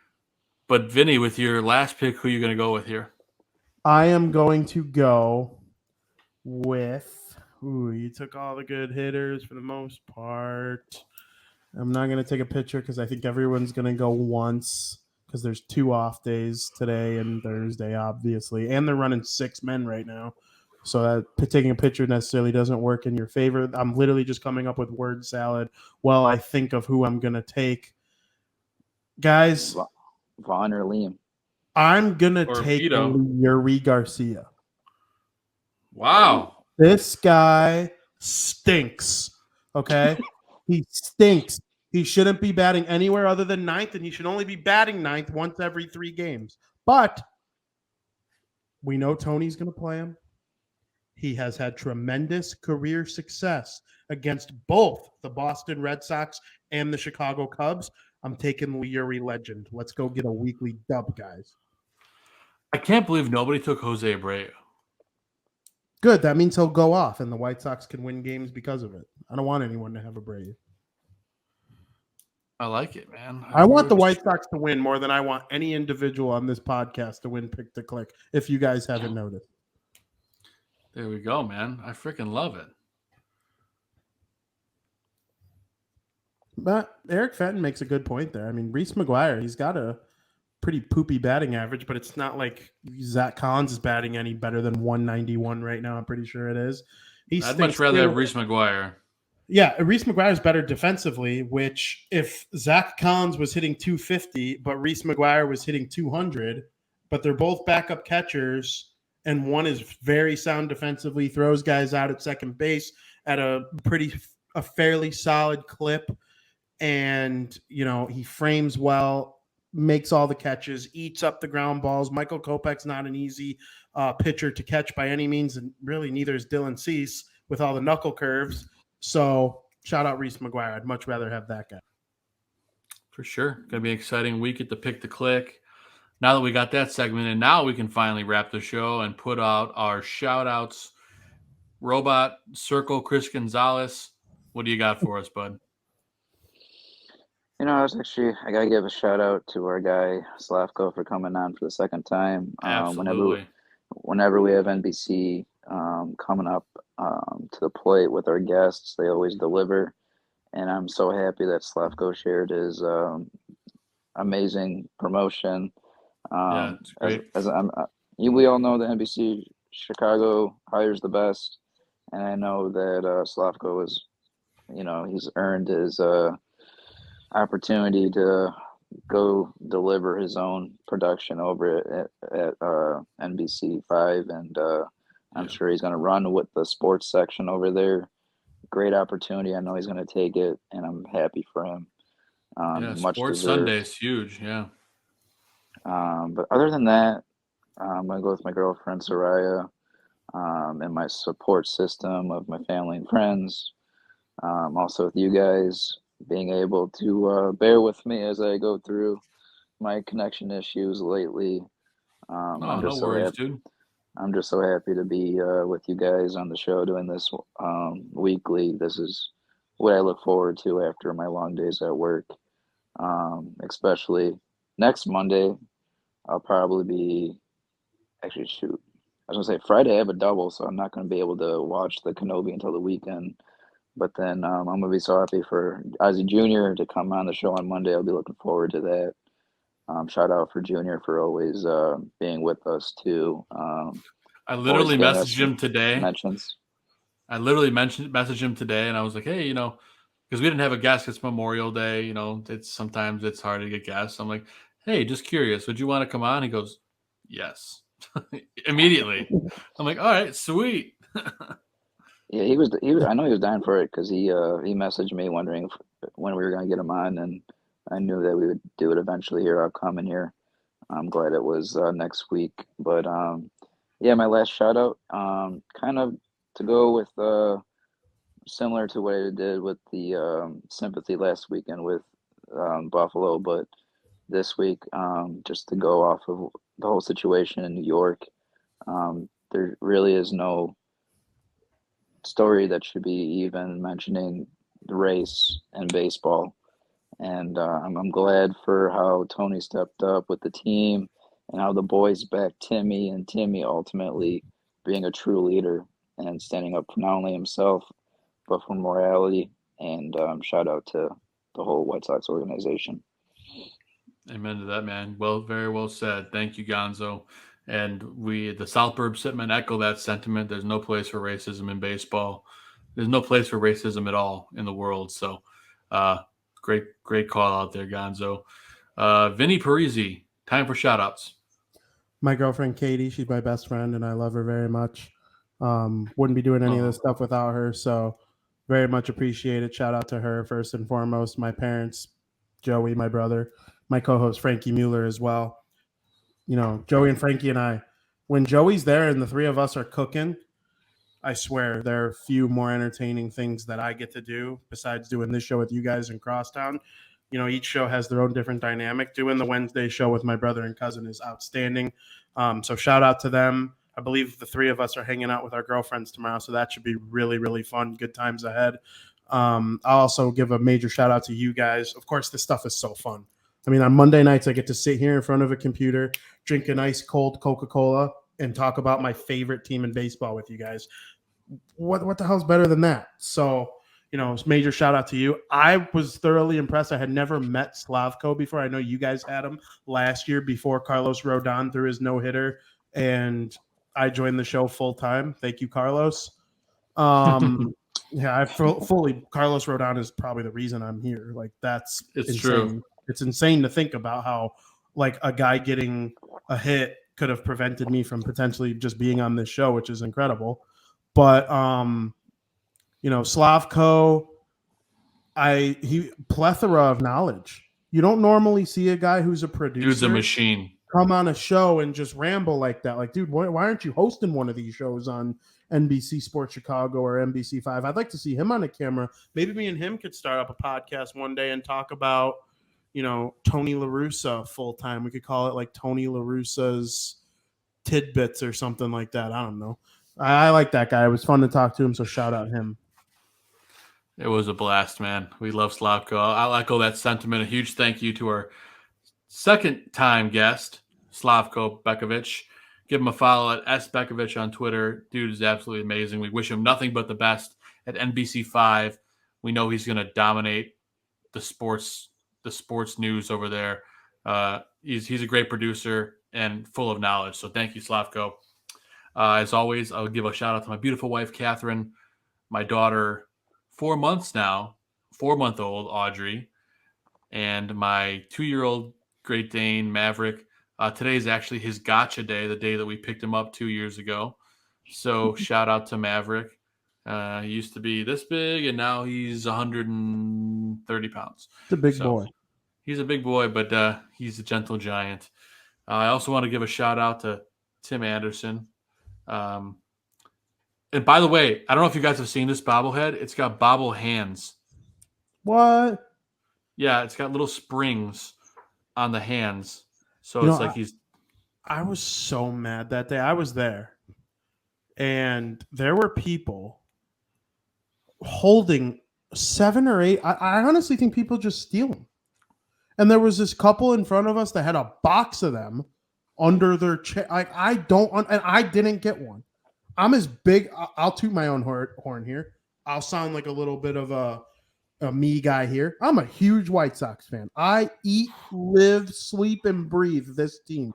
But Vinny, with your last pick, who are you going to go with here? I am going to go with Ooh, you took all the good hitters for the most part. I'm not going to take a picture because I think everyone's going to go once because there's 2 off days today and Thursday, obviously. And they're running 6 men right now. So that taking a picture necessarily doesn't work in your favor. I'm literally just coming up with word salad while I think of who I'm going to take. Guys, Vaughn or Liam? I'm going to Or take Cueto. Yuri Garcia. Wow. This guy stinks. Okay? He stinks. He shouldn't be batting anywhere other than ninth, and he should only be batting ninth once every 3 games. But we know Tony's going to play him. He has had tremendous career success against both the Boston Red Sox and the Chicago Cubs. I'm taking Yuri Legend. Let's go get a weekly dub, guys. I can't believe nobody took Jose Abreu. Good. That means he'll go off, and the White Sox can win games because of it. I don't want anyone to have Abreu. I like it, man. I want the White Sox to win more than I want any individual on this podcast to win pick to click, if you guys haven't noticed. There we go, man. I freaking love it. But Eric Fenton makes a good point there. I mean, Reese McGuire, he's got a pretty poopy batting average, but it's not like Zach Collins is batting any better than 191 right now. I'm pretty sure it is. I'd much rather have Reese McGuire. Yeah, Reese McGuire is better defensively, which if Zach Collins was hitting 250, but Reese McGuire was hitting 200, but they're both backup catchers, and one is very sound defensively, throws guys out at second base at a fairly solid clip, and, you know, he frames well, makes all the catches, eats up the ground balls. Michael Kopech's not an easy pitcher to catch by any means, and really neither is Dylan Cease with all the knuckle curves. So shout out Reese McGuire. I'd much rather have that guy. For sure. Going to be an exciting week at the Pick to Click. Now that we got that segment, and now we can finally wrap the show and put out our shout outs. Robot Circle Chris Gonzalez. What do you got for us, bud? You know, I got to give a shout out to our guy, Slavko, for coming on for the second time. Absolutely. Whenever we have NBC coming up to the plate with our guests, they always deliver. And I'm so happy that Slavko shared his amazing promotion. Yeah, it's great. We all know that NBC Chicago hires the best. And I know that Slavko is, you know, he's earned his opportunity to go deliver his own production over at NBC 5, and I'm sure he's going to run with the sports section over there. Great opportunity. I know he's going to take it, and I'm happy for him. Much Sports deserved. Sunday is huge, yeah. But other than that, I'm going to go with my girlfriend, Soraya, and my support system of my family and friends. Also with you guys, being able to bear with me as I go through my connection issues lately. No worries, dude. I'm just so happy to be with you guys on the show doing this weekly. This is what I look forward to after my long days at work, especially next Monday. I'll probably be I was going to say Friday I have a double, so I'm not going to be able to watch the Kenobi until the weekend. But then I'm going to be so happy for Ozzie Jr. to come on the show on Monday. I'll be looking forward to that. Shout out for Junior for always being with us too. I literally messaged him today. Mentions. I literally messaged him today, and I was like, hey, you know, because we didn't have a guest. It's Memorial Day. You know, sometimes it's hard to get guests. I'm like, hey, just curious, would you want to come on? He goes, yes, immediately. I'm like, all right, sweet. Yeah, he was. I know he was dying for it because he messaged me wondering when we were going to get him on, and I knew that we would do it eventually here. I'll come in here. I'm glad it was next week. But yeah, my last shout out, kind of to go with similar to what I did with the sympathy last weekend with Buffalo, but this week just to go off of the whole situation in New York, there really is no story that should be even mentioning the race and baseball. And I'm glad for how Tony stepped up with the team and how the boys backed Timmy, and Timmy ultimately being a true leader and standing up for not only himself, but for morality. And shout out to the whole White Sox organization. Amen to that, man. Well, very well said. Thank you, Gonzo. And the South Burbs Hitmen echo that sentiment. There's no place for racism in baseball. There's no place for racism at all in the world. So, great call out there, Gonzo. Vinnie Parise, time for shout-outs. My girlfriend, Katie, she's my best friend, and I love her very much. Wouldn't be doing any of this stuff without her, so very much appreciated. Shout out to her first and foremost. My parents, Joey, my brother, my co-host Frankie Mueller as well. Joey and Frankie and I, when Joey's there and the three of us are cooking, I swear there are few more entertaining things that I get to do besides doing this show with you guys in Crosstown. Each show has their own different dynamic. Doing the Wednesday show with my brother and cousin is outstanding. So shout out to them. I believe the three of us are hanging out with our girlfriends tomorrow, so that should be really, really fun. Good times ahead. I'll also give a major shout out to you guys. Of course, this stuff is so fun. I mean, on Monday nights, I get to sit here in front of a computer, drink a nice cold Coca-Cola, and talk about my favorite team in baseball with you guys. What the hell's better than that? So, major shout out to you. I was thoroughly impressed. I had never met Slavko before. I know you guys had him last year before Carlos Rodon threw his no-hitter, and I joined the show full time. Thank you, Carlos. I fully Carlos Rodon is probably the reason I'm here. Like, it's insane. True. It's insane to think about how like a guy getting a hit could have prevented me from potentially just being on this show, which is incredible. But Slavko, he plethora of knowledge. You don't normally see a guy who's a producer. Dude's a machine. Come on a show and just ramble like that. Like, dude, why aren't you hosting one of these shows on NBC Sports Chicago or NBC5? I'd like to see him on a camera. Maybe me and him could start up a podcast one day and talk about, Tony Larussa full time. We could call it like Tony Larussa's Tidbits or something like that. I don't know. I like that guy. It was fun to talk to him, so shout out him. It was a blast, man. We love Slavko. I'll echo that sentiment. A huge thank you to our second-time guest, Slavko Bekovic. Give him a follow at @SBekovic on Twitter. Dude is absolutely amazing. We wish him nothing but the best at NBC5. We know he's going to dominate the sports news over there. He's a great producer and full of knowledge. So thank you, Slavko. As always, I would give a shout out to my beautiful wife, Catherine, my daughter, 4 months now, 4-month-old Audrey, and my 2-year-old Great Dane, Maverick. Today is actually his gotcha day, the day that we picked him up 2 years ago. So shout out to Maverick. He used to be this big, and now he's 130 pounds. It's a big boy. He's a big boy, but he's a gentle giant. I also want to give a shout out to Tim Anderson. And by the way, I don't know if you guys have seen this bobblehead. It's got bobble hands. What? Yeah, it's got little springs on the hands. So it's like I was so mad that day. I was there. And there were people holding 7 or 8. I honestly think people just steal them. And there was this couple in front of us that had a box of them under their chair. Like, and I didn't get one. I'm as big. I'll toot my own horn here. I'll sound like a little bit of a me guy here. I'm a huge White Sox fan. I eat, live, sleep, and breathe this team.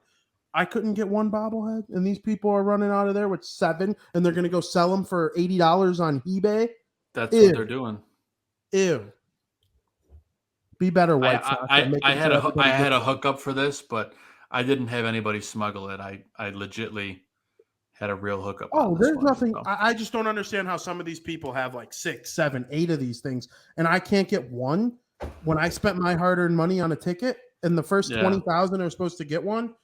I couldn't get one bobblehead, and these people are running out of there with 7, and they're going to go sell them for $80 on eBay. That's what they're doing. Ew. Be better, White Sox. I had a hookup for this, but I didn't have anybody smuggle it. I legitly had a real hookup. Oh, there's nothing. So. I just don't understand how some of these people have like 6, 7, 8 of these things, and I can't get one. When I spent my hard-earned money on a ticket, and the first 20,000 are supposed to get one,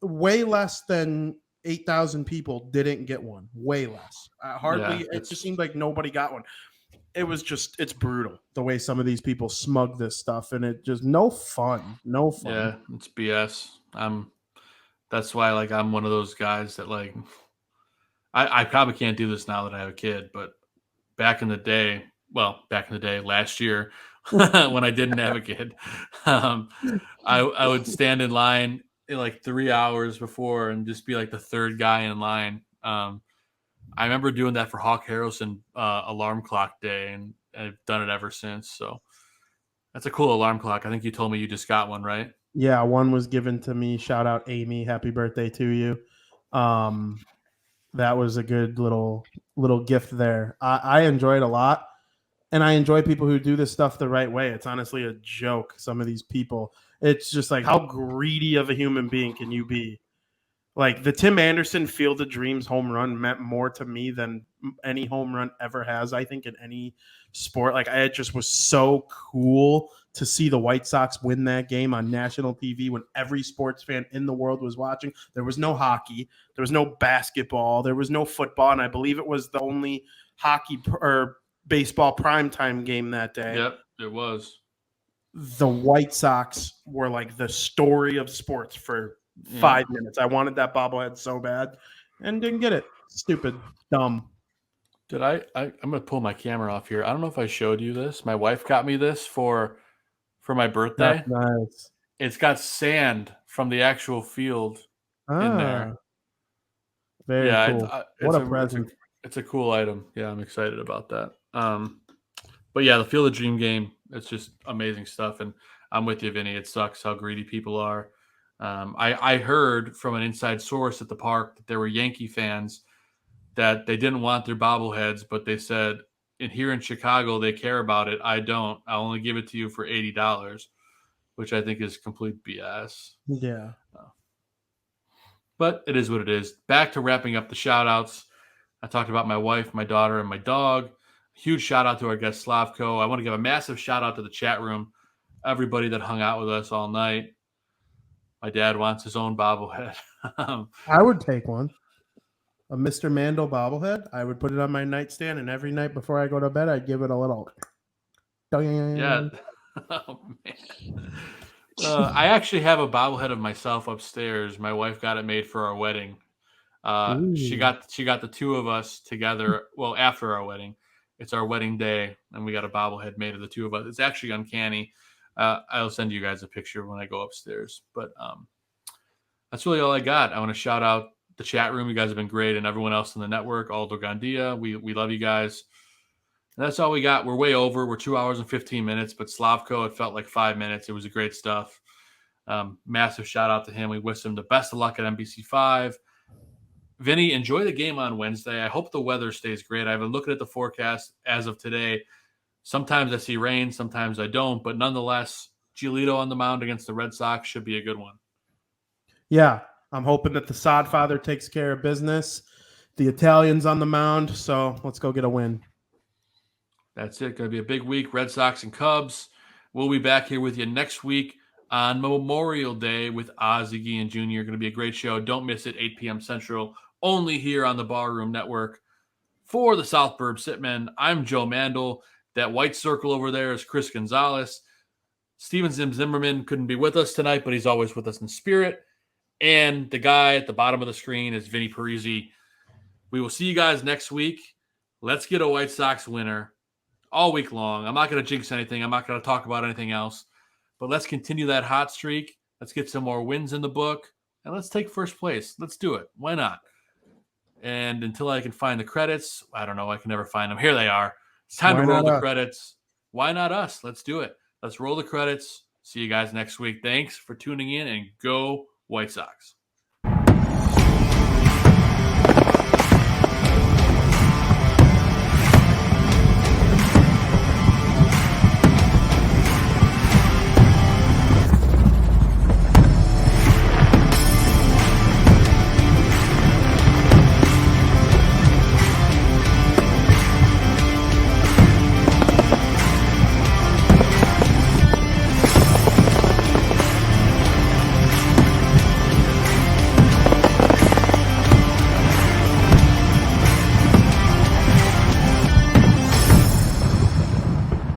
way less than 8,000 people didn't get one. Way less. It just seemed like nobody got one. It's brutal the way some of these people smug this stuff, and it just no fun. Yeah, it's BS. That's why I'm one of those guys that I probably can't do this now that I have a kid, but back in the day, last year when I didn't have a kid, I would stand in line 3 hours before and just be like the third guy in line. I remember doing that for Hawk Harrelson alarm clock day, and I've done it ever since. So that's a cool alarm clock. I think you told me you just got one, right? Yeah, one was given to me. Shout out Amy, happy birthday to you. That was a good little gift there. I enjoy it a lot, and I enjoy people who do this stuff the right way. It's honestly a joke. Some of these people, it's just like, how greedy of a human being can you be? Like the Tim Anderson Field of Dreams home run meant more to me than any home run ever has, I think, in any sport. Like it just was so cool to see the White Sox win that game on national TV when every sports fan in the world was watching. There was no hockey, there was no basketball, there was no football, and I believe it was the only hockey or baseball primetime game that day. Yep, it was. The White Sox were like the story of sports for 5 minutes. I wanted that bobblehead so bad and didn't get it. Stupid, dumb. Did I'm gonna pull my camera off here. I don't know if I showed you this. My wife got me this for my birthday. That's nice. It's got sand from the actual field in there. Very cool. What a present. It's a cool item. Yeah, I'm excited about that. But yeah, the Field of Dream game, it's just amazing stuff. And I'm with you, Vinny. It sucks how greedy people are. I heard from an inside source at the park that there were Yankee fans that they didn't want their bobbleheads, but they said, here in Chicago, they care about it. I don't. I'll only give it to you for $80, which I think is complete BS. Yeah. But it is what it is. Back to wrapping up the shout-outs. I talked about my wife, my daughter, and my dog. Huge shout-out to our guest, Slavko. I want to give a massive shout-out to the chat room, everybody that hung out with us all night. My dad wants his own bobblehead. I would take one. A Mr. Mandel bobblehead. I would put it on my nightstand, and every night before I go to bed, I'd give it a little. Yeah. Oh, man. I actually have a bobblehead of myself upstairs. My wife got it made for our wedding. She got the two of us together. Well, after our wedding, it's our wedding day, and we got a bobblehead made of the two of us. It's actually uncanny. I'll send you guys a picture when I go upstairs. But that's really all I got. I want to shout out the chat room. You guys have been great, and everyone else in the network. Aldo Gandia, we love you guys. And that's all we got. We're way over. We're 2 hours and 15 minutes, but Slavko, it felt like 5 minutes. It was great stuff. Massive shout out to him. We wish him the best of luck at NBC5. Vinny, enjoy the game on Wednesday. I hope the weather stays great. I've been looking at the forecast as of today. Sometimes I see rain, sometimes I don't, but nonetheless, Giolito on the mound against the Red Sox should be a good one. Yeah, I'm hoping that the sod father takes care of business. The Italian's on the mound, so let's go get a win. That's it. Going to be a big week. Red Sox and Cubs. We'll be back here with you next week on Memorial Day with Ozzie Guillen Jr. Going to be a great show. Don't miss it, 8 p.m. Central, only here on the Barroom Network. For the South Burbs Hitmen, I'm Joe Mandel. That white circle over there is Chris Gonzalez. Steven Zimmerman couldn't be with us tonight, but he's always with us in spirit. And the guy at the bottom of the screen is Vinnie Parise. We will see you guys next week. Let's get a White Sox winner all week long. I'm not going to jinx anything. I'm not going to talk about anything else. But let's continue that hot streak. Let's get some more wins in the book. And let's take first place. Let's do it. Why not? And until I can find the credits, I don't know. I can never find them. Here they are. It's time to roll the credits. Why not us? Let's do it. Let's roll the credits. See you guys next week. Thanks for tuning in, and go White Sox.